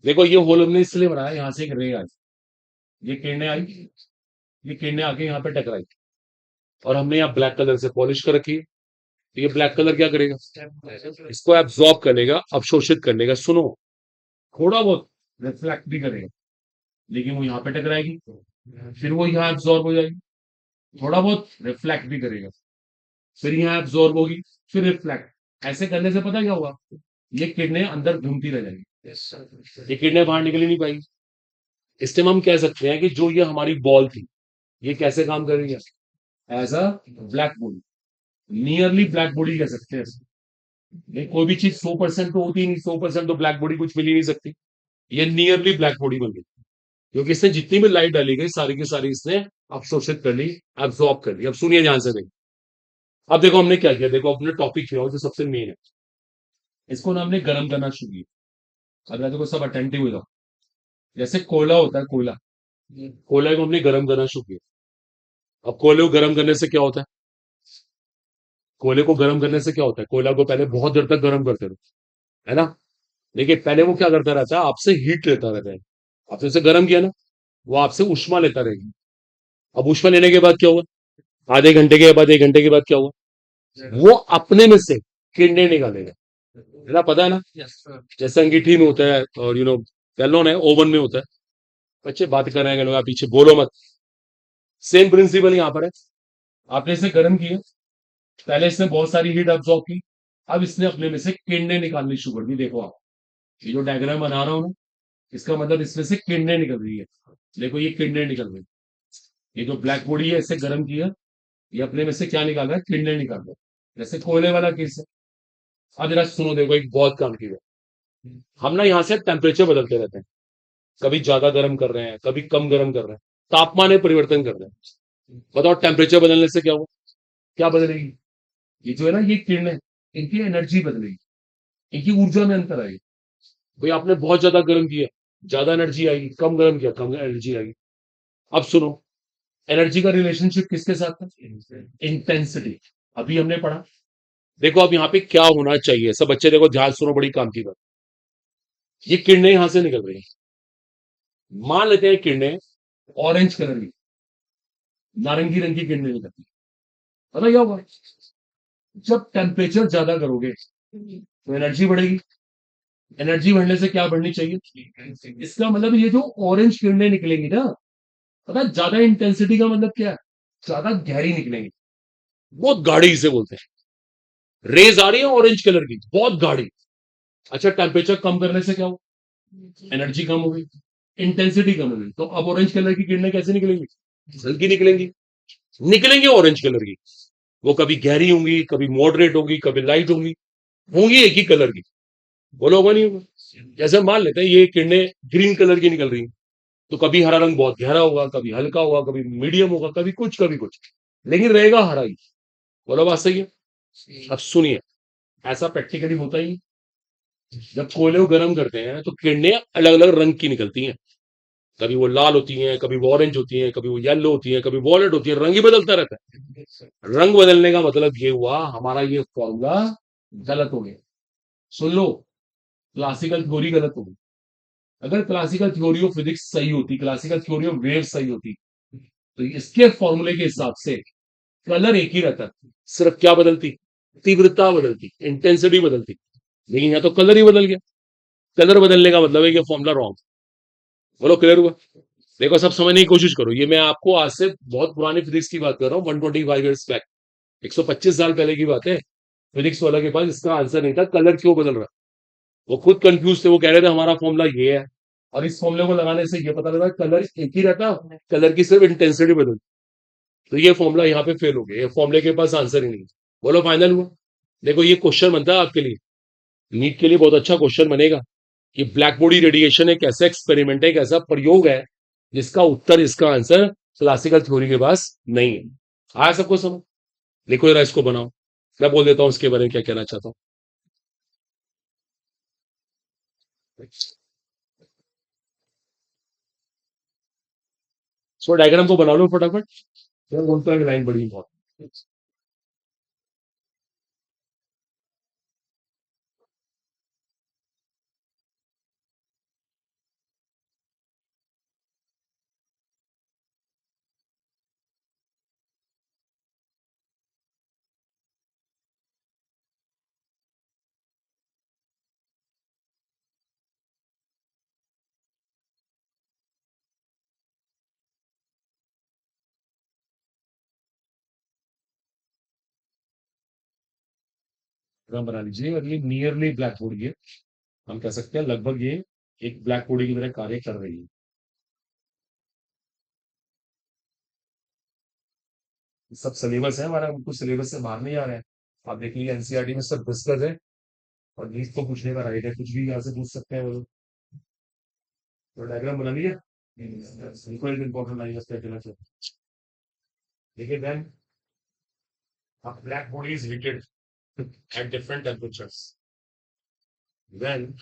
देखो ये होल हमने इसलिए बनाया, यहाँ से एक रे आई, ये किरणें आई, ये किरणें आके यहाँ पे टकराई, और हमने यहाँ ब्लैक कलर से पॉलिश कर रखी है। तो ये ब्लैक कलर क्या करेगा, इसको एब्जॉर्ब कर लेगा, अवशोषित कर लेगा। सुनो, थोड़ा बहुत रिफ्लेक्ट भी करेगा, लेकिन वो यहाँ पे टकराएगी, फिर वो यहाँ एब्जॉर्ब हो जाएगी। थोड़ा बहुत रिफ्लेक्ट भी करेगा, फिर यहाँ एब्जॉर्ब होगी, फिर रिफ्लेक्ट। ऐसे करने से पता क्या हुआ, ये किरणें अंदर घूमती रह जाएगी, ये किरणें बाहर निकल ही नहीं पाएगी। इस टाइम हम कह सकते हैं कि जो ये हमारी बॉल थी, ये कैसे काम कर रही है, as a black body, nearly black body कह सकते हैं। ये कोई भी चीज 100% तो होती ही नहीं, 100% तो ब्लैक बॉडी कुछ मिल ही नहीं सकती। ये नियरली ब्लैक बॉडी बन गई, क्योंकि इसने जितनी भी लाइट डाली गई सारी की सारी इसने अवशोषित कर ली, एब्जॉर्ब कर ली। अब सुनिए ध्यान से देखिए। अब देखो हमने क्या किया, देखो अपने टॉपिक किया जो सबसे मेन है, इसको ना हमने गर्म करना शुरू किया। अब देखो सब अटेंटिव हो जाओ। जैसे कोयला होता है, कोयला, कोयला को हमने गर्म करना शुरू किया। अब कोयले को गर्म करने से क्या होता है, कोयले को गर्म करने से क्या होता है, कोयला को पहले बहुत देर तक गर्म करते रहो, है ना। देखिए पहले वो क्या करता रहता है, आपसे हीट लेता रहता है। आपने उसे गर्म किया ना, वो आपसे ऊष्मा लेता रहेगी। अब ऊष्मा लेने के बाद क्या हुआ, आधे घंटे के बाद, 1 घंटे के बाद क्या हुआ, वो अपने में से किरणें निकालेगा, है ना, पता है ना। जैसे अंगीठी में होता है, और वेल है, ओवन में होता है। बच्चे बात कर रहे हैं लोग, आप पीछे बोलो मत। सेम प्रिंसिपल यहाँ पर है। आपने इसे गर्म किया, पहले इसने बहुत सारी हीट अब्सॉर्ब की, अब इसने अपने में से किरणें निकालनी शुरू कर दी। देखो आप, ये जो डायग्राम बना रहा हूं ना, इसका मतलब इसमें से किरणें निकल रही है। देखो ये किरणें निकल रही है, ये जो ब्लैक बॉडी है इसे गर्म किया, ये अपने में से क्या निकाल रहा है, किरणें निकाल रहा है, जैसे कोयले वाला केस है। अब जरा सुनो, देखो एक बहुत काम की है, हम ना यहाँ से टेम्परेचर बदलते रहते हैं, कभी ज्यादा गर्म कर रहे हैं, कभी कम गर्म कर रहे हैं, तापमान में परिवर्तन कर रहे हैं। बताओ टेम्परेचर बदलने से क्या हुआ, क्या बदलेगी, ये जो है ना, ये किरणें, इनकी एनर्जी बदलेगी, इनकी ऊर्जा में अंतर आएगी। भाई आपने बहुत ज्यादा गर्म किया, ज्यादा एनर्जी आएगी, कम गर्म किया, कम एनर्जी आएगी। अब सुनो, एनर्जी का रिलेशनशिप किसके साथ था? इंटेंसिटी। अभी हमने पढ़ा। देखो अब यहाँ पे क्या होना चाहिए, सब बच्चे देखो ध्यान सुनो, बड़ी काम की बात। ये किरणें यहां से निकल रही हैं, मान लेते हैं किरणें ऑरेंज कलर की, नारंगी रंग की किरणें निकलती हैं। पता क्या होगा? जब टेम्परेचर ज्यादा करोगे तो एनर्जी बढ़ेगी। एनर्जी बढ़ने से क्या बढ़नी चाहिए? इसका मतलब ये जो ऑरेंज किरणें निकलेंगी ना, पता है ज्यादा इंटेंसिटी का मतलब क्या है? ज्यादा गहरी निकलेंगी, बहुत गाढ़ी इसे बोलते हैं। रेज आ रही है ऑरेंज कलर की, बहुत गाढ़ी। अच्छा, टेम्परेचर कम करने से क्या हो? एनर्जी कम हो गई, इंटेंसिटी कम हो गई। तो अब ऑरेंज कलर की किरणें कैसे निकलेंगी? हल्की निकलेंगी। निकलेंगी ऑरेंज कलर की, वो कभी गहरी होंगी, कभी मॉडरेट होगी, कभी लाइट होंगी, होंगी एक ही कलर की। बोलो होगा नहीं होगा? जैसे मान लेते हैं ये किरणें ग्रीन कलर की निकल रही हैं, तो कभी हरा रंग बहुत गहरा होगा, कभी हल्का होगा, कभी मीडियम होगा, कभी कुछ, लेकिन रहेगा हरा ही। बोलो बात सही है? अब सुनिए, ऐसा प्रैक्टिकली होता ही नहीं। जब कोयले को गर्म करते हैं तो किरणें अलग अलग रंग की निकलती हैं। कभी वो लाल होती हैं, कभी वो ऑरेंज होती हैं, कभी वो येलो होती हैं, कभी वॉयलेट होती है, रंग ही बदलता रहता है। रंग बदलने का मतलब ये हुआ हमारा ये फॉर्मूला गलत हो गया। सुन लो, क्लासिकल थ्योरी गलत हो गई। अगर क्लासिकल थ्योरी ऑफ फिजिक्स सही होती, क्लासिकल थ्योरी ऑफ वेव सही होती, तो इसके फॉर्मूले के हिसाब से कलर एक ही रहता, सिर्फ क्या बदलती? तीव्रता बदलती, इंटेंसिटी बदलती। लेकिन यहाँ तो कलर ही बदल गया। कलर बदलने का मतलब है कि फॉर्मूला रॉन्ग। बोलो क्लियर हुआ? देखो सब समझने की कोशिश करो, ये मैं आपको आज से बहुत पुरानी फिजिक्स की बात कर रहा हूँ, 125 ईयर्स बैक, 125 साल पहले की बात है। फिजिक्स वाला के पास इसका आंसर नहीं था, कलर क्यों बदल रहा। वो खुद कंफ्यूज थे, वो कह रहे थे हमारा फॉर्मूला ये है, और इस फॉर्मूले को लगाने से ये पता लगा कलर एक ही रहता, कलर की सिर्फ इंटेंसिटी बदल। तो ये फॉर्मूला यहाँ पे फेल हो गया, ये फॉर्मूले के पास आंसर ही नहीं। बोलो फाइनल हुआ? देखो ये क्वेश्चन बनता है आपके लिए, नीट के लिए बहुत अच्छा क्वेश्चन बनेगा कि ब्लैक बॉडी रेडिएशन एक ऐसा एक्सपेरिमेंट है, एक ऐसा प्रयोग है जिसका उत्तर, इसका आंसर क्लासिकल थ्योरी के पास नहीं है। आया सबको समझ? लिखो जरा इसको, बनाओ। मैं बोल देता हूँ इसके बारे में क्या कहना चाहता हूँ। सो डायग्राम को बना लो फटाफट। मैं बोलता हूँ लाइन बड़ी इंपॉर्टेंट। डायग्राम बना लीजिए, और ये नियरली ब्लैक बॉडी है, हम कह सकते हैं लगभग ये एक ब्लैक बॉडी की तरह कार्य कर रही है। सब सिलेबस है हमारा, कुछ सिलेबस से बाहर नहीं आ रहे हैं। आप देख लीजिए एनसीईआरटी में सब डिस्कस है, और नीट को पूछने का राइट है, कुछ भी यहाँ से पूछ सकते हैं वो लोग। तो डायग्राम बना लिया, इक्वल इंपॉर्टेंट आई बस कहना चाहिए। देखिए then a black body is heated at different temperatures. When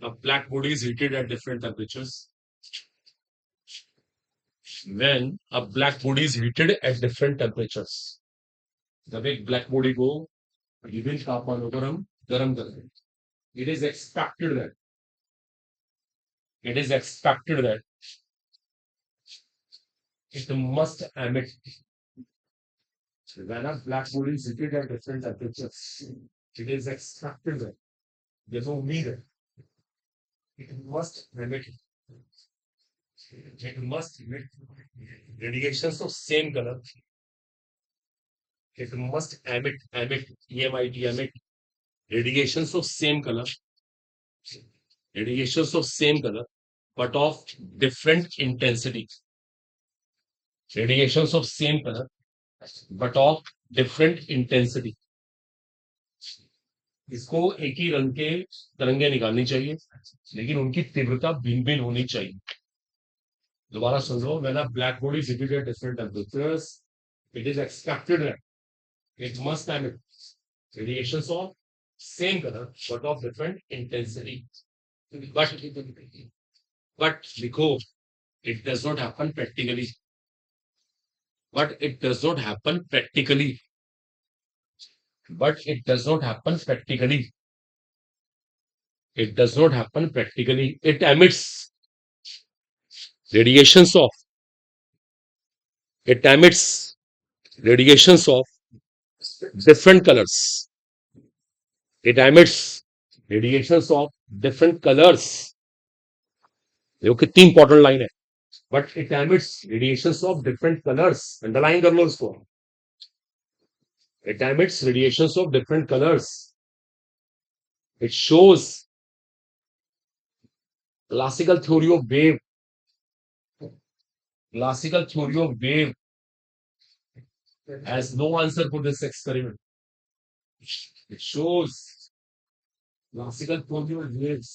a black body is heated at different temperatures, when a black body is heated at different temperatures, जब एक black body को विभिन्न तापमानों पर हम गर्म करते हैं, it is expected that it is expected that it must emit, when a black body is heated at different temperatures, it is expected that, जैसे उम्मीद है, it must emit, it must emit radiations of same color. It must emit emit radiations of same color, radiations of same color, but of different intensity. Radiations of same color, but of different intensity. इसको एक ही रंग के तरंगे निकालनी चाहिए, लेकिन उनकी तीव्रता भिन्न भिन्न होनी चाहिए। दोबारा सुन लो, when a black body is heated at different temperatures, it is expected that it must emit radiations of same color but of different intensity. But लिखो, it does not happen practically. but it does not happen practically. But it does not happen practically. It does not happen practically. It emits radiations of. It emits radiations of different colors. It emits radiations of different colors. देखो कितनी important line है. But it emits radiations of different colors. Underline कर लो इसको. It emits radiations of different colors. It shows classical theory of wave. Classical theory of wave has no answer for this experiment. It shows classical theory of waves.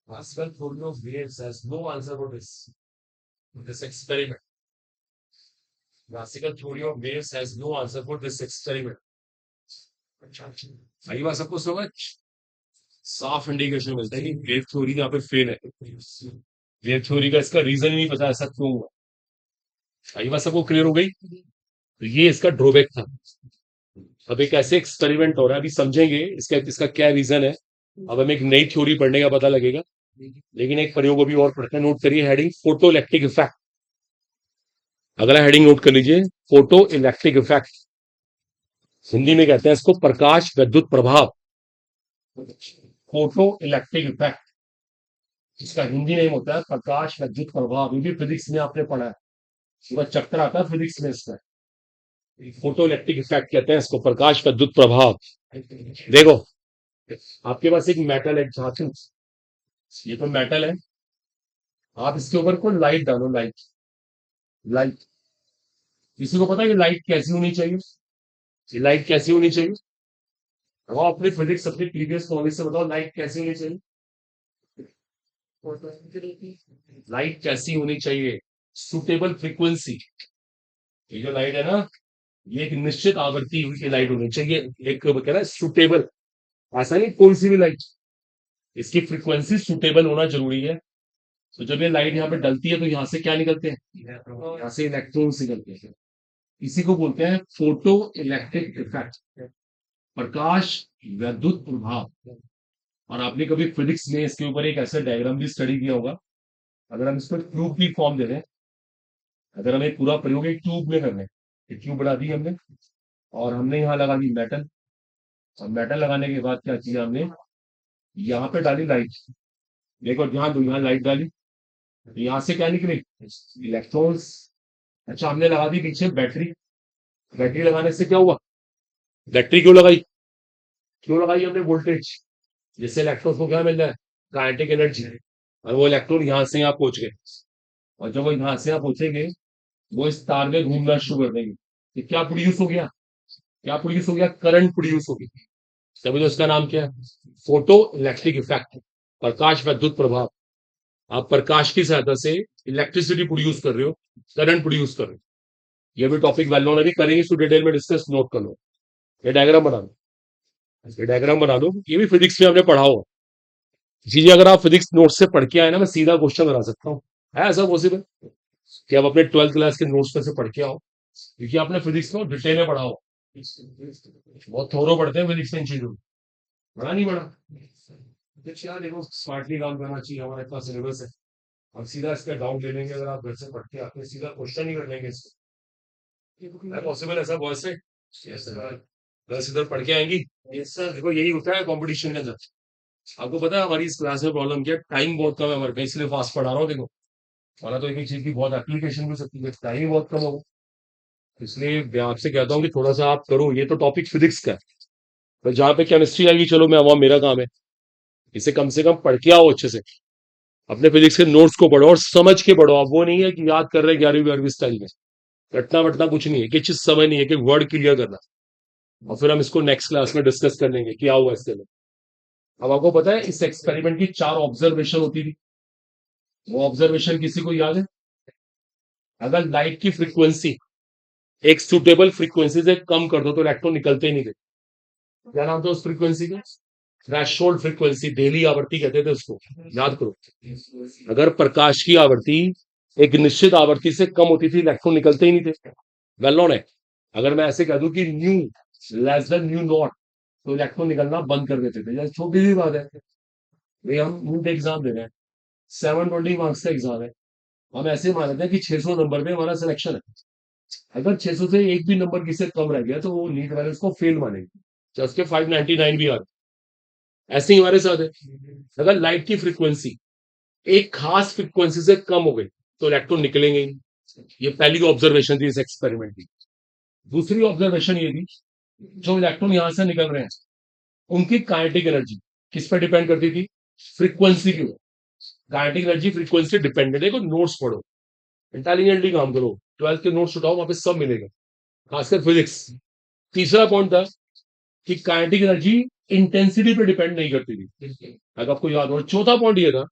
Classical theory of waves has no answer for this experiment. Classical theory of waves has no answer for this experiment. आई बात सबको समझ. साफ indication मिलता है कि wave theory यहाँ पे fail है. वेव थ्योरी का इसका रीजन ही नहीं पता ऐसा क्यों हुआ. आई बात सबको क्लियर हो गई. तो ये इसका ड्रॉबैक था. अब एक ऐसे एक्सपेरिमेंट हो रहा है, अभी समझेंगे इसका क्या रीजन है. अब हमें एक नई थ्योरी पढ़ने का पता लगेगा. लेकिन एक प्रयोग अभी और पढ़ते हैं. नोट करिए हेडिंग फोटो इलेक्ट्रिक इफेक्ट. अगला हेडिंग नोट कर लीजिए, फोटो इलेक्ट्रिक इफेक्ट. हिंदी में कहते हैं इसको प्रकाश विद्युत प्रभाव. फोटो इलेक्ट्रिक इफेक्ट, इसका हिंदी नेम होता है प्रकाश विद्युत प्रभाव. ये भी फिजिक्स में आपने पढ़ा है, पूरा चैप्टर आता है फिजिक्स में इसका. फोटो इलेक्ट्रिक इफेक्ट कहते हैं इसको, प्रकाश विद्युत प्रभाव. देखो आपके पास एक मेटल है, धातु. ये तो मेटल है. आप इसके ऊपर को लाइट डालो. लाइट किसी को पता है कि लाइट कैसी होनी चाहिए? ये लाइट कैसी होनी चाहिए? वो अपने फिजिक्स अपने प्रीवियस नॉलेज से बताओ, लाइट कैसी होनी चाहिए? लाइट कैसी होनी चाहिए? Suitable frequency. ये जो लाइट है ना, ये एक निश्चित आवृत्ति की लाइट होनी चाहिए. एक कह रहा है सुटेबल, ऐसा नहीं कोई सी भी लाइट. इसकी फ्रीक्वेंसी सुटेबल होना जरूरी है. तो जब ये लाइट यहाँ पे डलती है तो यहाँ से क्या निकलते हैं? यहाँ से इलेक्ट्रॉन्स निकलते हैं. इसी को बोलते हैं फोटो इलेक्ट्रिक इफेक्ट, प्रकाश विद्युत प्रभाव. और आपने कभी फिजिक्स में इसके ऊपर एक ऐसा डायग्राम भी स्टडी किया होगा. अगर हम इसको ट्यूब की फॉर्म दे रहे हैं, अगर हम एक पूरा प्रयोग एक ट्यूब में कर रहे हैं, एक ट्यूब बना दी हमने और हमने यहाँ लगा दी मेटल. और मेटल लगाने के बाद क्या किया हमने? यहाँ पे डाली लाइट. देखो ध्यान दो, यहाँ लाइट डाली, यहाँ से क्या निकले? इलेक्ट्रॉन्स. अच्छा, हमने लगा दी पीछे बैटरी. बैटरी लगाने से क्या हुआ? बैटरी क्यों लगाई? क्यों लगाई हमने? वोल्टेज. जिससे इलेक्ट्रॉन को क्या मिल रहा है? Kinetic energy. और वो इलेक्ट्रॉन यहाँ से यहाँ पहुंच गए. और जब वो यहाँ से यहाँ पहुंचेंगे, वो इस तार में घूमना शुरू कर देंगे. तो क्या प्रोड्यूस हो गया? क्या प्रोड्यूस हो गया? करंट प्रोड्यूस हो गई. तभी तो इसका नाम क्या है? फोटो इलेक्ट्रिक इफेक्ट, प्रकाश विद्युत प्रभाव. आप प्रकाश की सहायता से इलेक्ट्रिसिटी प्रोड्यूस कर रहे हो, करंट प्रोड्यूस कर रहे हो. ये भी टॉपिक वेल नोन है, करेंगे इसको डिटेल में डिस्कस. नोट कर लो. ये डायग्राम बना दो. ये डायग्राम बना दो. ये भी फिजिक्स में हमने पढ़ा हो. चीजें अगर आप फिजिक्स नोट से पढ़ के आए ना, मैं सीधा क्वेश्चन बना सकता हूँ. है ऐसा पॉसिबल कि आप अपने 12th क्लास के नोट्स में से पढ़ के आओ? क्योंकि आपने फिजिक्स को डिटेल में पढ़ा हो. बहुत थोरो पढ़ते हैं फिजिक्स में इन चीजों. बड़ा नहीं बड़ा. क्या देखो, स्मार्टली काम करना चाहिए. हमारा इतना सिलेबस है, हम सीधा इसका डाउट ले लेंगे. अगर आप घर से पढ़ के आते हैं, सीधा क्वेश्चन ही कर लेंगे इसको. है पॉसिबल ऐसा? बहुत से बस इधर पढ़ के आएंगी. ये सर देखो, यही होता है कंपटीशन के अंदर. आपको पता है हमारी इस क्लास में प्रॉब्लम क्या है? टाइम बहुत कम है हमारे, इसलिए फास्ट पढ़ा रहा हूँ. देखो, वरना तो एक एक चीज की बहुत एप्लीकेशन भी हो सकती है, टाइम ही बहुत कम होगा. इसलिए मैं आपसे कहता हूँ कि थोड़ा सा आप करो. ये तो टॉपिक फिजिक्स का है, पर जहाँ पे केमिस्ट्री आएगी, चलो मैं आवा, मेरा काम है. इसे कम से कम पढ़ के आओ अच्छे से. अपने फिजिक्स के नोट्स को पढ़ो और समझ के पढ़ो. आप वो नहीं है कि याद कर रहे हैं 11वीं 12वीं स्टाइल में. रटना वटना कुछ नहीं है. एक चीज समझ नहीं है कि वर्ड क्लियर करना. और फिर हम इसको नेक्स्ट क्लास में डिस्कस कर लेंगे क्या हुआ इसके में. अब आपको पता है इस एक्सपेरिमेंट की 4 ऑब्जर्वेशन होती थी. वो ऑब्जर्वेशन किसी को याद है? अगर लाइट की फ्रीक्वेंसी एक सुटेबल फ्रीक्वेंसी से कम कर दो तो इलेक्ट्रॉन निकलते ही नहीं थे. क्या नाम था उस फ्रीक्वेंसी का? थ्रेशोल्ड फ्रीक्वेंसी, देली आवृत्ति कहते थे उसको. याद करो. अगर प्रकाश की आवृत्ति एक निश्चित आवृत्ति से कम होती थी, इलेक्ट्रॉन निकलते ही नहीं थे। वेल नोन है। अगर मैं ऐसे कह दूं कि new less than new not, तो इलेक्ट्रॉन निकलना बंद कर देते थे। जैसे छोटी सी बात है, भाई हम नीट एग्जाम दे रहे हैं, 720 मार्क्स का एग्जाम है, हम ऐसे मान लेते हैं कि 600 नंबर पे हमारा सिलेक्शन है। अगर 600 से एक भी नंबर किसी से कम रह गया तो वो नीट वाले उसको फेल मानेंगे, चाहे उसके 599 भी आ रहे। ऐसे ही हमारे साथ है। अगर लाइट की फ्रीक्वेंसी एक खास फ्रीक्वेंसी से कम हो गई तो इलेक्ट्रॉन निकलेंगे ही। ये पहली ऑब्जर्वेशन थी इस एक्सपेरिमेंट की। दूसरी ऑब्जर्वेशन ये थी, जो इलेक्ट्रॉन यहां से निकल रहे हैं उनकी काइनेटिक एनर्जी किस पर डिपेंड करती थी? फ्रीक्वेंसी की। काइनेटिक एनर्जी फ्रीक्वेंसी डिपेंडेंट है। नोट्स पढ़ो, इंटेलिजेंटली काम करो, 12th के नोट्स उठाओ, वहां पे सब मिलेगा, खासकर फिजिक्स। तीसरा पॉइंट था कि काइनेटिक एनर्जी इंटेंसिटी पे डिपेंड नहीं करती थी, अगर आपको याद हो। चौथा पॉइंट ये था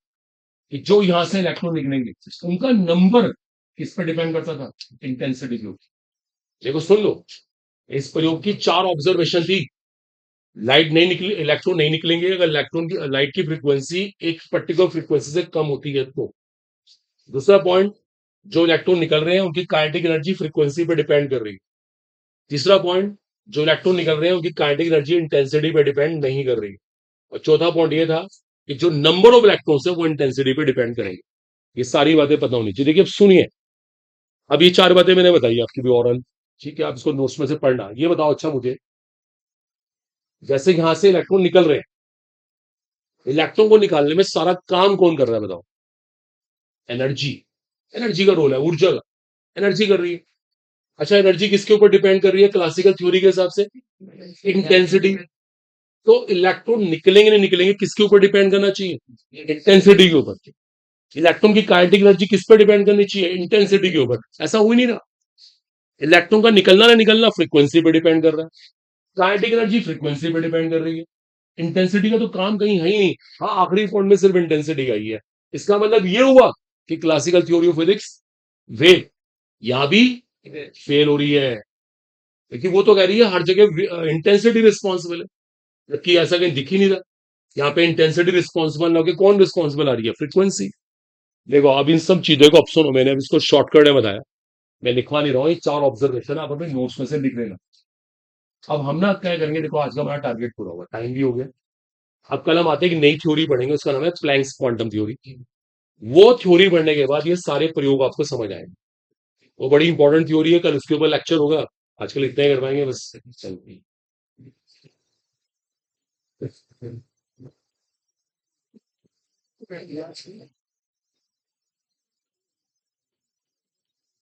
कि जो यहां से इलेक्ट्रॉन निकलेंगे उनका नंबर किस पे डिपेंड करता था? इंटेंसिटी के ऊपर। देखो सुन लो, इस प्रयोग की 4 ऑब्जर्वेशन थी। लाइट नहीं निकली, इलेक्ट्रॉन नहीं निकलेंगे अगर इलेक्ट्रॉन की लाइट की फ्रीक्वेंसी एक पर्टिकुलर फ्रीक्वेंसी से कम होती है तो। दूसरा पॉइंट, जो इलेक्ट्रॉन निकल रहे हैं उनकी काइनेटिक एनर्जी फ्रीक्वेंसी पे डिपेंड कर रही है। तीसरा पॉइंट, जो इलेक्ट्रॉन निकल रहे हैं उनकी काइनेटिक एनर्जी इंटेंसिटी पे डिपेंड नहीं कर रही। और चौथा पॉइंट ये था कि जो नंबर ऑफ इलेक्ट्रॉन्स है वो इंटेंसिटी पे डिपेंड करेंगे। ये सारी बातें पता होनी चाहिए। देखिए अब सुनिए, अब ये 4 बातें मैंने बताई आपकी भी ओरल, ठीक है, आप इसको नोट्स में से पढ़ना। ये बताओ अच्छा मुझे, जैसे यहां से इलेक्ट्रॉन निकल रहे हैं, इलेक्ट्रॉन को निकालने में सारा काम कौन कर रहा है बताओ? एनर्जी। एनर्जी का रोल है, ऊर्जा का। एनर्जी कर रही है। अच्छा, एनर्जी किसके ऊपर डिपेंड कर रही है क्लासिकल थ्योरी के हिसाब से? इंटेंसिटी। तो इलेक्ट्रॉन निकलेंगे नहीं निकलेंगे किसके ऊपर डिपेंड करना चाहिए? इंटेंसिटी के ऊपर। इलेक्ट्रॉन की काइनेटिक एनर्जी किस पर डिपेंड करनी चाहिए? इंटेंसिटी के ऊपर। ऐसा हो ही नहीं रहा। इलेक्ट्रॉन का निकलना ना निकलना फ्रीक्वेंसी पे डिपेंड कर रहा है। काइनेटिक एनर्जी फ्रीक्वेंसी पे डिपेंड कर रही है। इंटेंसिटी का तो काम कहीं है ही नहीं। हाँ, आखिरी पॉइंट में सिर्फ इंटेंसिटी का ही है। इसका मतलब ये हुआ कि classical theory of physics wave यहां भी फेल हो रही है, क्योंकि वो तो कह रही है हर जगह इंटेंसिटी रिस्पॉन्सिबल है, जबकि ऐसा कहीं दिख ही नहीं रहा। यहाँ पे इंटेंसिटी रिस्पॉन्सिबल ना होकर कौन रिस्पॉन्सिबल आ रही है? फ्रीक्वेंसी। देखो अब इन सब चीजों को, अब सुनो, मैंने अब इसको शॉर्टकट में बताया, मैं लिखवा नहीं रहा हूँ। ये 4 ऑब्जर्वेशन आप अपने नोट्स में से लिख लेना। अब हम ना क्या करेंगे, देखो आज का हमारा टारगेट पूरा हुआ, टाइम भी हो गया। अब कल हम आते हैं, एक नई थ्योरी पढ़ेंगे, उसका नाम है प्लैंक्स क्वांटम थ्योरी। वो थ्योरी पढ़ने के बाद ये सारे प्रयोग आपको समझ आएंगे। वो बड़ी इंपॉर्टेंट थ्योरी है, कल उसके ऊपर लेक्चर होगा। आजकल इतना ही कर पाएंगे बस।